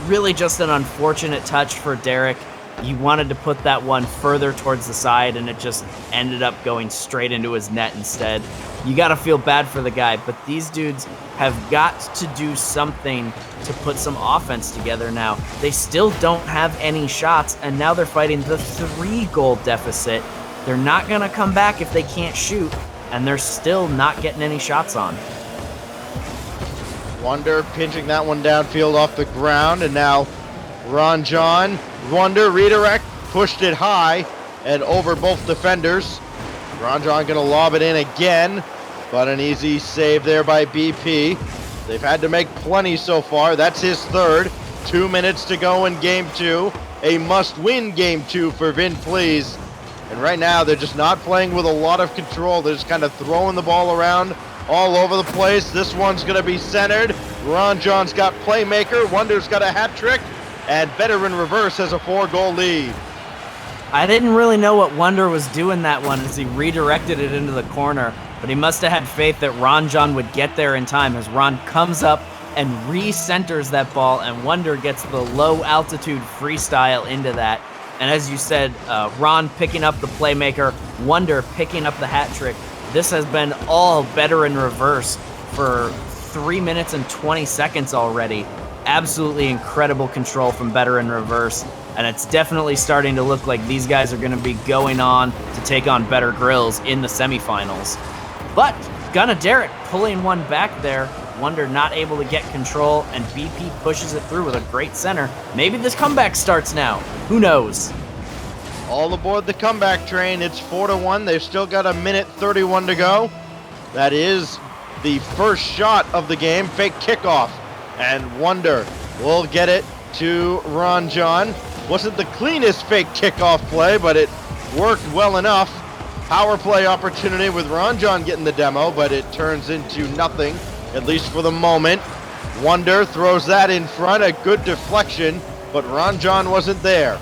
Really just an unfortunate touch for Derek. He wanted to put that one further towards the side, and it just ended up going straight into his net instead. You gotta feel bad for the guy, but these dudes have got to do something to put some offense together now. They still don't have any shots, and now they're fighting the 3-goal deficit. They're not gonna come back if they can't shoot, and they're still not getting any shots on. Wonder pinching that one downfield off the ground, and now Ranjan. Wonder redirect, pushed it high and over both defenders. Ranjan gonna lob it in again, but an easy save there by BP. They've had to make plenty so far. That's his third. 2 minutes to go in game 2. A must-win game 2 for Vin Please. And right now, they're just not playing with a lot of control. They're just kind of throwing the ball around all over the place. This one's going to be centered. Ranjan's got playmaker. Wonder's got a hat trick. And Better in Reverse has a 4-goal lead. I didn't really know what Wonder was doing that one as he redirected it into the corner, but he must have had faith that Ranjan would get there in time as Ron comes up and re-centers that ball, and Wonder gets the low-altitude freestyle into that. And as you said, Ron picking up the playmaker, Wonder picking up the hat trick. This has been all Better in Reverse for 3 minutes and 20 seconds already. Absolutely incredible control from Better in Reverse, and it's definitely starting to look like these guys are going to be going on to take on Better Grills in the semifinals. But Gunna Derek pulling one back there. Wonder not able to get control, and BP pushes it through with a great center. Maybe this comeback starts now. Who knows? All aboard the comeback train. It's 4-1. They've still got 1:31 to go. That is the first shot of the game. Fake kickoff. And Wonder will get it to Ranjan. Wasn't the cleanest fake kickoff play, but it worked well enough. Power play opportunity with Ranjan getting the demo, but it turns into nothing, at least for the moment. Wonder throws that in front, a good deflection, but Ranjan wasn't there.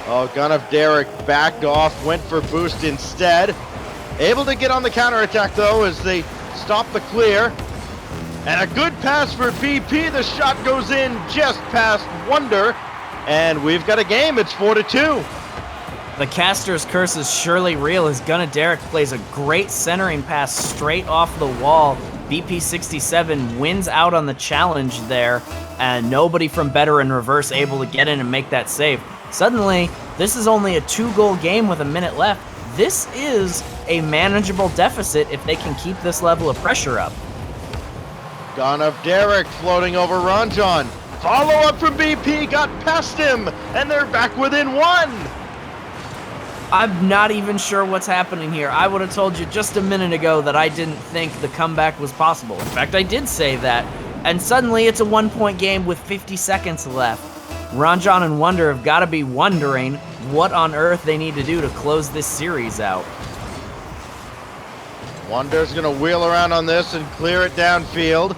Oh, Gun of Derek backed off, went for boost instead. Able to get on the counterattack, though, as they stop the clear. And a good pass for BP. The shot goes in just past Wonder. And we've got a game. It's 4-2. The caster's curse is surely real as Gunna Derek plays a great centering pass straight off the wall. BP67 wins out on the challenge there, and nobody from Better in Reverse able to get in and make that save. Suddenly, this is only a 2-goal game with a minute left. This is a manageable deficit if they can keep this level of pressure up. Gun of Derek floating over Ranjan. Follow up from BP, got past him, and they're back within 1. I'm not even sure what's happening here. I would have told you just a minute ago that I didn't think the comeback was possible. In fact, I did say that. And suddenly it's a 1-point game with 50 seconds left. Ranjan and Wonder have got to be wondering what on earth they need to do to close this series out. Wonder's going to wheel around on this and clear it downfield.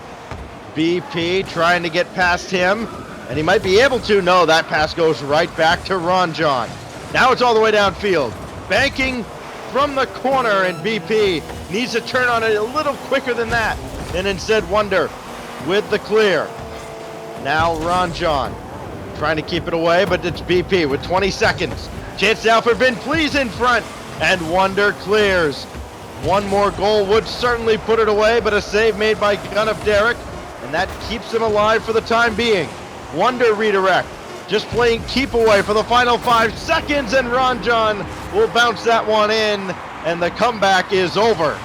BP trying to get past him, and he might be able to. No, that pass goes right back to Ranjan. Now it's all the way downfield. Banking from the corner, and BP needs to turn on it a little quicker than that. And instead, Wonder with the clear. Now Ranjan trying to keep it away, but it's BP with 20 seconds. Chance now for Vin Please in front, and Wonder clears. One more goal would certainly put it away, but a save made by Gun of Derek, and that keeps him alive for the time being. Wonder redirect, just playing keep away for the final 5 seconds, and Ranjan will bounce that one in, and the comeback is over.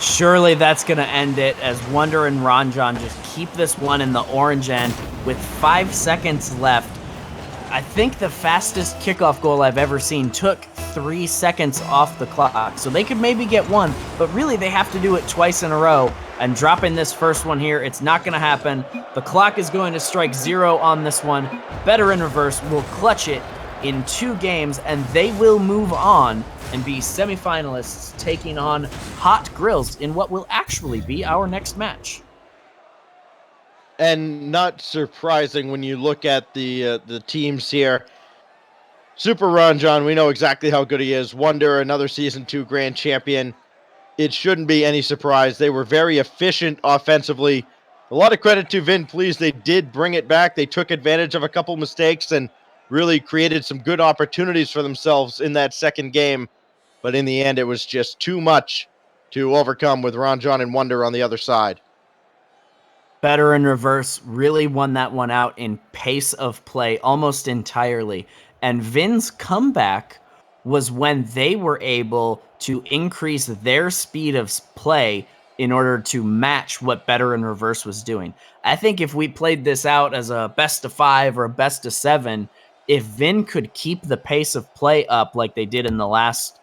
Surely that's going to end it as Wonder and Ranjan just keep this one in the orange end with 5 seconds left. I think the fastest kickoff goal I've ever seen took 3 seconds off the clock. So they could maybe get one, but really they have to do it twice in a row. And dropping this first one here, it's not going to happen. The clock is going to strike 0 on this one. Better in Reverse will clutch it in 2 games, and they will move on and be semifinalists taking on Hot Grills in what will actually be our next match. And not surprising when you look at the teams here. Super Ranjan, we know exactly how good he is. Wonder, another Season 2 Grand Champion. It shouldn't be any surprise. They were very efficient offensively. A lot of credit to Vin Please. They did bring it back. They took advantage of a couple mistakes and really created some good opportunities for themselves in that second game. But in the end, it was just too much to overcome with Ranjan and Wonder on the other side. Better in Reverse really won that one out in pace of play almost entirely. And Vin's comeback was when they were able to increase their speed of play in order to match what Better in Reverse was doing. I think if we played this out as a best of 5 or a best of 7, if Vin could keep the pace of play up like they did in the last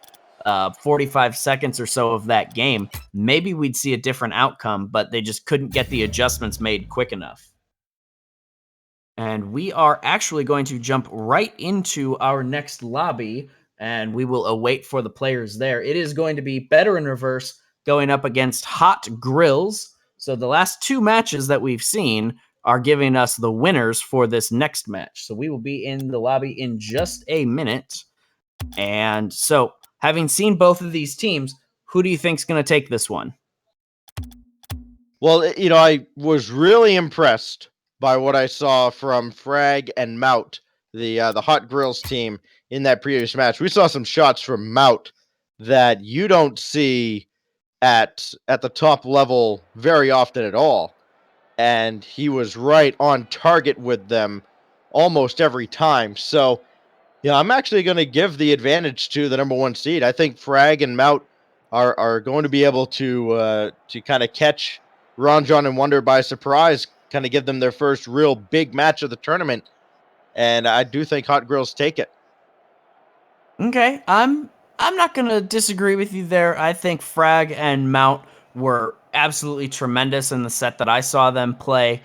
45 seconds or so of that game, maybe we'd see a different outcome, but they just couldn't get the adjustments made quick enough. And we are actually going to jump right into our next lobby, and we will await for the players there. It is going to be Better in Reverse going up against Hot Grills. So the last 2 matches that we've seen are giving us the winners for this next match. So we will be in the lobby in just a minute. And so, having seen both of these teams, who do you think's going to take this one? Well, you know, I was really impressed by what I saw from Frag and Mout, the Hot Grills team in that previous match. We saw some shots from Mout that you don't see at the top level very often at all. And he was right on target with them almost every time. So, yeah, I'm actually going to give the advantage to the number 1 seed. I think Frag and Mout are going to be able to kind of catch Ranjan and Wonder by surprise, kind of give them their first real big match of the tournament. And I do think Hot Grills take it. Okay, I'm not going to disagree with you there. I think Frag and Mout were absolutely tremendous in the set that I saw them play.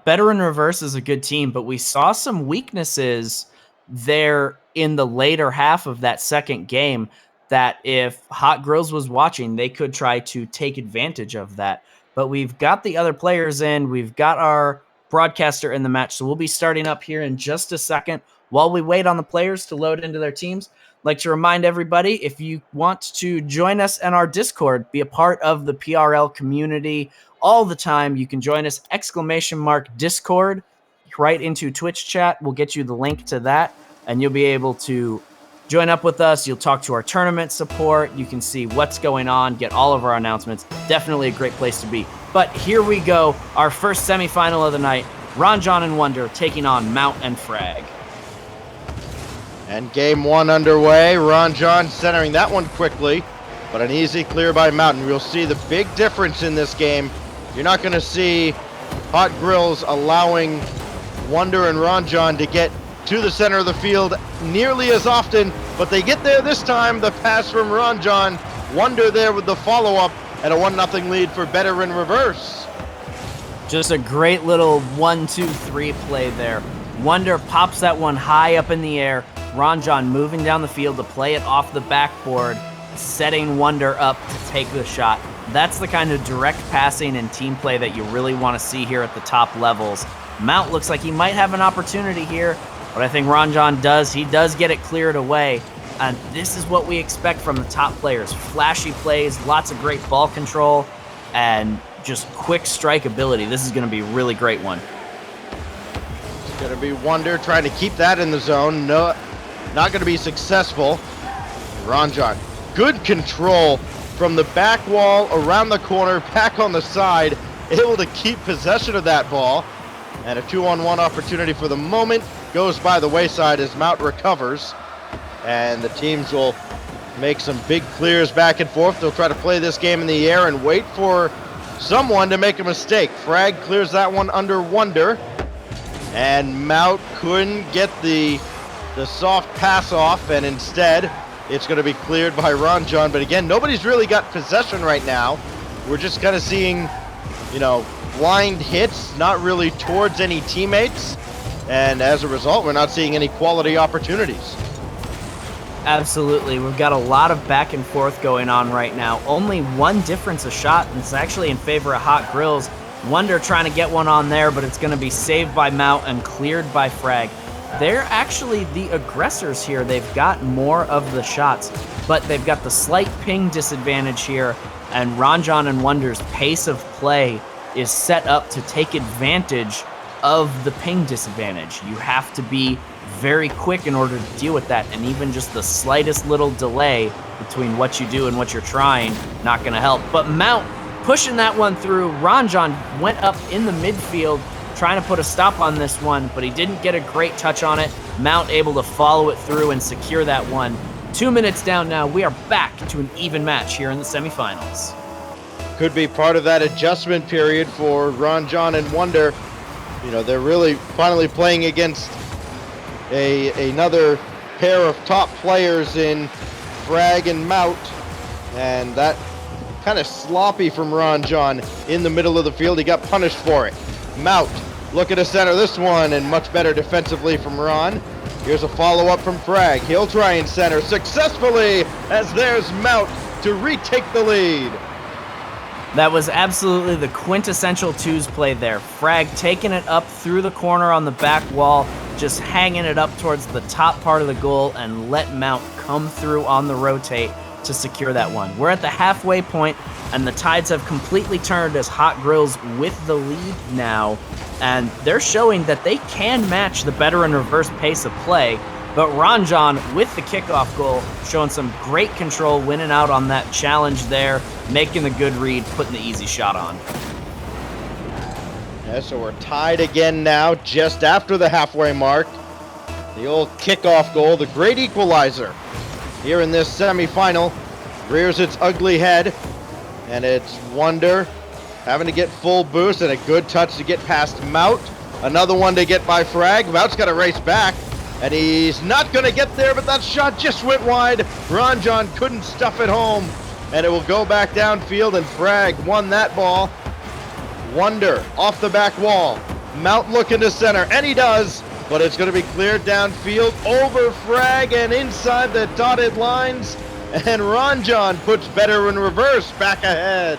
Better in Reverse is a good team, but we saw some weaknesses there in the later half of that second game that if Hot Grills was watching, they could try to take advantage of that. But we've got the other players in. We've got our broadcaster in the match, so we'll be starting up here in just a second. While we wait on the players to load into their teams, I'd like to remind everybody, if you want to join us in our Discord, be a part of the PRL community all the time, you can join us, !Discord, right into Twitch chat. We'll get you the link to that, and you'll be able to join up with us. You'll talk to our tournament support. You can see what's going on, get all of our announcements. Definitely a great place to be. But here we go, our first semifinal of the night. Ranjan and Wonder taking on Mout and Frag. And game 1 underway. Ranjan centering that one quickly, but an easy clear by Mountain. We'll see the big difference in this game. You're not going to see Hot Grills allowing Wonder and Ranjan to get to the center of the field nearly as often, but they get there this time. The pass from Ranjan, Wonder there with the follow-up, and a 1-0 lead for Better in Reverse. Just a great little 1-2-3 play there. Wonder pops that one high up in the air. Ranjan moving down the field to play it off the backboard, setting Wonder up to take the shot. That's the kind of direct passing and team play that you really want to see here at the top levels. Mount looks like he might have an opportunity here, but I think Ranjan does. He does get it cleared away. And this is what we expect from the top players. Flashy plays, lots of great ball control, and just quick strike ability. This is going to be a really great one. It's going to be Wonder trying to keep that in the zone. No, not going to be successful. Ranjan, good control from the back wall, around the corner, back on the side, able to keep possession of that ball. And a 2-on-1 opportunity for the moment goes by the wayside as Mount recovers. And the teams will make some big clears back and forth. They'll try to play this game in the air and wait for someone to make a mistake. Frag clears that one under Wonder. And Mount couldn't get the soft pass off, and instead it's going to be cleared by Ranjan. But again, nobody's really got possession right now. We're just kind of seeing, blind hits, not really towards any teammates. And as a result, we're not seeing any quality opportunities. Absolutely. We've got a lot of back and forth going on right now. Only one difference a shot, and it's actually in favor of Hot Grills. Wonder trying to get one on there, but it's going to be saved by Mount and cleared by Frag. They're actually the aggressors here. They've got more of the shots, but they've got the slight ping disadvantage here, and Ranjan and Wonder's pace of play is set up to take advantage of the ping disadvantage. You have to be very quick in order to deal with that, and even just the slightest little delay between what you do and what you're trying, not going to help. But Mount pushing that one through. Ranjan went up in the midfield trying to put a stop on this one, but he didn't get a great touch on it. Mount able to follow it through and secure that one. 2 minutes down now. We are back to an even match here in the semifinals. Could be part of that adjustment period for Ranjan and Wonder. They're really finally playing against another pair of top players in Frag and Mount, and that kind of sloppy from Ranjan in the middle of the field. He got punished for it. Mount looking to center this one, and much better defensively from Ron. Here's a follow-up from Frag. He'll try and center successfully, as there's Mount to retake the lead. That was absolutely the quintessential twos play there. Frag taking it up through the corner on the back wall, just hanging it up towards the top part of the goal, and let Mount come through on the rotate to secure that one. We're at the halfway point, and the tides have completely turned as Hot Grills with the lead now, and they're showing that they can match the Better in Reverse pace of play. But Ranjan with the kickoff goal, showing some great control, winning out on that challenge there, making the good read, putting the easy shot on. Yeah, so we're tied again now, just after the halfway mark. The old kickoff goal, the great equalizer here in this semifinal, rears its ugly head, and it's Wonder having to get full boost, and a good touch to get past Mount. Another one to get by Frag. Mount's got to race back. And he's not going to get there, but that shot just went wide. Ranjan couldn't stuff it home, and it will go back downfield, and Frag won that ball. Wonder off the back wall. Mount looking to center, and he does, but it's going to be cleared downfield over Frag and inside the dotted lines, and Ranjan puts Better in Reverse back ahead.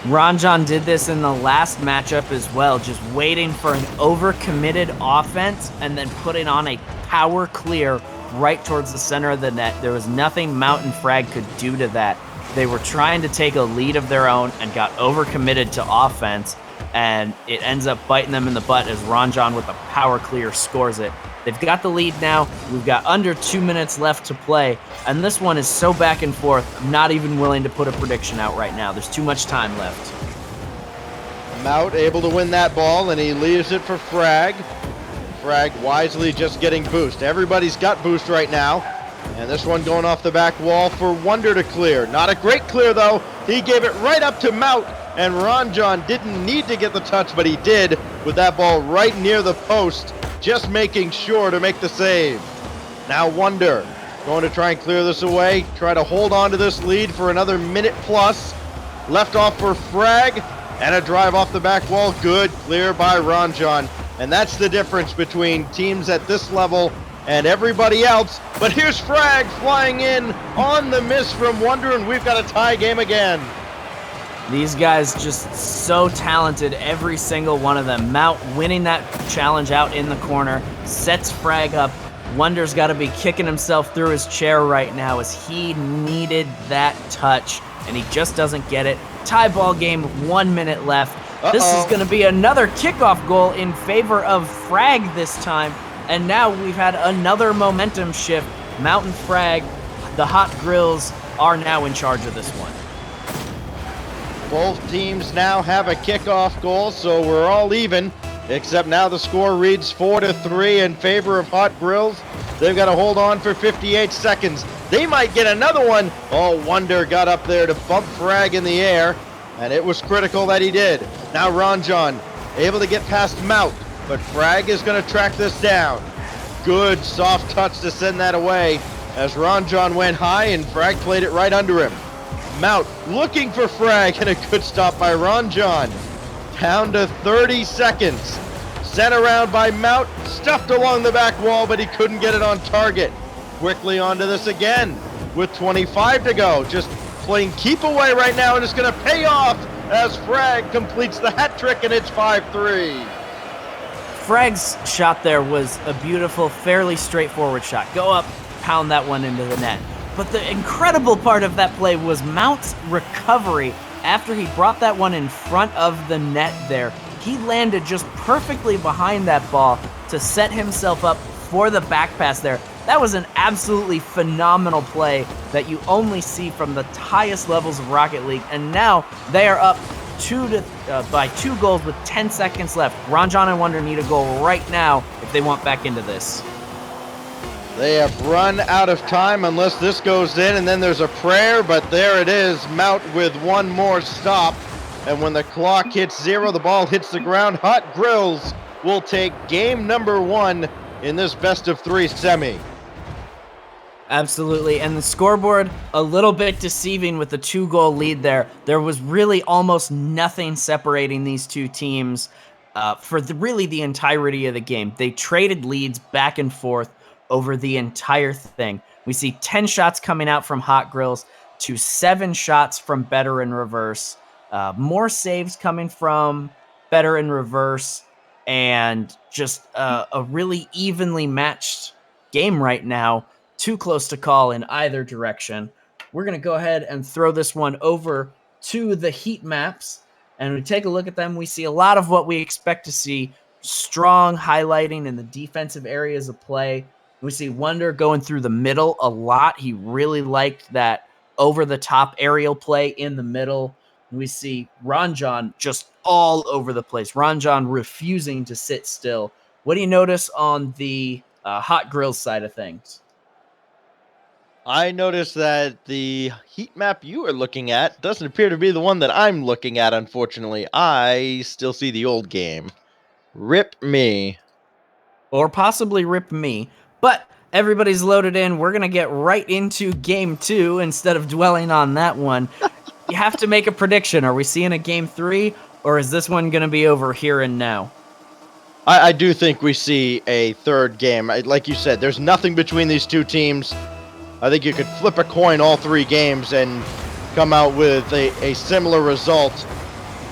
Ranjan did this in the last matchup as well, just waiting for an overcommitted offense and then putting on a power clear right towards the center of the net. There was nothing Mount and Frag could do to that. They were trying to take a lead of their own and got overcommitted to offense, and it ends up biting them in the butt as Ranjan with a power clear scores it. They've got the lead now. We've got under 2 minutes left to play, and this one is so back and forth, I'm not even willing to put a prediction out right now. There's too much time left. Mount able to win that ball, and he leaves it for Frag. Frag wisely just getting boost. Everybody's got boost right now, and this one going off the back wall for Wonder to clear. Not a great clear, though. He gave it right up to Mount, and Ranjan didn't need to get the touch, but he did with that ball right near the post, just making sure to make the save. Now Wonder going to try and clear this away, try to hold on to this lead for another minute plus. Left off for Frag, and a drive off the back wall. Good clear by Ranjan. And that's the difference between teams at this level and everybody else. But here's Frag flying in on the miss from Wonder, and we've got a tie game again. These guys just so talented, every single one of them. Mount winning that challenge out in the corner, sets Frag up. Wonder's got to be kicking himself through his chair right now as he needed that touch, and he just doesn't get it. Tie ball game, 1 minute left. This is going to be another kickoff goal in favor of Frag this time, and now we've had another momentum shift. Mountain Frag, the Hot Grills, are now in charge of this one. Both teams now have a kickoff goal, so we're all even, except now the score reads 4-3 in favor of Hot Grills. They've got to hold on for 58 seconds. They might get another one. Oh, Wonder got up there to bump Frag in the air, and it was critical that he did. Now Ranjan able to get past Mount, but Frag is going to track this down. Good soft touch to send that away as Ranjan went high and Frag played it right under him. Mount looking for Frag, and a good stop by Ranjan. Down to 30 seconds. Sent around by Mount, stuffed along the back wall, but he couldn't get it on target. Quickly onto this again with 25 to go. Just playing keep away right now, and it's going to pay off as Frag completes the hat trick, and it's 5-3. Frag's shot there was a beautiful, fairly straightforward shot. Go up, pound that one into the net. But the incredible part of that play was Mount's recovery after he brought that one in front of the net there. He landed just perfectly behind that ball to set himself up for the back pass there. That was an absolutely phenomenal play that you only see from the highest levels of Rocket League. And now they are up by 2 goals with 10 seconds left. Ranjan and Wonder need a goal right now if they want back into this. They have run out of time unless this goes in, and then there's a prayer, but there it is. Mount with one more stop. And when the clock hits 0, the ball hits the ground. Hot Grills will take game number 1 in this best-of-3 semi. Absolutely, and the scoreboard, a little bit deceiving with the 2-goal lead there. There was really almost nothing separating these two teams for really the entirety of the game. They traded leads back and forth over the entire thing. We see 10 shots coming out from Hot Grills to 7 shots from Better in Reverse. More saves coming from Better in Reverse, and just a really evenly matched game right now. Too close to call in either direction. We're going to go ahead and throw this one over to the heat maps, and we take a look at them. We see a lot of what we expect to see. Strong highlighting in the defensive areas of play. We see Wonder going through the middle a lot. He really liked that over-the-top aerial play in the middle. We see Ranjan just all over the place. Ranjan refusing to sit still. What do you notice on the Hot Grills side of things? I noticed that the heat map you are looking at doesn't appear to be the one that I'm looking at, unfortunately. I still see the old game. Rip me. Or possibly rip me. But everybody's loaded in. We're going to get right into game 2 instead of dwelling on that one. You have to make a prediction. Are we seeing a game 3, or is this one going to be over here and now? I do think we see a third game. Like you said, there's nothing between these two teams. I think you could flip a coin all 3 games and come out with a similar result.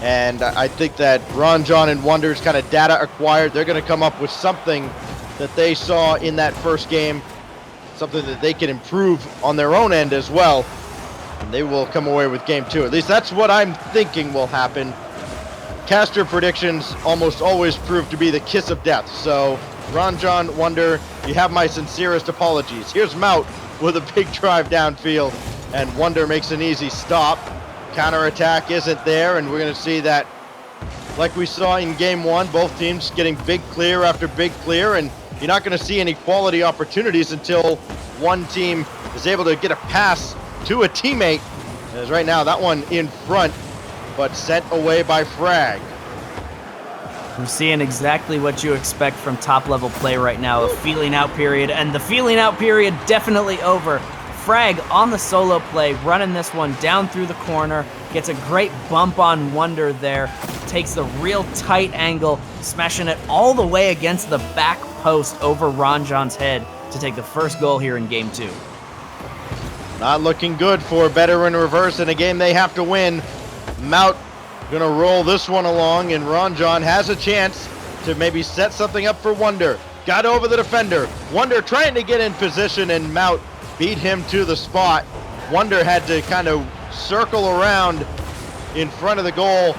And I think that Ranjan and Wonder's kind of data acquired. They're going to come up with something that they saw in that first game, something that they can improve on their own end as well. And they will come away with game 2. At least that's what I'm thinking will happen. Caster predictions almost always prove to be the kiss of death. So, Ranjan, Wonder, you have my sincerest apologies. Here's Mount with a big drive downfield, and Wonder makes an easy stop. Counterattack isn't there, and we're going to see that, like we saw in game 1, both teams getting big clear after big clear, and you're not going to see any quality opportunities until one team is able to get a pass to a teammate. As right now, that one in front but sent away by Frag. We're seeing exactly what you expect from top-level play right now, a feeling out period, and the feeling out period definitely over. Frag on the solo play, running this one down through the corner, gets a great bump on Wonder there, takes the real tight angle, smashing it all the way against the back post over Ranjan's head to take the first goal here in Game 2. Not looking good for Better in Reverse in a game they have to win. Mout gonna roll this one along, and Ranjan has a chance to maybe set something up for Wonder. Got over the defender. Wonder trying to get in position, and Mout beat him to the spot. Wonder had to kind of circle around in front of the goal.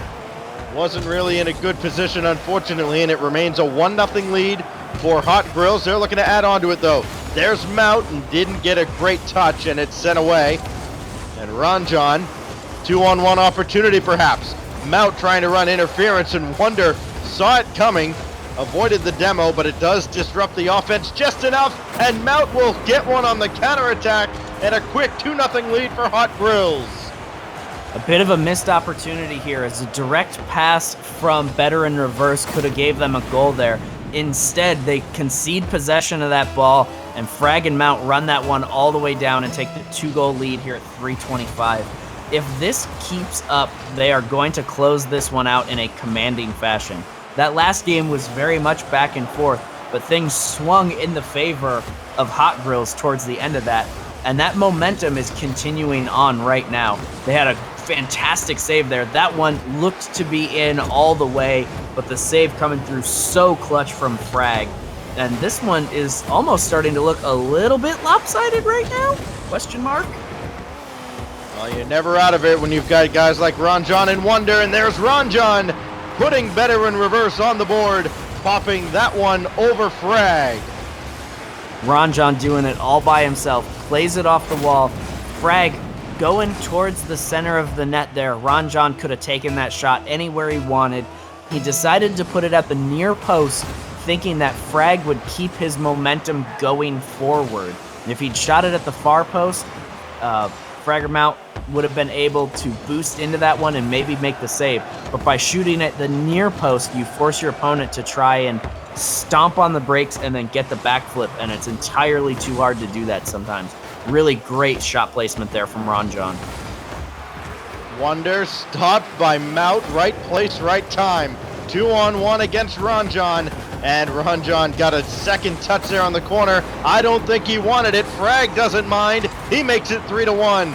Wasn't really in a good position, unfortunately, and it remains a 1-0 lead for Hot Grills. They're looking to add on to it, though. There's Mout, and didn't get a great touch, and it's sent away. And Ranjan, 2-on-1 opportunity, perhaps. Mout trying to run interference, and Wonder saw it coming, avoided the demo, but it does disrupt the offense just enough, and Mout will get one on the counterattack, and a quick 2-0 lead for Hot Grills. A bit of a missed opportunity here, as a direct pass from Better in Reverse could have gave them a goal there. Instead, they concede possession of that ball, and Frag and Mout run that one all the way down and take the 2-goal lead here at 3:25. If this keeps up, they are going to close this one out in a commanding fashion. That last game was very much back and forth, but things swung in the favor of Hot Grills towards the end of that, and that momentum is continuing on right now. They had a fantastic save there. That one looked to be in all the way, but the save coming through so clutch from Frag. And this one is almost starting to look a little bit lopsided right now? Question mark? Well, you're never out of it when you've got guys like Ranjan and Wonder, and there's Ranjan putting Better in Reverse on the board, popping that one over Frag. Ranjan doing it all by himself, plays it off the wall. Frag going towards the center of the net there. Ranjan could have taken that shot anywhere he wanted. He decided to put it at the near post, thinking that Frag would keep his momentum going forward. If he'd shot it at the far post, Fraggermount would have been able to boost into that one and maybe make the save. But by shooting at the near post, you force your opponent to try and stomp on the brakes and then get the backflip, and it's entirely too hard to do that sometimes. Really great shot placement there from Ranjan. Wonder stopped by Mout, right place, right time. 2-on-1 against Ranjan, and Ranjan got a second touch there on the corner. I don't think he wanted it. Frag doesn't mind. He makes it 3-1.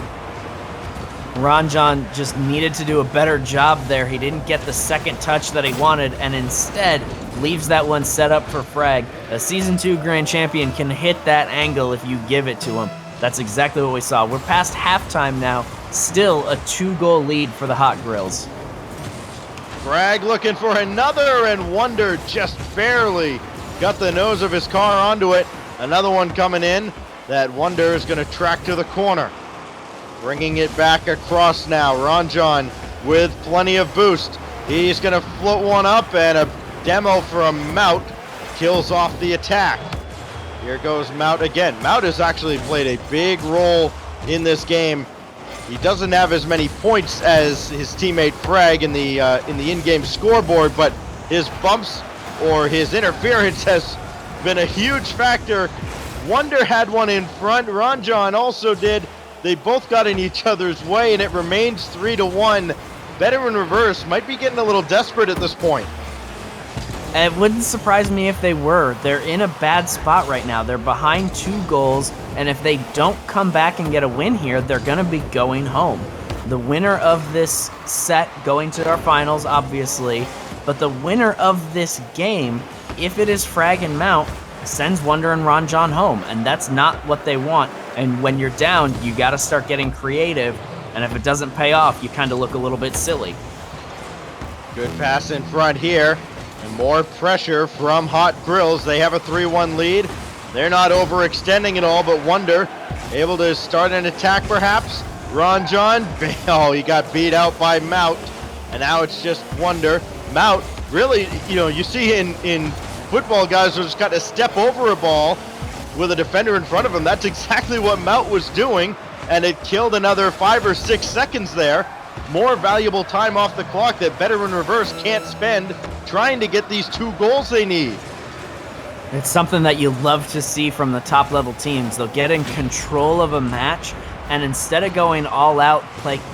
Ranjan just needed to do a better job there. He didn't get the second touch that he wanted, and instead leaves that one set up for Frag. A Season 2 Grand Champion can hit that angle if you give it to him. That's exactly what we saw. We're past halftime now. Still a 2-goal lead for the Hot Grills. Frag looking for another, and Wonder just barely got the nose of his car onto it. Another one coming in that Wonder is going to track to the corner. Bringing it back across now. Ranjan with plenty of boost. He's going to float one up, and a demo from Mout kills off the attack. Here goes Mout again. Mout has actually played a big role in this game. He doesn't have as many points as his teammate Frag in the in-game scoreboard, but his bumps or his interference has been a huge factor. Wonder had one in front. Ranjan also did. They both got in each other's way, and it remains 3-1. Better in Reverse might be getting a little desperate at this point. It wouldn't surprise me if they were. They're in a bad spot right now. They're behind 2 goals, and if they don't come back and get a win here, they're going to be going home. The winner of this set going to our finals, obviously, but the winner of this game, if it is Frag and Mout, sends Wonder and Ranjan home, and that's not what they want. And when you're down, you got to start getting creative, and if it doesn't pay off, you kind of look a little bit silly. Good pass in front here. And more pressure from Hot Grills. They have a 3-1 lead. They're not overextending at all, but Wonder able to start an attack perhaps. Ranjan, oh, he got beat out by Mout. And now it's just Wonder. Mout, really, you see in football, guys just got to step over a ball with a defender in front of him. That's exactly what Mout was doing, and it killed another 5 or 6 seconds there. more valuable time off the clock that Veteran Reverse can't spend trying to get these 2 goals they need. It's something that you love to see from the top level teams. They'll get in control of a match, and instead of going all out,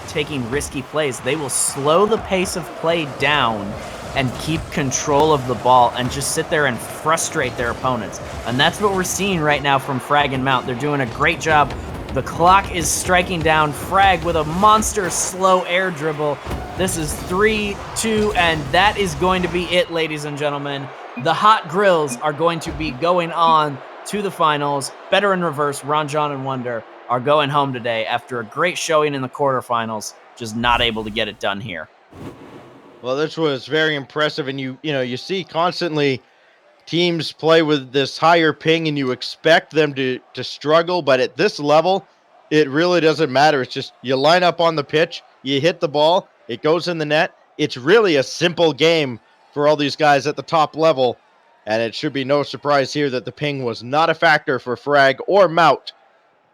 taking risky plays, they will slow the pace of play down and keep control of the ball and just sit there and frustrate their opponents. And that's what we're seeing right now from Frag and Mount. They're doing a great job. The clock is striking down. Frag with a monster slow air dribble. This is 3-2, and that is going to be it, ladies and gentlemen. The Hot Grills are going to be going on to the finals. Veteran Reverse, Ron, John, and Wonder are going home today after a great showing in the quarterfinals, just not able to get it done here. Well, this was very impressive, and you see constantly teams play with this higher ping, and you expect them to struggle, but at this level, it really doesn't matter. It's just you line up on the pitch, you hit the ball, it goes in the net. It's really a simple game for all these guys at the top level, and it should be no surprise here that the ping was not a factor for Frag or Mount.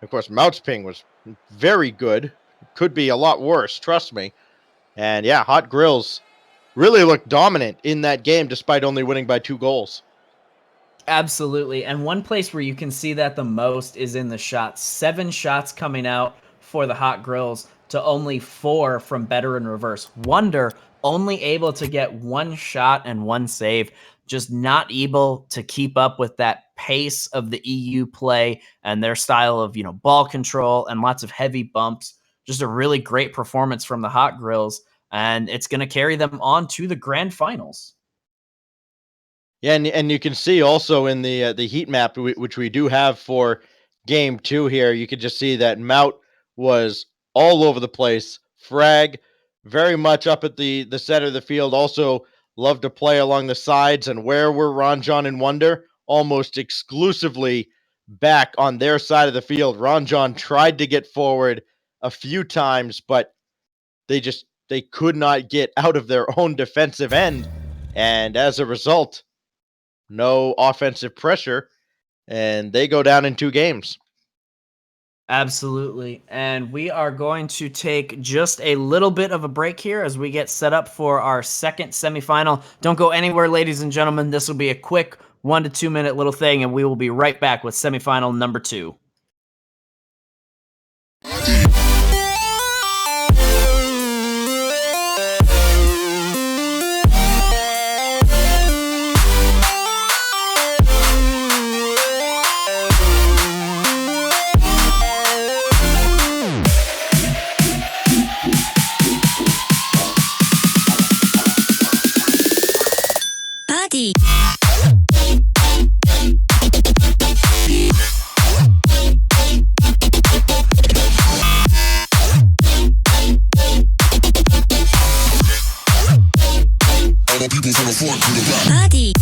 Of course, Mount's ping was very good. Could be a lot worse, trust me. And yeah, Hot Grills really looked dominant in that game despite only winning by 2 goals. Absolutely. And one place where you can see that the most is in the shots. 7 shots coming out for the Hot Grills to only 4 from Veteran Reverse. Wonder only able to get 1 shot and 1 save, just not able to keep up with that pace of the EU play and their style of, ball control and lots of heavy bumps. Just a really great performance from the Hot Grills, and it's going to carry them on to the grand finals. Yeah, and you can see also in the heat map, which we do have for game 2 here, you can just see that Mount was all over the place. Frag very much up at the center of the field, also loved to play along the sides. And where were Ron, John, and Wonder? Almost exclusively back on their side of the field. Ron John tried to get forward a few times, but they could not get out of their own defensive end. And as a result, no offensive pressure, and they go down in 2 games. Absolutely. And we are going to take just a little bit of a break here as we get set up for our second semifinal. Don't go anywhere, ladies and gentlemen. This will be a quick 1 to 2 minute little thing, and we will be right back with semifinal number 2. Party.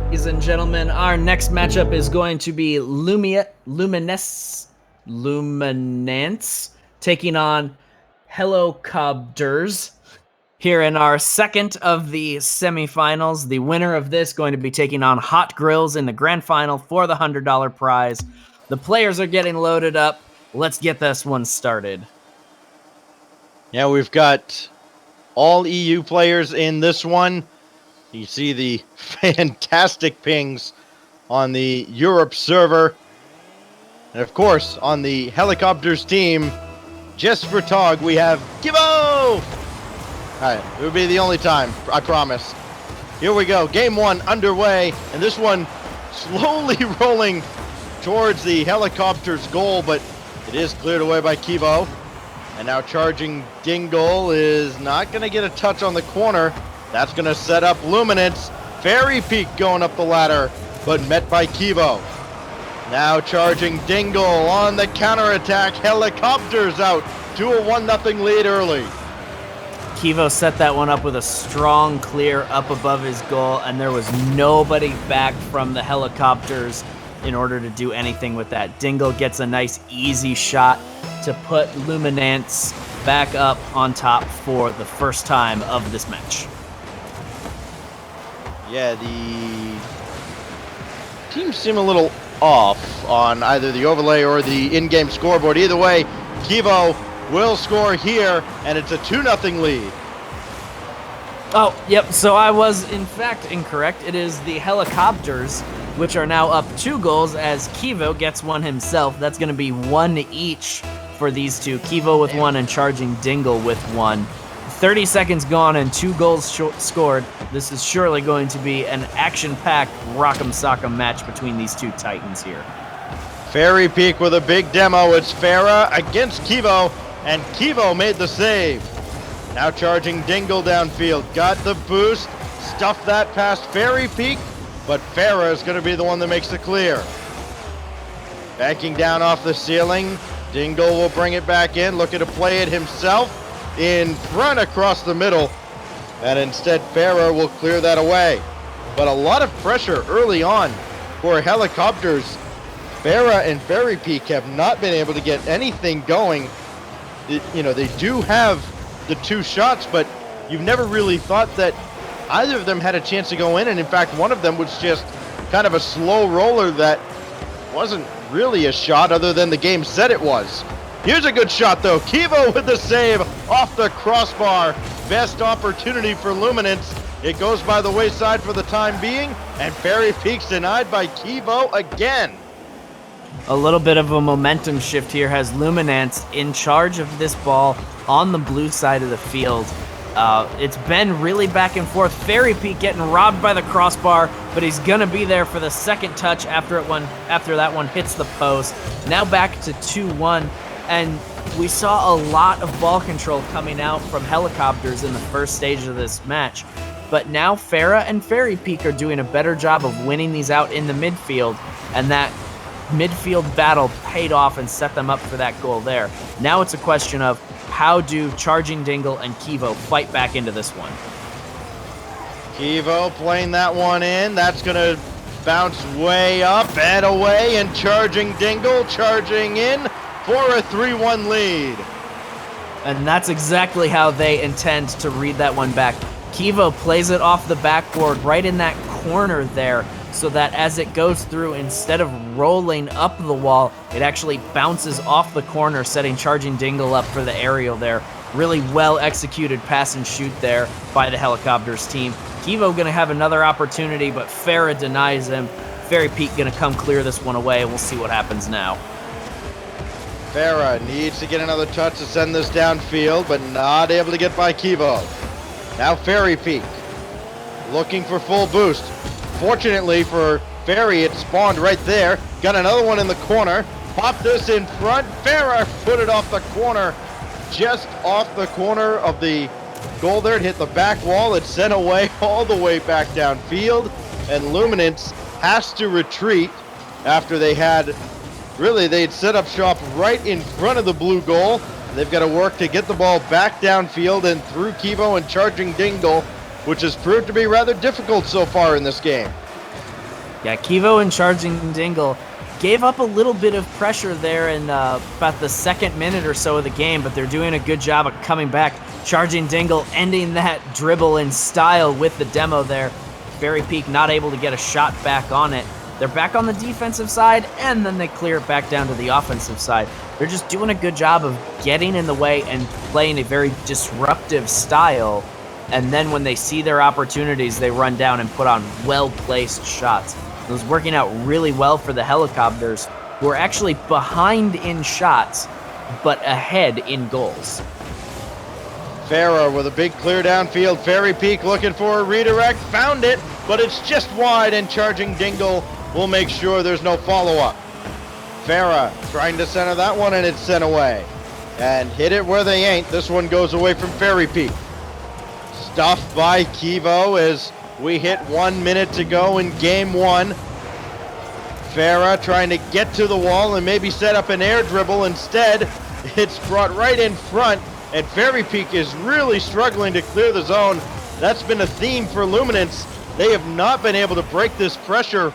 Ladies and gentlemen, our next matchup is going to be Luminance taking on Helicopters here in our second of the semifinals. The winner of this going to be taking on Hot Grills in the grand final for the $100 prize. The players are getting loaded up. Let's get this one started. Yeah, we've got all EU players in this one. You see the fantastic pings on the Europe server. And of course, on the Helicopters team, just for Tog, we have Kivo! Alright, it would be the only time, I promise. Here we go, game one underway, and this one slowly rolling towards the Helicopters goal, but it is cleared away by Kivo. And now charging Dingle is not going to get a touch on the corner. That's going to set up Luminance. Fairy Peak going up the ladder, but met by Kivo. Now charging Dingle on the counterattack. Helicopters out to a 1-0 lead early. Kivo set that one up with a strong clear up above his goal, and there was nobody back from the Helicopters in order to do anything with that. Dingle gets a nice easy shot to put Luminance back up on top for the first time of this match. Yeah, the teams seem a little off on either the overlay or the in-game scoreboard. Either way, Kivo will score here, and it's a 2-0 lead. Oh, yep, so I was in fact incorrect. It is the Helicopters, which are now up 2 goals as Kivo gets one himself. That's going to be 1 each for these two. Kivo with 1 and charging Dingle with 1. 30 seconds gone and 2 goals scored. This is surely going to be an action-packed rock'em sock'em match between these two titans here. Fairy Peak with a big demo. It's Farah against Kivo, and Kivo made the save. Now charging Dingle downfield. Got the boost. Stuffed that past Fairy Peak, but Farah is going to be the one that makes the clear. Backing down off the ceiling. Dingle will bring it back in, looking to play it himself. In front across the middle, and instead Farah will clear that away. But a lot of pressure early on for Helicopters. Farah and Fairy Peak have not been able to get anything going. They do have the 2 shots, but you've never really thought that either of them had a chance to go in, and in fact one of them was just kind of a slow roller that wasn't really a shot other than the game said it was. Here's a good shot though. Kivo with the save off the crossbar. Best opportunity for Luminance. It goes by the wayside for the time being, and Fairy Peak's denied by Kivo again. A little bit of a momentum shift here has Luminance in charge of this ball on the blue side of the field. It's been really back and forth. Fairy Peak getting robbed by the crossbar, but he's gonna be there for the second touch after that one hits the post. Now back to 2-1. And we saw a lot of ball control coming out from Helicopters in the first stage of this match. But now Farah and Fairy Peak are doing a better job of winning these out in the midfield. And that midfield battle paid off and set them up for that goal there. Now it's a question of how do Charging Dingle and Kivo fight back into this one. Kivo playing that one in. That's going to bounce way up and away. And Charging Dingle charging in for a 3-1 lead. And that's exactly how they intend to read that one back. Kivo plays it off the backboard right in that corner there, so that as it goes through, instead of rolling up the wall, it actually bounces off the corner, setting Charging Dingle up for the aerial there. Really well executed pass and shoot there by the Helicopters team. Kivo gonna have another opportunity, but Farah denies him. Fairy Peak gonna come clear this one away. We'll see what happens now. Farah needs to get another touch to send this downfield, but not able to get by Kivo. Now Fairy Peak looking for full boost. Fortunately for Fairy, it spawned right there. Got another one in the corner. Pop this in front. Farah put it off the corner. Just off the corner of the goal there. It hit the back wall. It's sent away all the way back downfield. And Luminance has to retreat after they'd set up shop right in front of the blue goal. They've got to work to get the ball back downfield and through Kivo and Charging Dingle, which has proved to be rather difficult so far in this game. Yeah, Kivo and Charging Dingle gave up a little bit of pressure there in about the second minute or so of the game, but they're doing a good job of coming back. Charging Dingle ending that dribble in style with the demo there. Fairy Peak not able to get a shot back on it. They're back on the defensive side, and then they clear it back down to the offensive side. They're just doing a good job of getting in the way and playing a very disruptive style, and then when they see their opportunities, they run down and put on well-placed shots. It was working out really well for the Helicopters, who are actually behind in shots, but ahead in goals. Farah with a big clear downfield. Fairy Peak looking for a redirect. Found it, but it's just wide, and Charging Dingle will make sure there's no follow-up. Farah trying to center that one, and it's sent away. And hit it where they ain't. This one goes away from Fairy Peak. Stuffed by Kivo as we hit 1 minute to go in game one. Farah trying to get to the wall and maybe set up an air dribble. Instead, it's brought right in front, and Fairy Peak is really struggling to clear the zone. That's been a theme for Luminance. They have not been able to break this pressure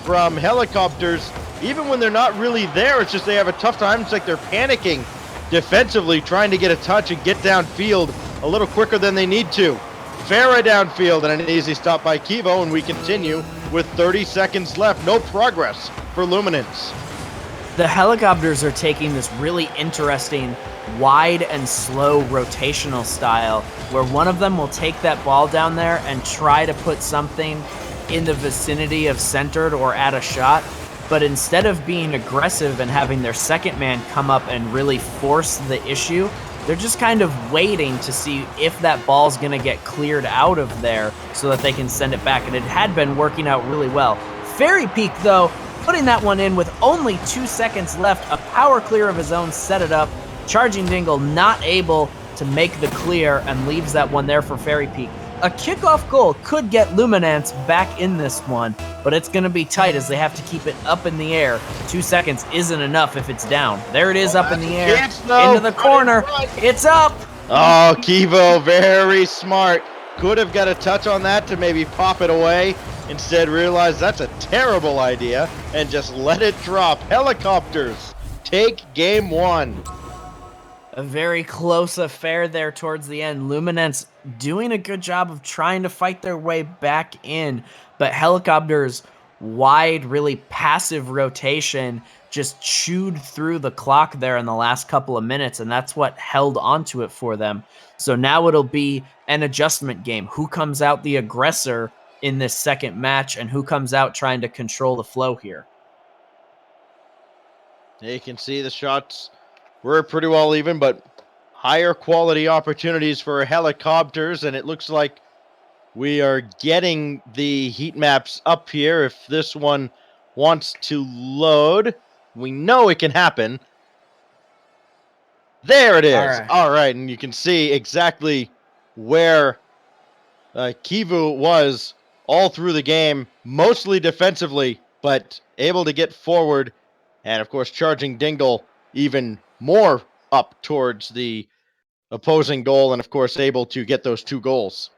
from Helicopters. Even when they're not really there, it's just they have a tough time. It's like they're panicking defensively, trying to get a touch and get downfield a little quicker than they need to. Farah downfield and an easy stop by Kivo, and we continue with 30 seconds left. No progress for Luminance. The Helicopters are taking this really interesting wide and slow rotational style where one of them will take that ball down there and try to put something in the vicinity of centered or at a shot, but instead of being aggressive and having their second man come up and really force the issue, they're just kind of waiting to see if that ball's going to get cleared out of there so that they can send it back, and it had been working out really well. Fairy Peak, though, putting that one in with only 2 seconds left, a power clear of his own, set it up. Charging Dingle not able to make the clear and leaves that one there for Fairy Peak. A kickoff goal could get Luminance back in this one, but it's going to be tight as they have to keep it up in the air. 2 seconds isn't enough if it's down. There it is, up in the air, into the corner. It's up! Oh, Kivo, very smart. Could have got a touch on that to maybe pop it away. Instead realized that's a terrible idea and just let it drop. Helicopters take game one. A very close affair there towards the end. Luminance doing a good job of trying to fight their way back in, but Helicopters' wide, really passive rotation just chewed through the clock there in the last couple of minutes, and that's what held onto it for them. So now it'll be an adjustment game. Who comes out the aggressor in this second match, and who comes out trying to control the flow here? You can see the shots were pretty well even, but higher quality opportunities for Helicopters, and it looks like we are getting the heat maps up here. If this one wants to load, we know it can happen. There it is. All right, and you can see exactly where Kivu was all through the game, mostly defensively, but able to get forward, and of course Charging Dingle even more up towards the opposing goal, and of course able to get those 2 goals.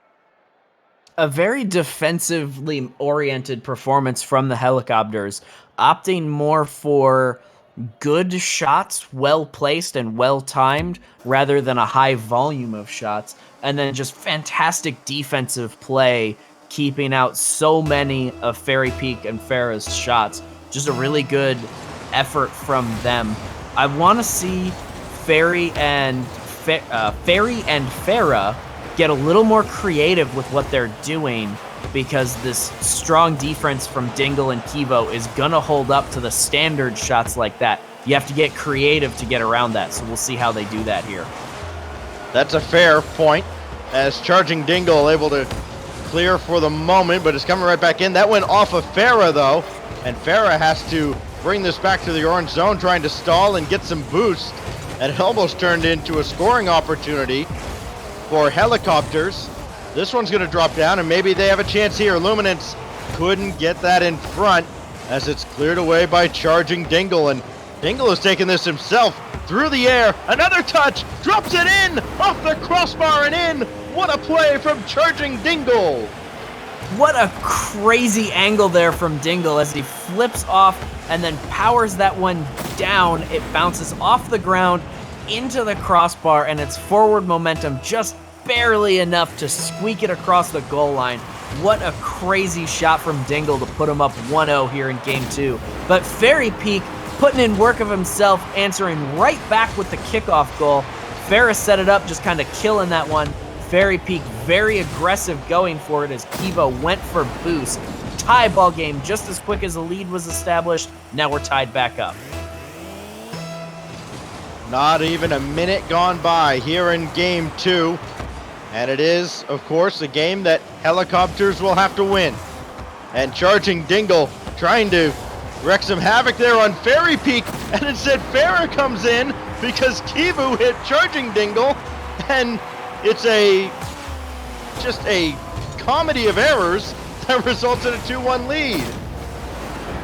A very defensively oriented performance from the Helicopters, opting more for good shots, well placed and well timed, rather than a high volume of shots, and then just fantastic defensive play, keeping out so many of Fairy Peak and Farah's shots. Just a really good effort from them. I want to see Fairy and Farah get a little more creative with what they're doing, because this strong defense from Dingle and Kivo is going to hold up to the standard shots like that. You have to get creative to get around that, so we'll see how they do that here. That's a fair point, as Charging Dingle able to clear for the moment, but it's coming right back in. That went off of Farah, though, and Farah has to bring this back to the orange zone, trying to stall and get some boost. And it almost turned into a scoring opportunity for Helicopters. This one's going to drop down, and maybe they have a chance here. Luminance couldn't get that in front as it's cleared away by Charging Dingle. And Dingle has taken this himself through the air. Another touch, drops it in, off the crossbar and in. What a play from Charging Dingle. What a crazy angle there from Dingle as he flips off and then powers that one down. It bounces off the ground into the crossbar, and it's forward momentum just barely enough to squeak it across the goal line. What a crazy shot from Dingle to put him up 1-0 here in Game 2. But Fairy Peak putting in work of himself, answering right back with the kickoff goal. Ferris set it up, just kind of killing that one. Fairy Peak very aggressive going for it as Kivo went for boost. Tie ball game just as quick as the lead was established. Now we're tied back up. Not even a minute gone by here in Game 2. And it is, of course, a game that Helicopters will have to win. And Charging Dingle trying to wreak some havoc there on Fairy Peak. And instead Farah comes in because Kivu hit Charging Dingle. And it's just a comedy of errors that results in a 2-1 lead.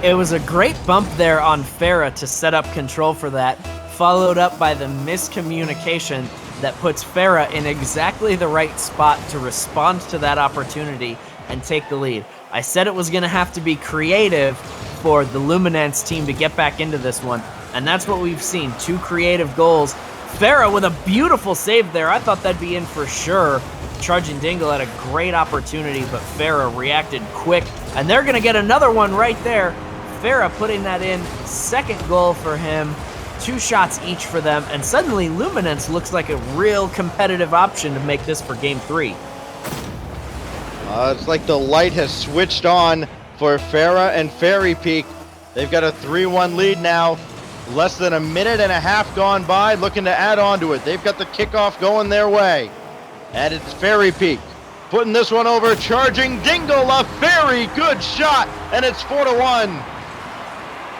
It was a great bump there on Farah to set up control for that, followed up by the miscommunication that puts Farah in exactly the right spot to respond to that opportunity and take the lead. I said it was going to have to be creative for the Luminance team to get back into this one, and that's what we've seen. 2 creative goals. Farah with a beautiful save there. I thought that'd be in for sure. Charging Dingle had a great opportunity, but Farah reacted quick, and they're going to get another one right there. Farah putting that in, second goal for him. 2 shots each for them, and suddenly Luminance looks like a real competitive option to make this for Game 3. It's like the light has switched on for Farah and Fairy Peak. They've got a 3-1 lead now. Less than a minute and a half gone by, looking to add on to it. They've got the kickoff going their way. And it's Fairy Peak putting this one over. Charging Dingle, a very good shot, and it's 4-1.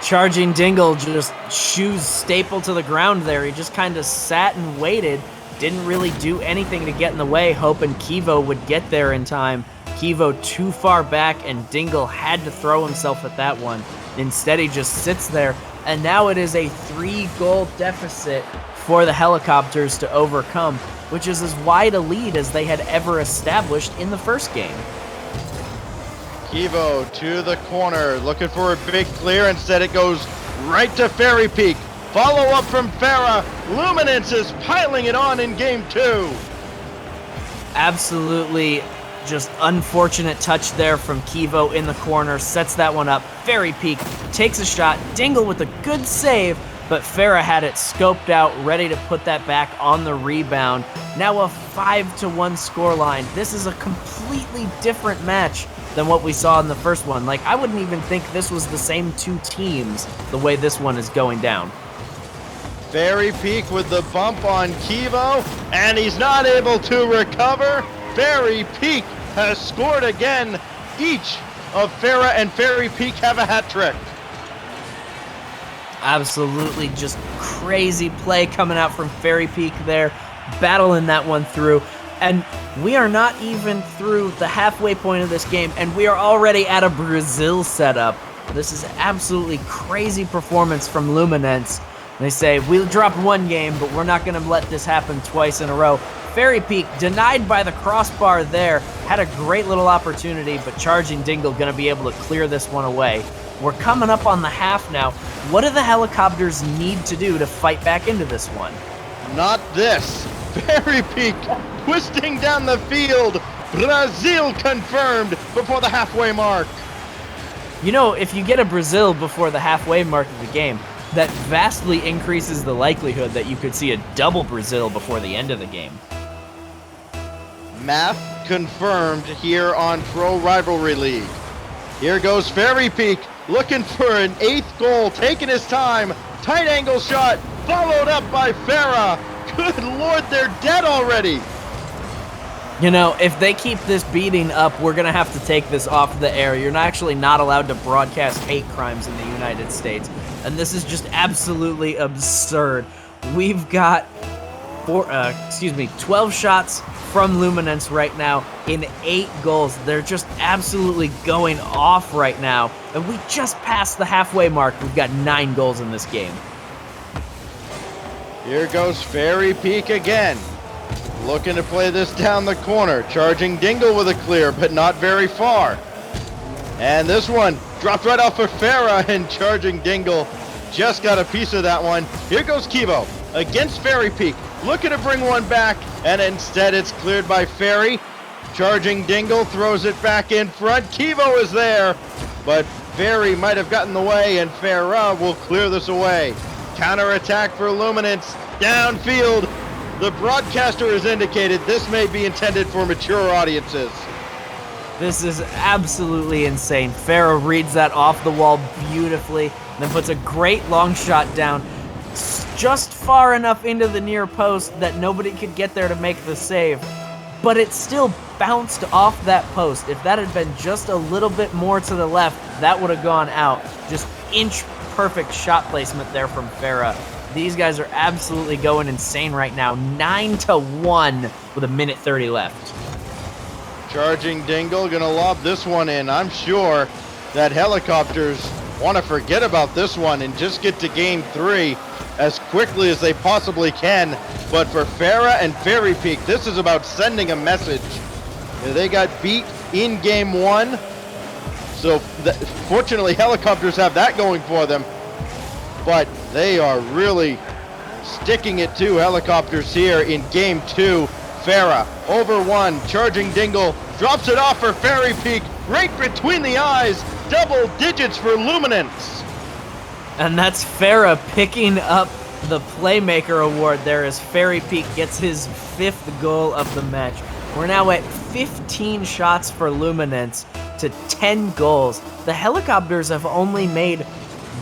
Charging Dingle, just shoes stapled to the ground there. He just kind of sat and waited. Didn't really do anything to get in the way, hoping Kivo would get there in time. Kivo too far back, and Dingle had to throw himself at that one. Instead, he just sits there, and now it is a 3-goal deficit for the Helicopters to overcome, which is as wide a lead as they had ever established in the first game. Kivo to the corner, looking for a big clear. Instead, it goes right to Fairy Peak. Follow up from Farah. Luminance is piling it on in Game 2. Absolutely just unfortunate touch there from Kivo in the corner. Sets that one up. Fairy Peak takes a shot. Dingle with a good save, but Farah had it scoped out, ready to put that back on the rebound. Now a 5-1 scoreline. This is a completely different match than what we saw in the first one. Like, I wouldn't even think this was the same 2 teams the way this one is going down. Fairy Peak with the bump on Kivo, and he's not able to recover. Fairy Peak has scored again. Each of Farah and Fairy Peak have a hat trick. Absolutely just crazy play coming out from Fairy Peak there, battling that one through. And we are not even through the halfway point of this game, and we are already at a Brazil setup. This is absolutely crazy performance from Luminance. They say, we'll drop 1 game, but we're not going to let this happen twice in a row. Fairy Peak denied by the crossbar there. Had a great little opportunity, but Charging Dingle going to be able to clear this one away. We're coming up on the half now. What do the Helicopters need to do to fight back into this one? Not this. Fairy Peak twisting down the field. Brazil confirmed before the halfway mark. You know, if you get a Brazil before the halfway mark of the game, that vastly increases the likelihood that you could see a double Brazil before the end of the game. Math confirmed here on Pro Rivalry League. Here goes Fairy Peak looking for an 8th goal, taking his time. Tight angle shot, followed up by Farah. Good Lord, they're dead already. You know, if they keep this beating up, we're going to have to take this off the air. You're actually not allowed to broadcast hate crimes in the United States. and this is just absolutely absurd. We've got 12 shots from Luminance right now in 8 goals. They're just absolutely going off right now, and we just passed the halfway mark. We've got 9 goals in this game. Here goes Fairy Peak again. Looking to play this down the corner. Charging Dingle with a clear, but not very far. And this one dropped right off of Farah, and Charging Dingle just got a piece of that one. Here goes Kivo against Fairy Peak. Looking to bring one back, and instead it's cleared by Fairy. Charging Dingle throws it back in front. Kivo is there, but Fairy might have gotten the way, and Farah will clear this away. Counterattack for Luminance. Downfield. The broadcaster has indicated this may be intended for mature audiences. This is absolutely insane. Farah reads that off the wall beautifully, then puts a great long shot down, just far enough into the near post that nobody could get there to make the save. But it still bounced off that post. If that had been just a little bit more to the left, that would have gone out. Just inch perfect shot placement there from Farah. These guys are absolutely going insane right now. 9-1 with a minute 30 left. Charging Dingle gonna lob this one in. I'm sure that Helicopters want to forget about this one and just get to game 3 as quickly as they possibly can. But for Farah and Fairy Peak, this is about sending a message. They got beat in game 1, so fortunately Helicopters have that going for them. But they are really sticking it to Helicopters here in game 2. Farah over 1, Charging Dingle drops it off for Fairy Peak, right between the eyes, double digits for Luminance. And that's Farah picking up the Playmaker Award there as Fairy Peak gets his 5th goal of the match. We're now at 15 shots for Luminance to 10 goals. The Helicopters have only made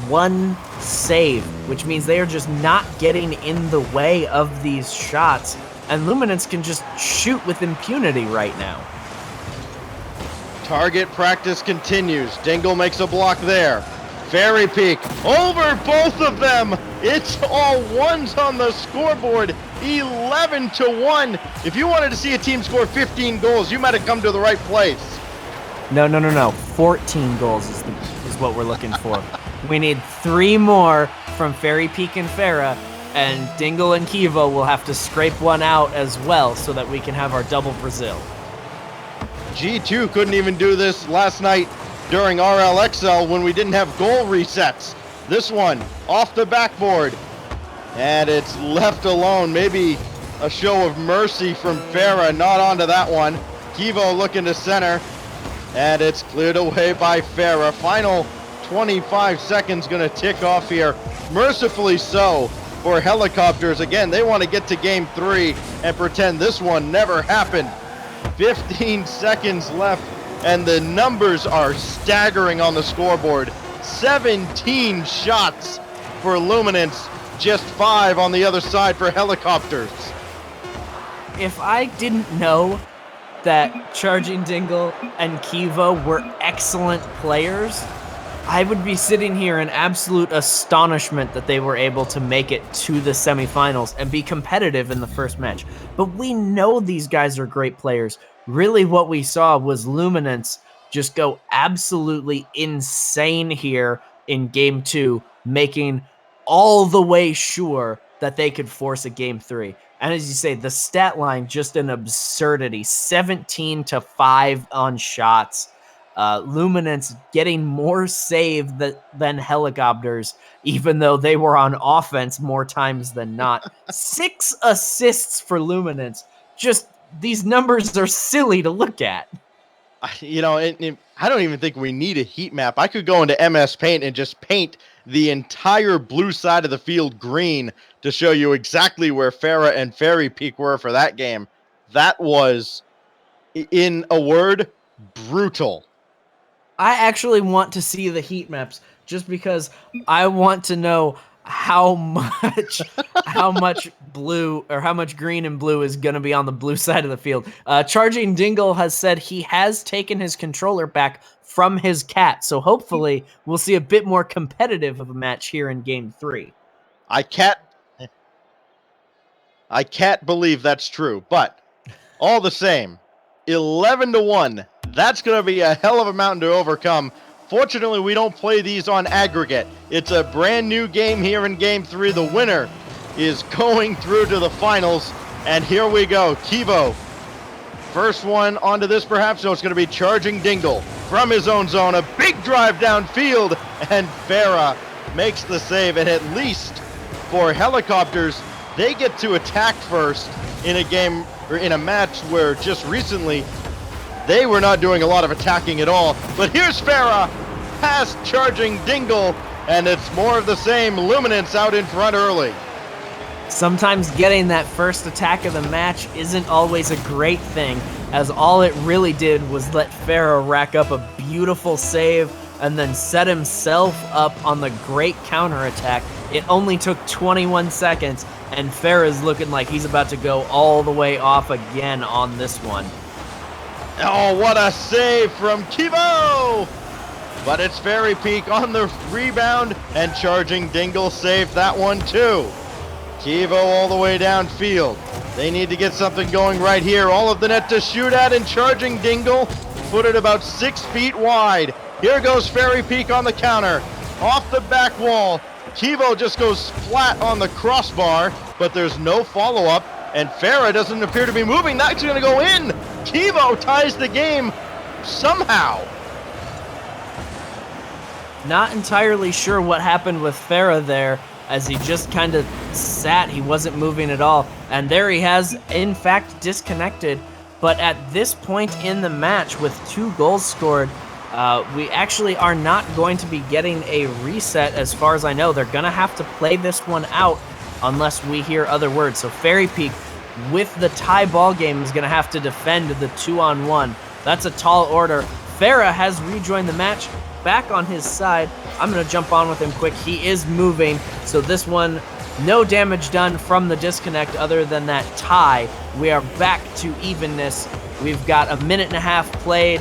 1 save, which means they are just not getting in the way of these shots, and Luminance can just shoot with impunity right now. Target practice continues. Dingle makes a block there. Fairy Peak over both of them. It's all ones on the scoreboard. 11-1. If you wanted to see a team score 15 goals, you might have come to the right place. No. 14 goals is what we're looking for. We need 3 more from Fairy Peak and Farah, and Dingle and Kivo will have to scrape one out as well so that we can have our double Brazil. G2 couldn't even do this last night during RLXL when we didn't have goal resets. This one off the backboard, and it's left alone. Maybe a show of mercy from Farah, not onto that one. Kivo looking to center, and it's cleared away by Farah. Final 25 seconds gonna tick off here, mercifully so for Helicopters. Again, they want to get to game 3 and pretend this one never happened. 15 seconds left, and the numbers are staggering on the scoreboard. 17 shots for Luminance, just 5 on the other side for Helicopters. If I didn't know that Charging Dingle and Kivo were excellent players, I would be sitting here in absolute astonishment that they were able to make it to the semifinals and be competitive in the first match. But we know these guys are great players. Really what we saw was Luminance just go absolutely insane here in game 2, making all the way sure that they could force a game 3. And as you say, the stat line, just an absurdity. 17-5 on shots. Luminance getting more save than Helicopters, even though they were on offense more times than not. 6 assists for Luminance. Just, these numbers are silly to look at. You know, I don't even think we need a heat map. I could go into MS Paint and just paint the entire blue side of the field green to show you exactly where Farah and Fairy Peak were for that game. That was, in a word, brutal. I actually want to see the heat maps just because I want to know how much blue or how much green and blue is going to be on the blue side of the field. Charging Dingle has said he has taken his controller back from his cat, so hopefully we'll see a bit more competitive of a match here in Game 3. I can't believe that's true, but all the same, 11-1. That's going to be a hell of a mountain to overcome. Fortunately, we don't play these on aggregate. It's a brand new game here in Game 3. The winner is going through to the finals, and here we go. Kivo, first one onto this perhaps. No, it's going to be Charging Dingle from his own zone. A big drive downfield, and Farah makes the save, and at least for Helicopters, they get to attack first in a game or in a match where just recently they were not doing a lot of attacking at all. But here's Farah past Charging Dingle, and it's more of the same. Luminance out in front early. Sometimes getting that first attack of the match isn't always a great thing, as all it really did was let Farah rack up a beautiful save and then set himself up on the great counterattack. It only took 21 seconds, and Farah's looking like he's about to go all the way off again on this one. Oh, what a save from Kivo! But it's Fairy Peak on the rebound, and Charging Dingle saved that one too. Kivo all the way downfield. They need to get something going right here. All of the net to shoot at, and Charging Dingle put it about 6 feet wide. Here goes Fairy Peak on the counter. Off the back wall. Kivo just goes flat on the crossbar, but there's no follow-up, and Farah doesn't appear to be moving. That's going to go in. Kivo ties the game somehow. Not entirely sure what happened with Farah there, as he just kind of sat. He wasn't moving at all. And there he has, in fact, disconnected. But at this point in the match, with 2 goals scored, we actually are not going to be getting a reset as far as I know. They're going to have to play this one out unless we hear other words. So Fairy Peak, with the tie ball game, is going to have to defend the 2-on-1. That's a tall order. Farah has rejoined the match, back on his side. I'm going to jump on with him quick. He is moving, so this one, no damage done from the disconnect other than that tie. We are back to evenness. We've got a minute and a half played.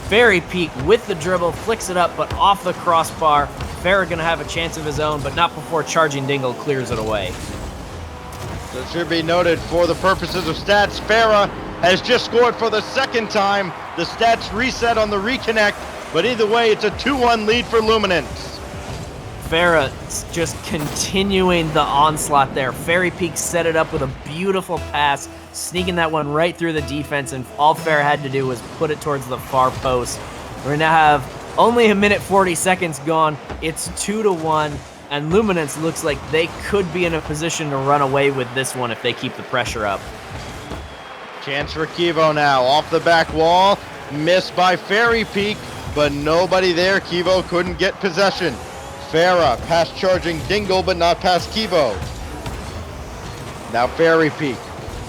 Fairy Peak with the dribble, flicks it up, but off the crossbar. Farah going to have a chance of his own, but not before Charging Dingle clears it away. So it should be noted for the purposes of stats, Farah has just scored for the second time. The stats reset on the reconnect, but either way, it's a 2-1 lead for Luminance. Farah just continuing the onslaught there. Fairy Peak set it up with a beautiful pass, sneaking that one right through the defense, and all Farah had to do was put it towards the far post. We're now have only a minute 40 seconds gone. It's 2-1, and Luminance looks like they could be in a position to run away with this one if they keep the pressure up. Chance for Kivo now, off the back wall, missed by Fairy Peak, but nobody there. Kivo couldn't get possession. Farah past Charging Dingle, but not past Kivo. Now Fairy Peak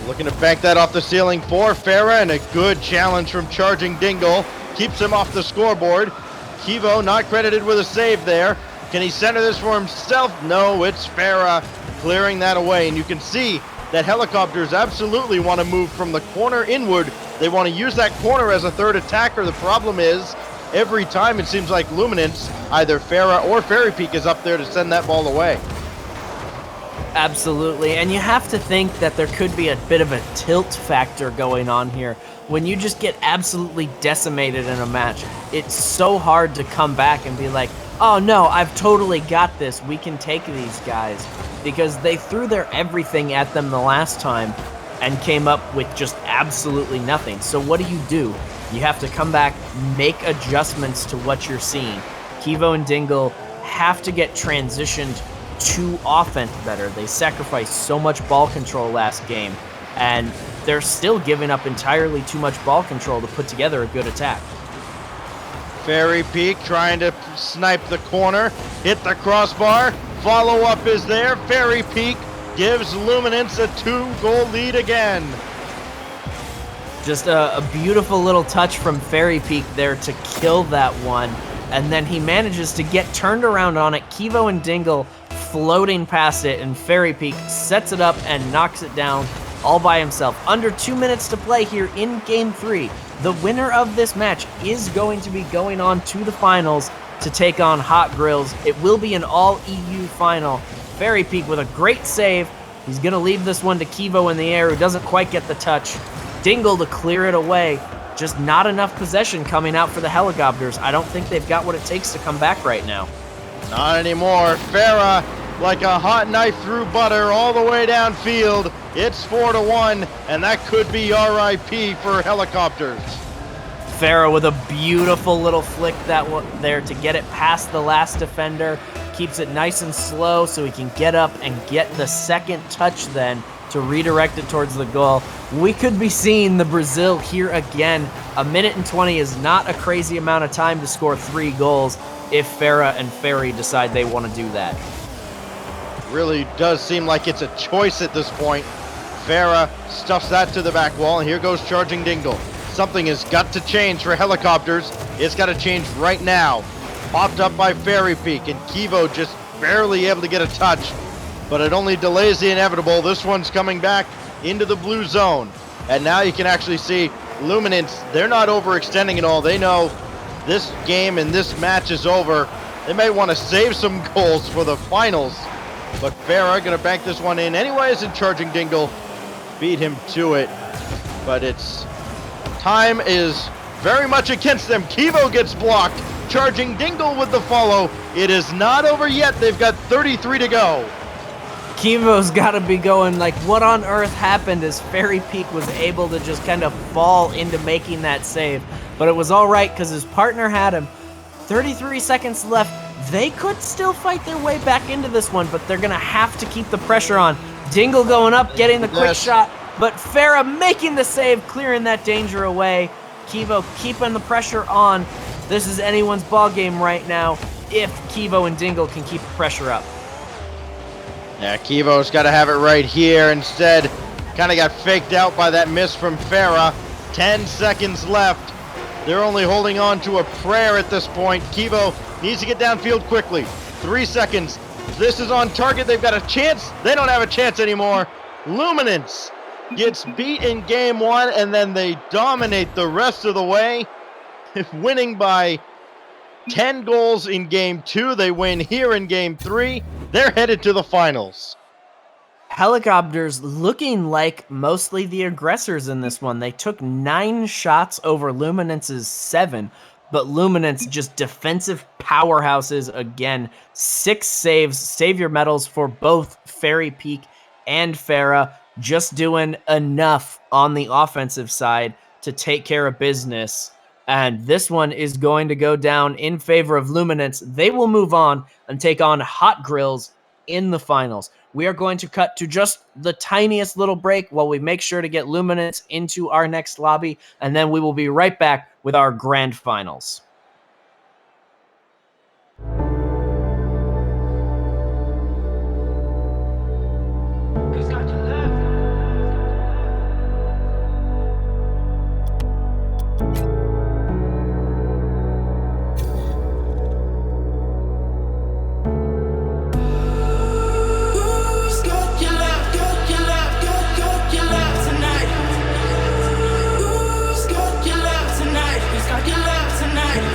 looking to bank that off the ceiling for Farah, and a good challenge from Charging Dingle keeps him off the scoreboard. Kivo not credited with a save there. Can he center this for himself? No, it's Farah clearing that away, and you can see that Helicopters absolutely want to move from the corner inward. They want to use that corner as a third attacker. The problem is, every time it seems like Luminance, either Farah or Fairy Peak, is up there to send that ball away. Absolutely, and you have to think that there could be a bit of a tilt factor going on here. When you just get absolutely decimated in a match, it's so hard to come back and be like, oh no, I've totally got this, we can take these guys. Because they threw their everything at them the last time and came up with just absolutely nothing. So what do? You have to come back, make adjustments to what you're seeing. Kivo and Dingle have to get transitioned to offense better. They sacrificed so much ball control last game, and they're still giving up entirely too much ball control to put together a good attack. Fairy Peak trying to snipe the corner, hit the crossbar, follow-up is there. Fairy Peak gives Luminance a 2-goal lead again. Just a beautiful little touch from Fairy Peak there to kill that one, and then he manages to get turned around on it. Kivo and Dingle floating past it, and Fairy Peak sets it up and knocks it down all by himself. Under 2 minutes to play here in Game 3. The winner of this match is going to be going on to the finals to take on Hot Grills. It will be an all-EU final. Fairy Peak with a great save. He's going to leave this one to Kivo in the air, who doesn't quite get the touch. Dingle to clear it away. Just not enough possession coming out for the Helicopters. I don't think they've got what it takes to come back right now. Not anymore. Farah, like a hot knife through butter, all the way downfield. It's 4-1, and that could be RIP for Helicopters. Farah with a beautiful little flick there to get it past the last defender. Keeps it nice and slow so he can get up and get the second touch then to redirect it towards the goal. We could be seeing the Brazil here again. 1:20 is not a crazy amount of time to score 3 goals if Farah and Fairy decide they want to do that. Really does seem like it's a choice at this point. Farah stuffs that to the back wall, and here goes charging Dingle. Something has got to change for Helicopters. It's got to change right now. Popped up by Fairy Peak, and Kivo just barely able to get a touch, but it only delays the inevitable. This one's coming back into the blue zone, and now you can actually see Luminance. They're not overextending at all. They know this game and this match is over. They may want to save some goals for the finals, but Farah gonna bank this one in anyways, and charging Dingle beat him to it. But it's time is very much against them. Kivo gets blocked. Charging Dingle with the follow. It is not over yet. They've got 33 to go. Kivo's got to be going like, what on earth happened as Fairy Peak was able to just kind of fall into making that save. But it was all right because his partner had him. 33 seconds left. They could still fight their way back into this one, but they're going to have to keep the pressure on. Dingle going up, getting the quick shot, but Farah making the save, clearing that danger away. Kivo keeping the pressure on. This is anyone's ball game right now if Kivo and Dingle can keep the pressure up. Yeah, Kivo's got to have it right here. Instead, kind of got faked out by that miss from Farah. 10 seconds left. They're only holding on to a prayer at this point. Kivo needs to get downfield quickly. 3 seconds. If this is on target, they've got a chance. They don't have a chance anymore. Luminance gets beat in game 1, and then they dominate the rest of the way, winning by 10 goals in game 2. They win here in game 3. They're headed to the finals. Helicopters looking like mostly the aggressors in this one. They took 9 shots over Luminance's 7, but Luminance just defensive powerhouses again. 6 saves, savior medals for both Fairy Peak and Farah, just doing enough on the offensive side to take care of business. And this one is going to go down in favor of Luminance. They will move on and take on Hot Grills in the finals. We are going to cut to just the tiniest little break while we make sure to get Luminance into our next lobby, and then we will be right back with our grand finals. Tonight.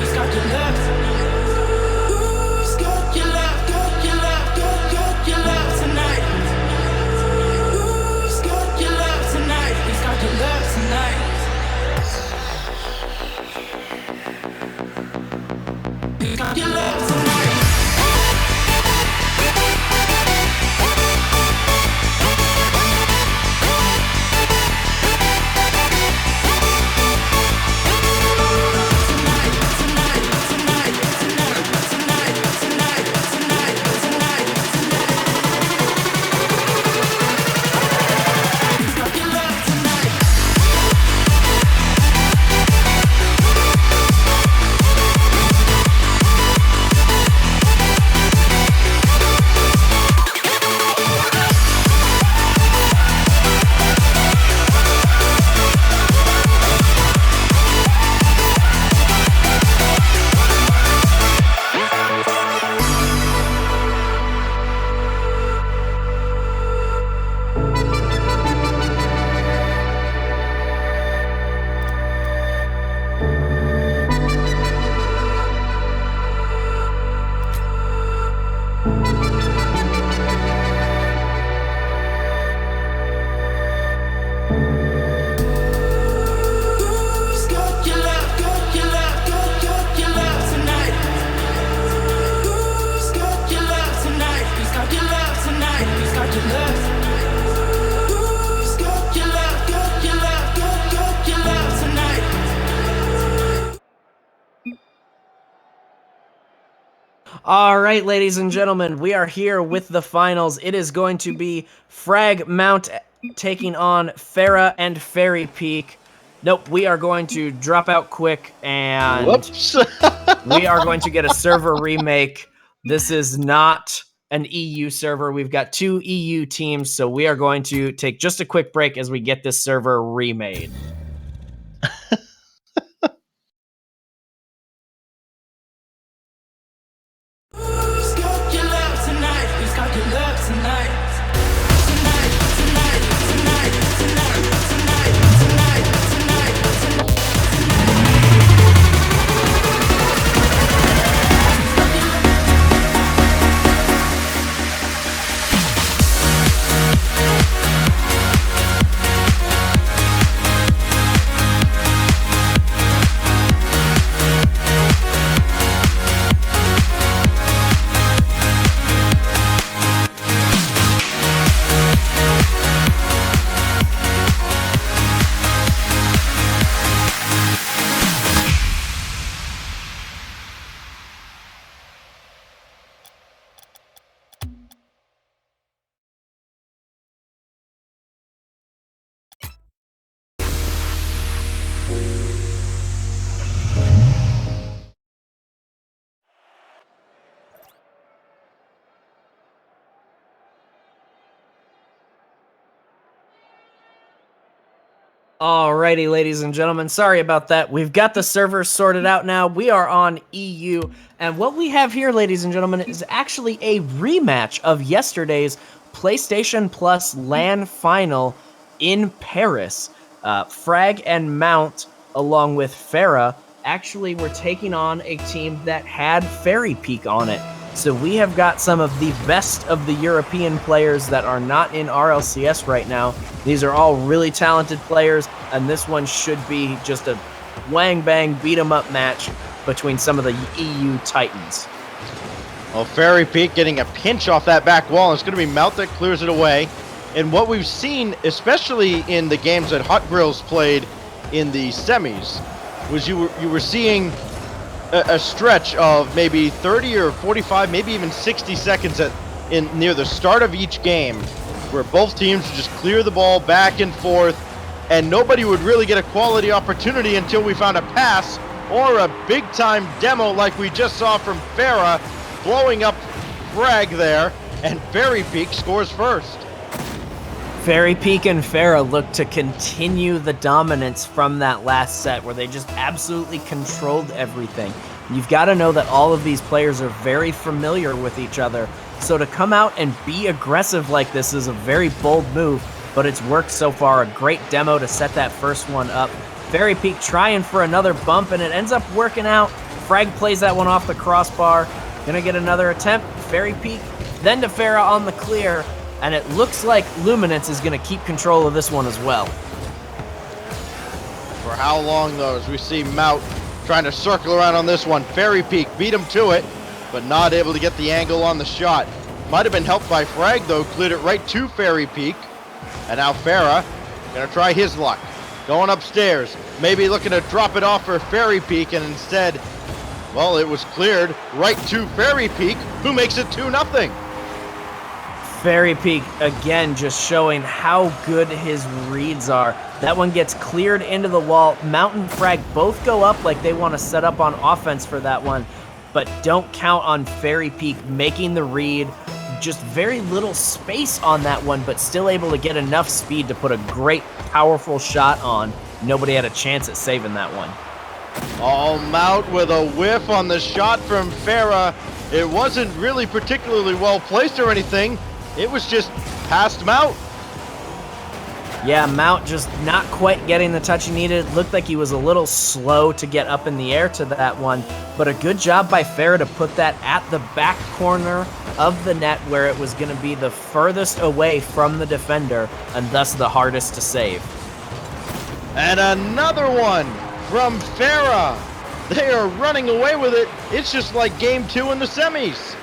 All right, ladies and gentlemen, we are here with the finals. It is going to be Frag Mount taking on Farah and Fairy Peak. Nope, we are going to drop out quick and Whoops. we are going to get a server remake. This is not an EU server. We've got 2 EU teams, so we are going to take just a quick break as we get this server remade. Who's got your love tonight? Who's got your love tonight? Tonight, tonight, tonight, tonight, tonight, tonight, tonight, tonight. Alrighty, ladies and gentlemen, sorry about that. We've got the servers sorted out now. We are on EU, and what we have here, ladies and gentlemen, is actually a rematch of yesterday's PlayStation Plus LAN final in Paris. Frag and Mount, along with Farah, actually were taking on a team that had Fairy Peak on it. So we have got some of the best of the European players that are not in RLCS right now. These are all really talented players, and this one should be just a wang-bang beat-em-up match between some of the EU titans. Well, Fairy Peak getting a pinch off that back wall. It's going to be Mount that clears it away. And what we've seen, especially in the games that Hot Grills played in the semis, was you were seeing a stretch of maybe 30 or 45, maybe even 60 seconds near the start of each game, where both teams would just clear the ball back and forth, and nobody would really get a quality opportunity until we found a pass or a big-time demo like we just saw from Farah, blowing up Frag there, and Fairy Peak scores first. Fairy Peak and Farah look to continue the dominance from that last set where they just absolutely controlled everything. You've got to know that all of these players are very familiar with each other, so to come out and be aggressive like this is a very bold move, but it's worked so far. A great demo to set that first one up. Fairy Peak trying for another bump, and it ends up working out. Frag plays that one off the crossbar. Gonna get another attempt. Fairy Peak, then to Farah on the clear. And it looks like Luminance is going to keep control of this one as well. For how long, though, as we see Mount trying to circle around on this one. Fairy Peak beat him to it, but not able to get the angle on the shot. Might have been helped by Frag, though, cleared it right to Fairy Peak. And now Farah going to try his luck. Going upstairs, maybe looking to drop it off for Fairy Peak, and instead, well, it was cleared right to Fairy Peak, who makes it 2-0. Fairy Peak, again, just showing how good his reads are. That one gets cleared into the wall. Mount and Frag both go up like they want to set up on offense for that one, but don't count on Fairy Peak making the read. Just very little space on that one, but still able to get enough speed to put a great, powerful shot on. Nobody had a chance at saving that one. Oh, Mount with a whiff on the shot from Farah. It wasn't really particularly well placed or anything. It was just past Mount. Yeah, Mount just not quite getting the touch he needed. Looked like he was a little slow to get up in the air to that one, but a good job by Farah to put that at the back corner of the net where it was going to be the furthest away from the defender and thus the hardest to save. And another one from Farah. They are running away with it. It's just like game 2 in the semis.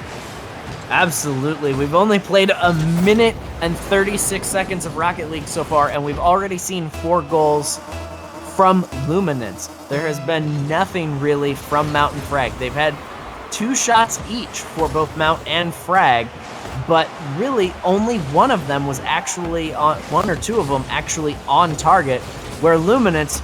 Absolutely. We've only played a minute and 36 seconds of Rocket League so far, and we've already seen 4 goals from Luminance. There has been nothing really from Mountain Frag. They've had 2 shots each for both Mount and Frag, but really only one of them was actually on, 1 or 2 of them actually on target, where Luminance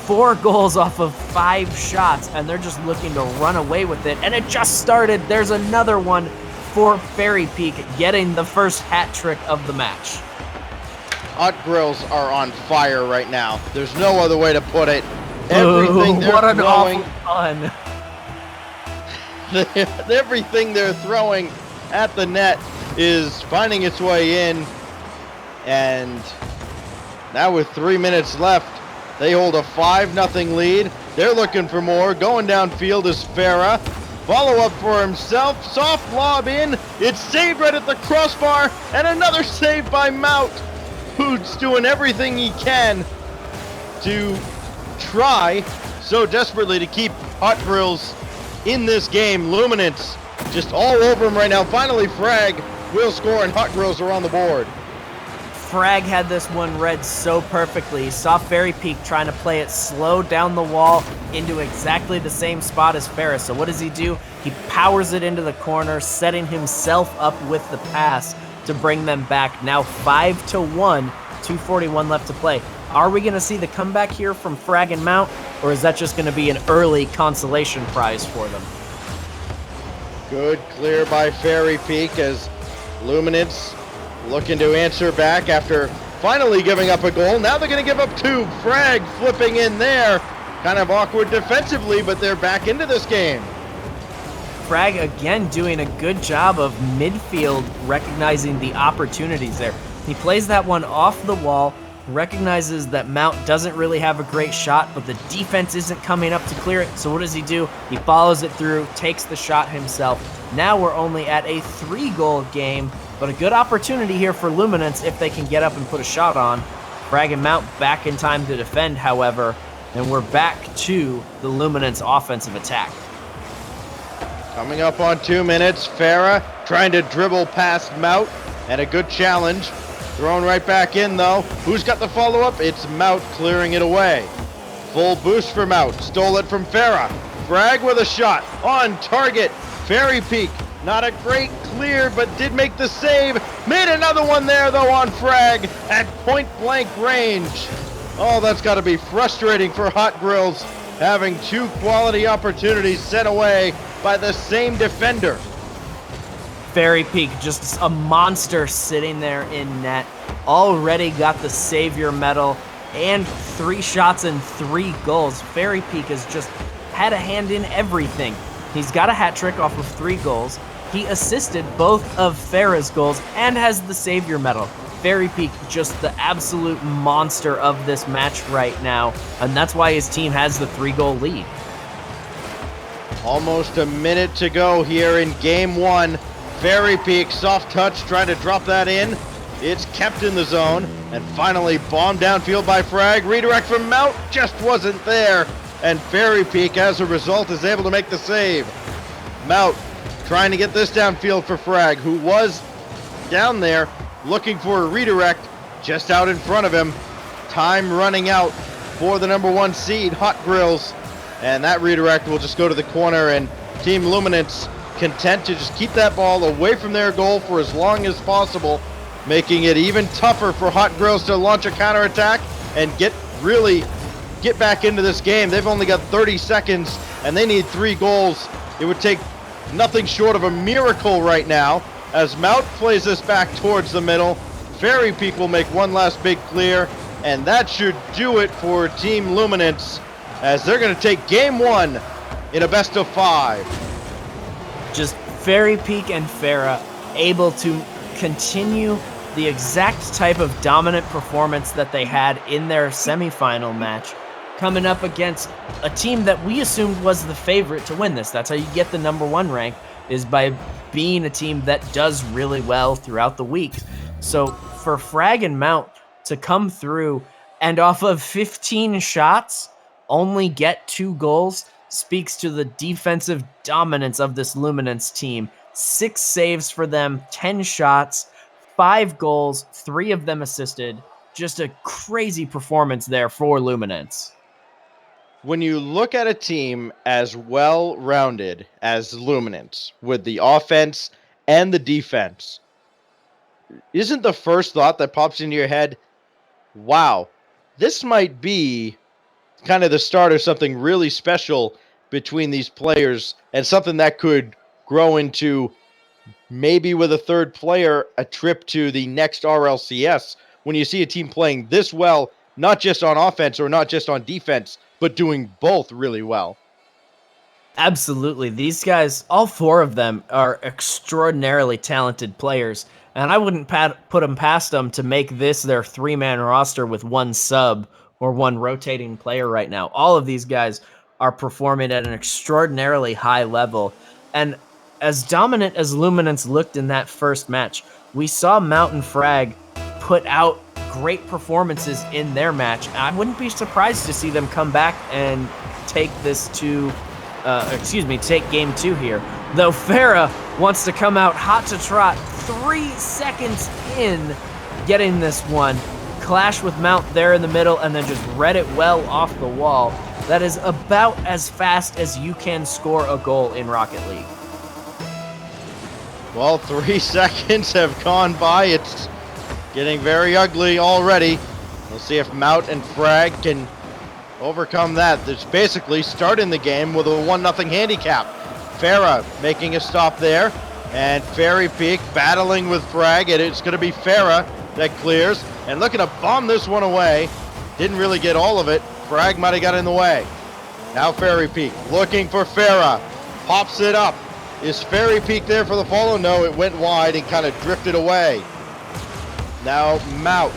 4 goals off of 5 shots, and they're just looking to run away with it. And it just started. There's another one for Fairy Peak, getting the first hat trick of the match. Hot Grills are on fire right now. There's no other way to put it. Everything they're what an throwing, awful fun. everything they're throwing at the net is finding its way in. And now with 3 minutes left, they hold a 5-0 lead. They're looking for more. Going downfield is Farah. Follow up for himself. Soft lob in. It's saved right at the crossbar. And another save by Mount, who's doing everything he can to try so desperately to keep Hot Grills in this game. Luminance just all over him right now. Finally, Frag will score, and Hot Grills are on the board. Frag had this one read so perfectly. He saw Fairy Peak trying to play it slow down the wall into exactly the same spot as Ferris. So what does he do? He powers it into the corner, setting himself up with the pass to bring them back. Now 5-1, 2:41 left to play. Are we going to see the comeback here from Frag and Mount, or is that just going to be an early consolation prize for them? Good clear by Fairy Peak as Luminance looking to answer back after finally giving up a goal. Now they're going to give up 2. Frag flipping in there. Kind of awkward defensively, but they're back into this game. Frag again doing a good job of midfield recognizing the opportunities there. He plays that one off the wall, recognizes that Mount doesn't really have a great shot, but the defense isn't coming up to clear it. So what does he do? He follows it through, takes the shot himself. Now we're only at a 3-goal game, but a good opportunity here for Luminance if they can get up and put a shot on. Frag and Mount back in time to defend, however, and we're back to the Luminance offensive attack. Coming up on 2 minutes, Farah trying to dribble past Mount, and a good challenge. Thrown right back in, though. Who's got the follow-up? It's Mount clearing it away. Full boost for Mount. Stole it from Farah. Frag with a shot. On target. Fairy Peak. Not a great clear, but did make the save. Made another one there, though, on Frag at point-blank range. Oh, that's got to be frustrating for Hot Grills, having 2 quality opportunities sent away by the same defender. Fairy Peak, just a monster sitting there in net. Already got the Savior medal and 3 shots and 3 goals. Fairy Peak has just had a hand in everything. He's got a hat trick off of 3 goals. He assisted both of Farah's goals and has the Savior medal. Fairy Peak, just the absolute monster of this match right now, and that's why his team has the 3-goal lead. Almost a minute to go here in game 1. Fairy Peak, soft touch, trying to drop that in. It's kept in the zone, and finally bombed downfield by Frag. Redirect from Mount just wasn't there, and Fairy Peak, as a result, is able to make the save. Mount trying to get this downfield for Frag, who was down there looking for a redirect just out in front of him. Time running out for the number 1 seed, Hot Grills, and that redirect will just go to the corner, and Team Luminance content to just keep that ball away from their goal for as long as possible, making it even tougher for Hot Grills to launch a counterattack and get back into this game. They've only got 30 seconds and they need 3 goals. It would take nothing short of a miracle right now as Mount plays this back towards the middle. Fairy Peak will make one last big clear, and that should do it for Team Luminance as they're going to take game 1 in a best of 5. Just Fairy Peak and Farah able to continue the exact type of dominant performance that they had in their semifinal match, coming up against a team that we assumed was the favorite to win this. That's how you get the number 1 rank, is by being a team that does really well throughout the week. So for Frag and Mount to come through and off of 15 shots only get 2 goals speaks to the defensive dominance of this Luminance team. 6 saves for them, 10 shots, 5 goals, 3 of them assisted. Just a crazy performance there for Luminance. when you look at a team as well-rounded as Luminance, with the offense and the defense, isn't the first thought that pops into your head, wow, this might be kind of the start of something really special between these players and something that could grow into, maybe with a third player, a trip to the next RLCS, when you see a team playing this well, not just on offense or not just on defense, but doing both really well. Absolutely. These guys, all four of them, are extraordinarily talented players, and I wouldn't put them past them to make this their three-man roster with one sub or one rotating player right now. All of these guys are performing at an extraordinarily high level, and as dominant as Luminance looked in that first match, we saw Mountain Frag put out great performances in their match. I wouldn't be surprised to see them come back and take this to take game 2 here. Though Farah wants to come out hot to trot 3 seconds in getting this one. Clash with Mount there in the middle and then just read it well off the wall. That is about as fast as you can score a goal in Rocket League. Well, 3 seconds have gone by. It's getting very ugly already. We'll see if Mount and Frag can overcome that. It's basically starting the game with a 1-0 handicap. Farah making a stop there, and Fairy Peak battling with Frag, and it's going to be Farah that clears, and looking to bomb this one away. Didn't really get all of it. Frag might have got in the way. Now Fairy Peak looking for Farah. Pops it up. Is Fairy Peak there for the follow? No, it went wide and kind of drifted away. Now Mount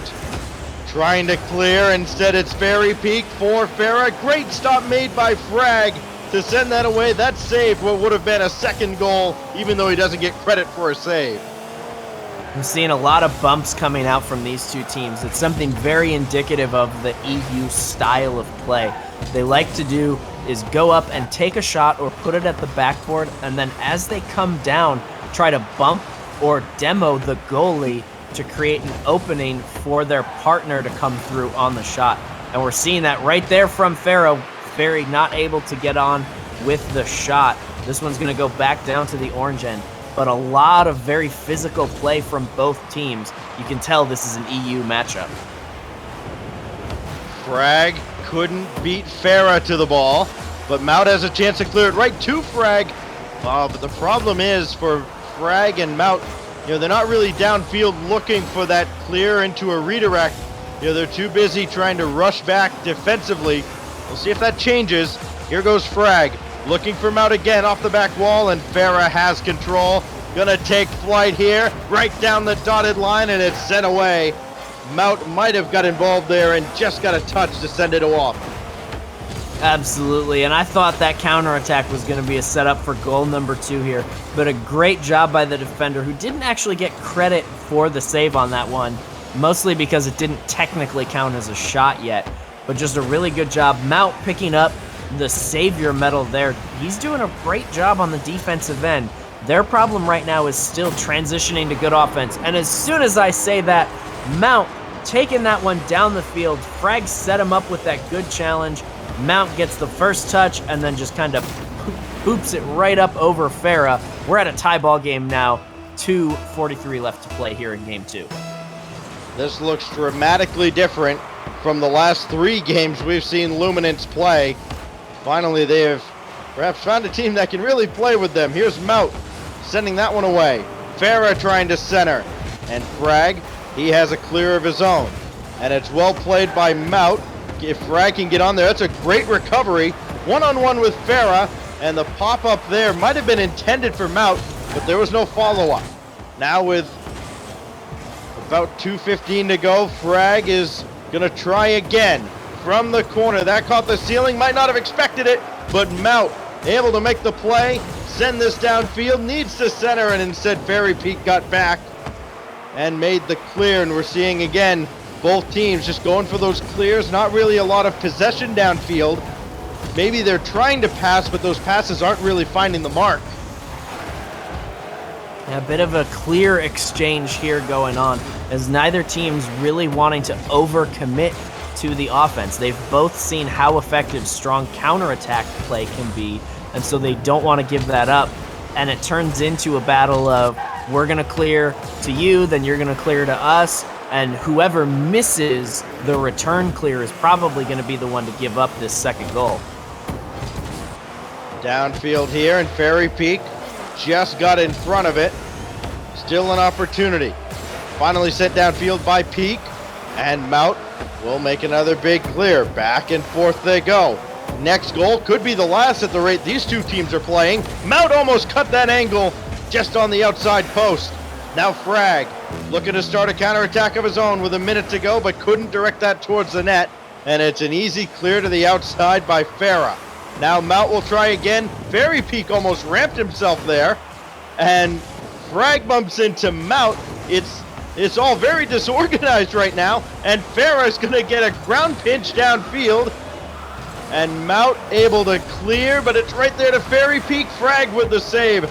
trying to clear. Instead, it's Fairy Peak for Farah. Great stop made by Frag to send that away. That saved what would have been a second goal, even though he doesn't get credit for a save. I'm seeing a lot of bumps coming out from these two teams. It's something very indicative of the EU style of play. They like to do is go up and take a shot or put it at the backboard, and then as they come down, try to bump or demo the goalie to create an opening for their partner to come through on the shot. And we're seeing that right there from Farah. Fairy not able to get on with the shot. This one's going to go back down to the orange end. But a lot of very physical play from both teams. You can tell this is an EU matchup. Frag couldn't beat Farah to the ball, but Mount has a chance to clear it right to Frag. But the problem is for Frag and Mount, they're not really downfield looking for that clear into a redirect. They're too busy trying to rush back defensively. We'll see if that changes. Here goes Frag, looking for Mount again off the back wall, and Farah has control. Gonna take flight here, right down the dotted line, and it's sent away. Mount might have got involved there and just got a touch to send it off. Absolutely, and I thought that counterattack was going to be a setup for goal number 2 here, but a great job by the defender who didn't actually get credit for the save on that one, mostly because it didn't technically count as a shot yet, but just a really good job. Mount picking up the savior medal there. He's doing a great job on the defensive end. Their problem right now is still transitioning to good offense, and as soon as I say that, Mount taking that one down the field. Frag set him up with that good challenge. Mount gets the first touch and then just kind of hoops it right up over Farah. We're at a tie ball game now. 2:43 left to play here in game 2. This looks dramatically different from the last 3 games we've seen Luminance play. Finally, they have perhaps found a team that can really play with them. Here's Mount sending that one away. Farah trying to center. And Frag, he has a clear of his own. And it's well played by Mount. If Frag can get on there, that's a great recovery. One-on-one with Farah, and the pop-up there might have been intended for Mount, but there was no follow-up. Now with about 2:15 to go, Frag is going to try again from the corner. That caught the ceiling, might not have expected it, but Mount able to make the play, send this downfield, needs to center, and instead Fairy Peak got back and made the clear, and we're seeing again both teams just going for those clears, not really a lot of possession downfield. Maybe they're trying to pass, but those passes aren't really finding the mark. A bit of a clear exchange here going on, as neither team's really wanting to overcommit to the offense. They've both seen how effective strong counterattack play can be, and so they don't want to give that up. And it turns into a battle of, we're going to clear to you, then you're going to clear to us, and whoever misses the return clear is probably going to be the one to give up this second goal. Downfield here, and Fairy Peak just got in front of it. Still an opportunity. Finally set downfield by Peak, and Mout will make another big clear. Back and forth they go. Next goal could be the last at the rate these two teams are playing. Mout almost cut that angle just on the outside post. Now Frag looking to start a counterattack of his own with a minute to go, but couldn't direct that towards the net. And it's an easy clear to the outside by Farah. Now Mout will try again. Fairy Peak almost ramped himself there. And Frag bumps into Mout. It's all very disorganized right now. And Farah's going to get a ground pinch downfield. And Mout able to clear, but it's right there to Fairy Peak. Frag with the save.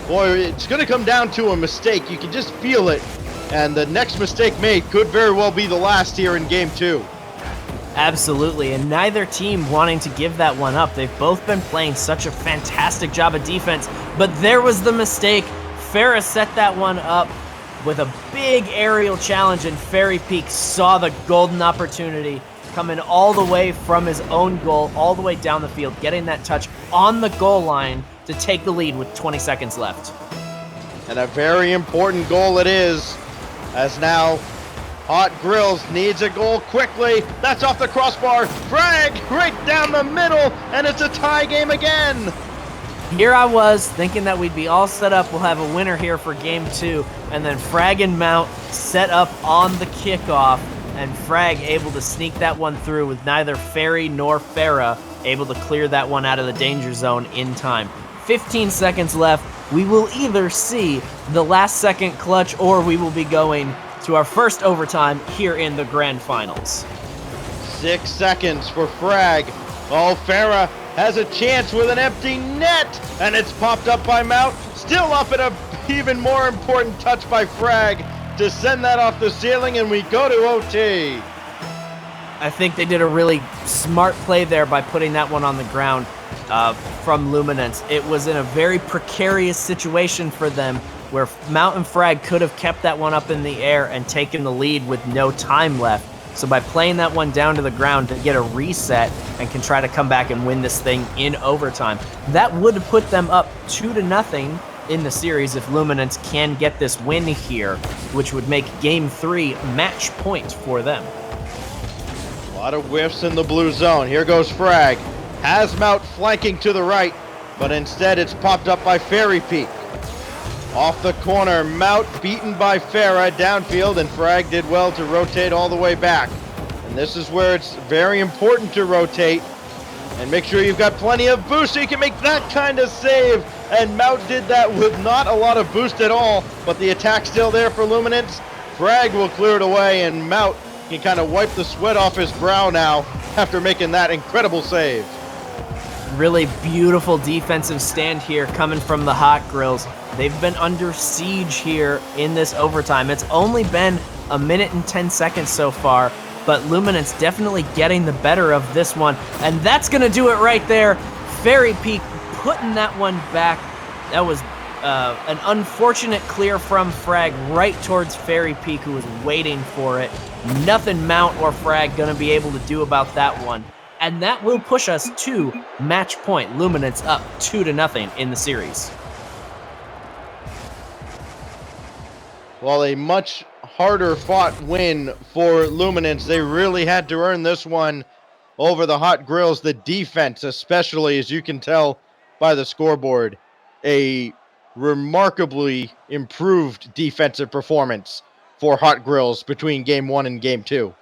Boy, it's going to come down to a mistake. You can just feel it. And the next mistake made could very well be the last here in Game 2. Absolutely, and neither team wanting to give that one up. They've both been playing such a fantastic job of defense, but there was the mistake. Farah set that one up with a big aerial challenge, and Fairy Peak saw the golden opportunity coming all the way from his own goal, all the way down the field, getting that touch on the goal line to take the lead with 20 seconds left. And a very important goal it is, as now Hot Grills needs a goal quickly. That's off the crossbar. Frag right down the middle, and it's a tie game again. Here I was thinking that we'd be all set up. We'll have a winner here for Game 2, and then Frag and Mount set up on the kickoff, and Frag able to sneak that one through with neither Fairy nor Farah able to clear that one out of the danger zone in time. 15 seconds left. We will either see the last second clutch, or we will be going to our first overtime here in the grand finals. 6 seconds for Frag. Oh, Farah has a chance with an empty net, and it's popped up by Mount. Still up, and a even more important touch by Frag to send that off the ceiling, and we go to OT. I think they did a really smart play there by putting that one on the ground from Luminance. It was in a very precarious situation for them, where Mount and Frag could have kept that one up in the air and taken the lead with no time left. So by playing that one down to the ground to get a reset and can try to come back and win this thing in overtime, that would have put them up 2-0 in the series if Luminance can get this win here, which would make Game 3 match point for them. A lot of whiffs in the blue zone. Here goes Frag. Has Mount flanking to the right, but instead it's popped up by Fairy Peak. Off the corner, Mount beaten by Farah downfield, and Frag did well to rotate all the way back. And this is where it's very important to rotate and make sure you've got plenty of boost so you can make that kind of save. And Mount did that with not a lot of boost at all, but the attack's still there for Luminance. Frag will clear it away, and Mount can kind of wipe the sweat off his brow now after making that incredible save. Really beautiful defensive stand here coming from the Hot Grills. They've been under siege here in this overtime. It's only been a minute and 10 seconds so far, but Luminance definitely getting the better of this one. And that's going to do it right there. Fairy Peak putting that one back. That was an unfortunate clear from Frag right towards Fairy Peak, who was waiting for it. Nothing Mount or Frag going to be able to do about that one. And that will push us to match point. Luminance up 2-0 in the series. Well, a much harder fought win for Luminance. They really had to earn this one over the Hot Grills. The defense, especially, as you can tell by the scoreboard, a remarkably improved defensive performance for Hot Grills between Game 1 and Game 2.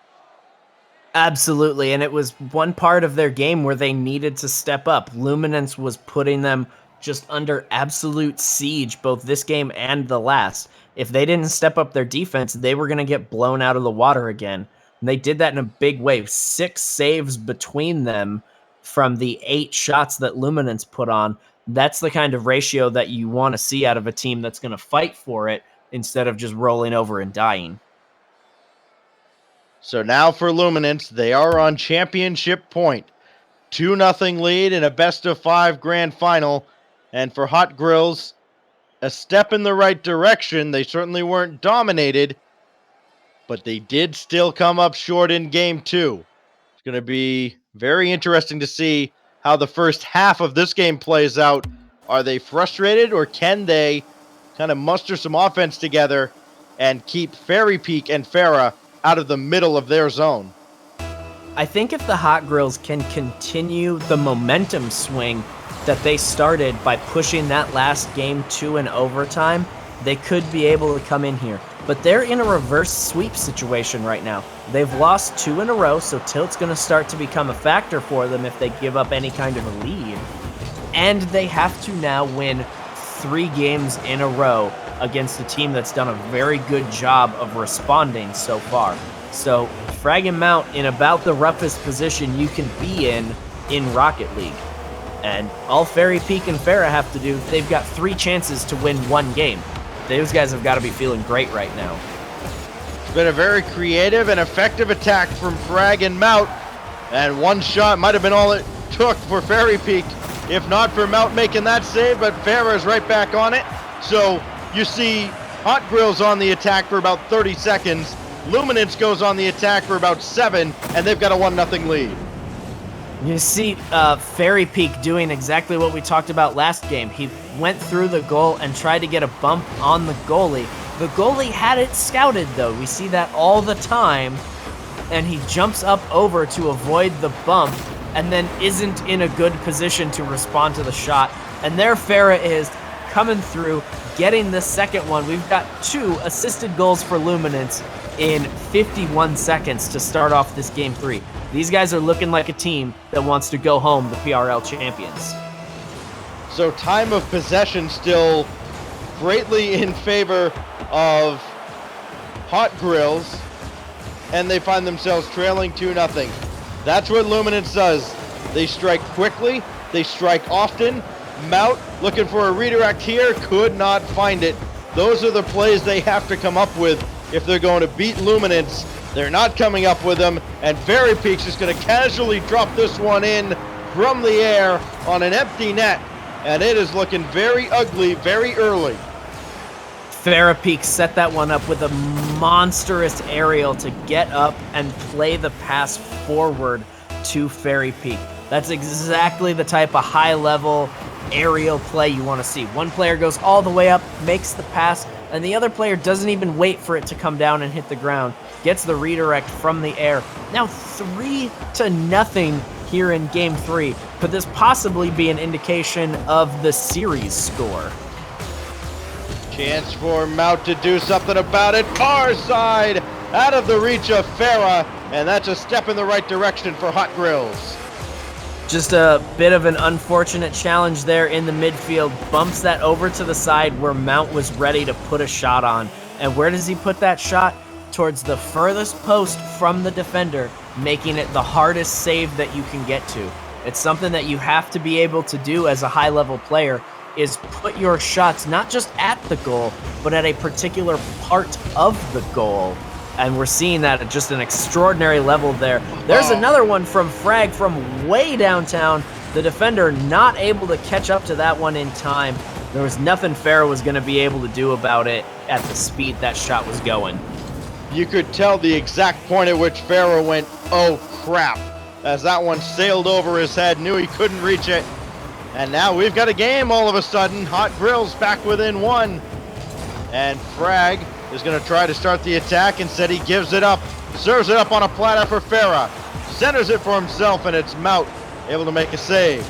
Absolutely, and it was one part of their game where they needed to step up. Luminance was putting them just under absolute siege, both this game and the last. If they didn't step up their defense, they were going to get blown out of the water again. And they did that in a big way. 6 saves between them from the 8 shots that Luminance put on. That's the kind of ratio that you want to see out of a team that's going to fight for it instead of just rolling over and dying. So now for Luminance, they are on championship point. 2-0 lead in a best-of-5 grand final. And for Hot Grills, a step in the right direction. They certainly weren't dominated, but they did still come up short in game 2. It's going to be very interesting to see how the first half of this game plays out. Are they frustrated, or can they kind of muster some offense together and keep Fairy Peak and Farah out of the middle of their zone? I think if the Hot Grills can continue the momentum swing that they started by pushing that last game 2 in overtime, they could be able to come in here. But they're in a reverse sweep situation right now. They've lost 2 in a row, so tilt's going to start to become a factor for them if they give up any kind of a lead. And they have to now win 3 games in a row against a team that's done a very good job of responding so far. So Frag and Mount in about the roughest position you can be in Rocket League. And all Fairy Peak and Farah have to do, they've got 3 chances to win 1 game. Those guys have got to be feeling great right now. It's been a very creative and effective attack from Frag and Mount. And one shot might have been all it took for Fairy Peak, if not for Mount making that save, but Farah is right back on it. So you see Hot Grills on the attack for about 30 seconds. Luminance goes on the attack for about 7, and they've got a 1-0 lead. You see Fairy Peak doing exactly what we talked about last game. He went through the goal and tried to get a bump on the goalie. The goalie had it scouted, though. We see that all the time. And he jumps up over to avoid the bump and then isn't in a good position to respond to the shot. And there Farah is coming through, getting the second one. We've got 2 assisted goals for Luminance in 51 seconds to start off this game 3. These guys are looking like a team that wants to go home the PRL champions. So time of possession still greatly in favor of Hot Grills, and they find themselves trailing 2-0. That's what Luminance does. They strike quickly, they strike often. Mount looking for a redirect here, could not find it. Those are the plays they have to come up with if they're going to beat Luminance. They're not coming up with them, and Fairy Peak's just going to casually drop this one in from the air on an empty net, and it is looking very ugly very early. Farah Peak set that one up with a monstrous aerial to get up and play the pass forward to Fairy Peak. That's exactly the type of high-level aerial play you want to see. One player goes all the way up, makes the pass, and the other player doesn't even wait for it to come down and hit the ground. Gets the redirect from the air. Now 3-0 here in game 3. Could this possibly be an indication of the series score? Chance for Mount to do something about it. Far side, out of the reach of Farah, and that's a step in the right direction for Hot Grills. Just a bit of an unfortunate challenge there in the midfield. Bumps that over to the side where Mount was ready to put a shot on. And where does he put that shot? Towards the furthest post from the defender, making it the hardest save that you can get to. It's something that you have to be able to do as a high-level player, is put your shots not just at the goal, but at a particular part of the goal. And we're seeing that at just an extraordinary level there. There's another one from Frag from way downtown. The defender not able to catch up to that one in time. There was nothing Farah was going to be able to do about it at the speed that shot was going. You could tell the exact point at which Farah went, oh crap, as that one sailed over his head, knew he couldn't reach it. And now we've got a game all of a sudden. Hot Grills back within 1. And Frag is going to try to start the attack. Instead, he gives it up. Serves it up on a platter for Farah. Centers it for himself, and it's Mount able to make a save.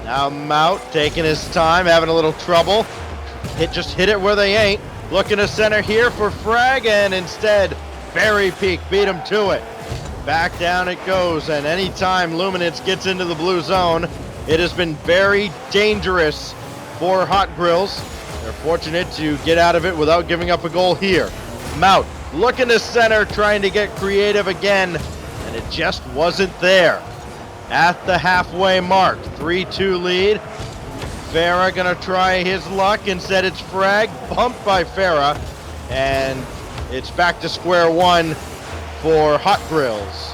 Now Mount taking his time, having a little trouble. Just hit it where they ain't. Looking to center here for Frag, and instead, Fairy Peak beat him to it. Back down it goes, and anytime Luminance gets into the blue zone, it has been very dangerous for Hot Grills. They're fortunate to get out of it without giving up a goal here. Mount looking to center, trying to get creative again, and it just wasn't there. At the halfway mark, 3-2 lead. Farah gonna try his luck. Instead, it's Frag, bumped by Farah, and it's back to square one for Hot Grills.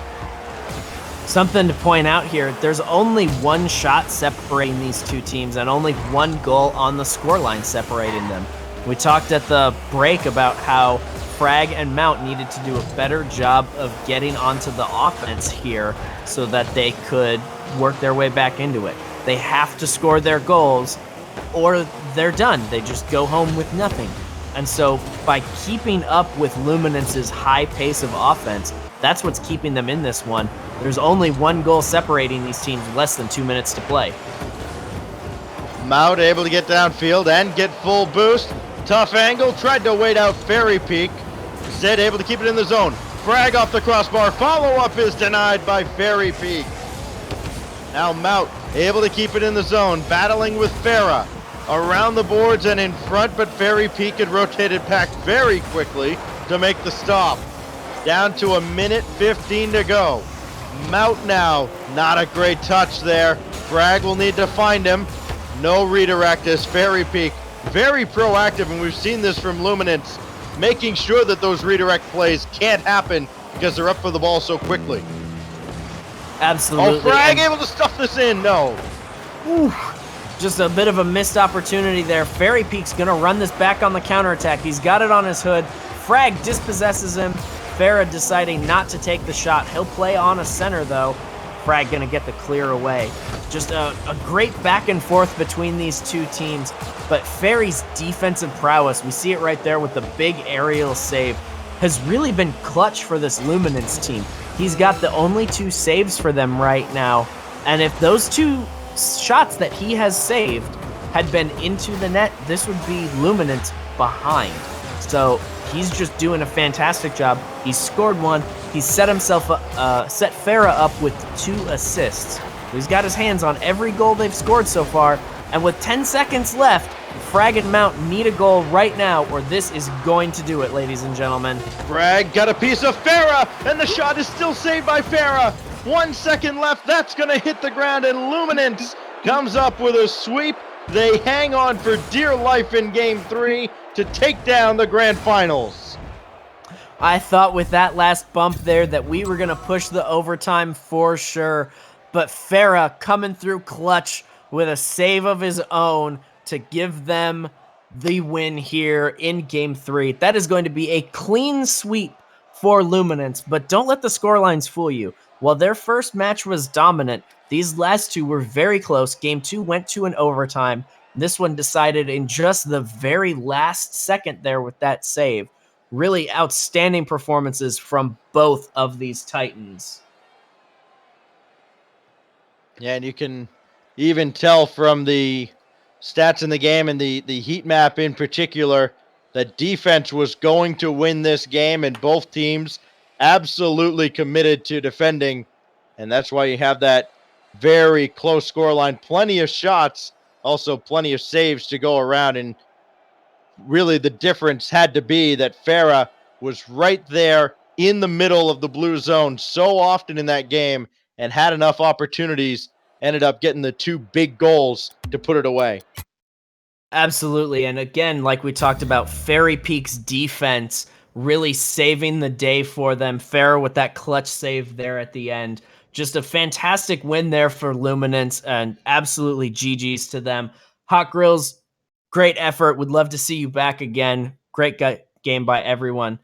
Something to point out here, there's only one shot separating these two teams and only one goal on the scoreline separating them. We talked at the break about how Frag and Mount needed to do a better job of getting onto the offense here so that they could work their way back into it. They have to score their goals or they're done. They just go home with nothing. And so by keeping up with Luminance's high pace of offense, that's what's keeping them in this one. There's only one goal separating these teams, less than 2 minutes to play. Mount able to get downfield and get full boost. Tough angle, tried to wait out Fairy Peak. Instead able to keep it in the zone. Frag off the crossbar, follow-up is denied by Fairy Peak. Now Mount able to keep it in the zone, battling with Farah. Around the boards and in front, but Fairy Peak had rotated back very quickly to make the stop. Down to 1:15 to go. Mount now, not a great touch there. Frag will need to find him. No redirect as Fairy Peak, very proactive, and we've seen this from Luminance, making sure that those redirect plays can't happen because they're up for the ball so quickly. Absolutely. Oh, Frag able to stuff this in, no. Ooh, just a bit of a missed opportunity there. Fairy Peak's gonna run this back on the counterattack. He's got it on his hood. Frag dispossesses him. Farah deciding not to take the shot. He'll play on a center though. Frag gonna get the clear away. Just a great back and forth between these two teams. But Fairy's defensive prowess, we see it right there with the big aerial save, has really been clutch for this Luminance team. He's got the only 2 saves for them right now. And if those 2 shots that he has saved had been into the net, this would be Luminance behind. So he's just doing a fantastic job. He's scored 1. He's set Farah up with 2 assists. He's got his hands on every goal they've scored so far. And with 10 seconds left, Frag and Mount need a goal right now, or this is going to do it, ladies and gentlemen. Frag got a piece of Farah, and the shot is still saved by Farah. 1 second left, that's gonna hit the ground, and Luminance comes up with a sweep. They hang on for dear life in Game 3 to take down the grand finals. I thought with that last bump there that we were gonna push the overtime for sure, but Farah coming through clutch with a save of his own to give them the win here in Game 3. That is going to be a clean sweep for Luminance, but don't let the scorelines fool you. While their first match was dominant, these last 2 were very close. Game 2 went to an overtime. This one decided in just the very last second there with that save. Really outstanding performances from both of these Titans. Yeah, and you can even tell from the stats in the game and the heat map in particular that defense was going to win this game, and both teams absolutely committed to defending. And that's why you have that very close scoreline. Plenty of shots, also plenty of saves to go around. And really the difference had to be that Farah was right there in the middle of the blue zone so often in that game and had enough opportunities, ended up getting the 2 big goals to put it away. Absolutely. And again, like we talked about, Fairy Peak's defense really saving the day for them. Farah with that clutch save there at the end. Just a fantastic win there for Luminance, and absolutely GG's to them. Hot Grills, great effort. Would love to see you back again. Great game by everyone.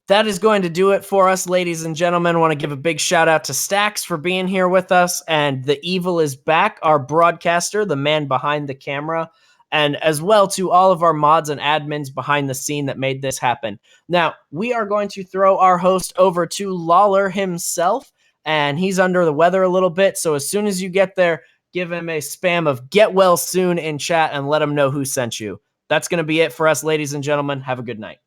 That is going to do it for us, ladies and gentlemen. I want to give a big shout out to Stax for being here with us, and The Evil is back, our broadcaster, the man behind the camera, and as well to all of our mods and admins behind the scene that made this happen. Now, we are going to throw our host over to Lawler himself, and he's under the weather a little bit, so as soon as you get there, give him a spam of get well soon in chat and let him know who sent you. That's going to be it for us, ladies and gentlemen. Have a good night.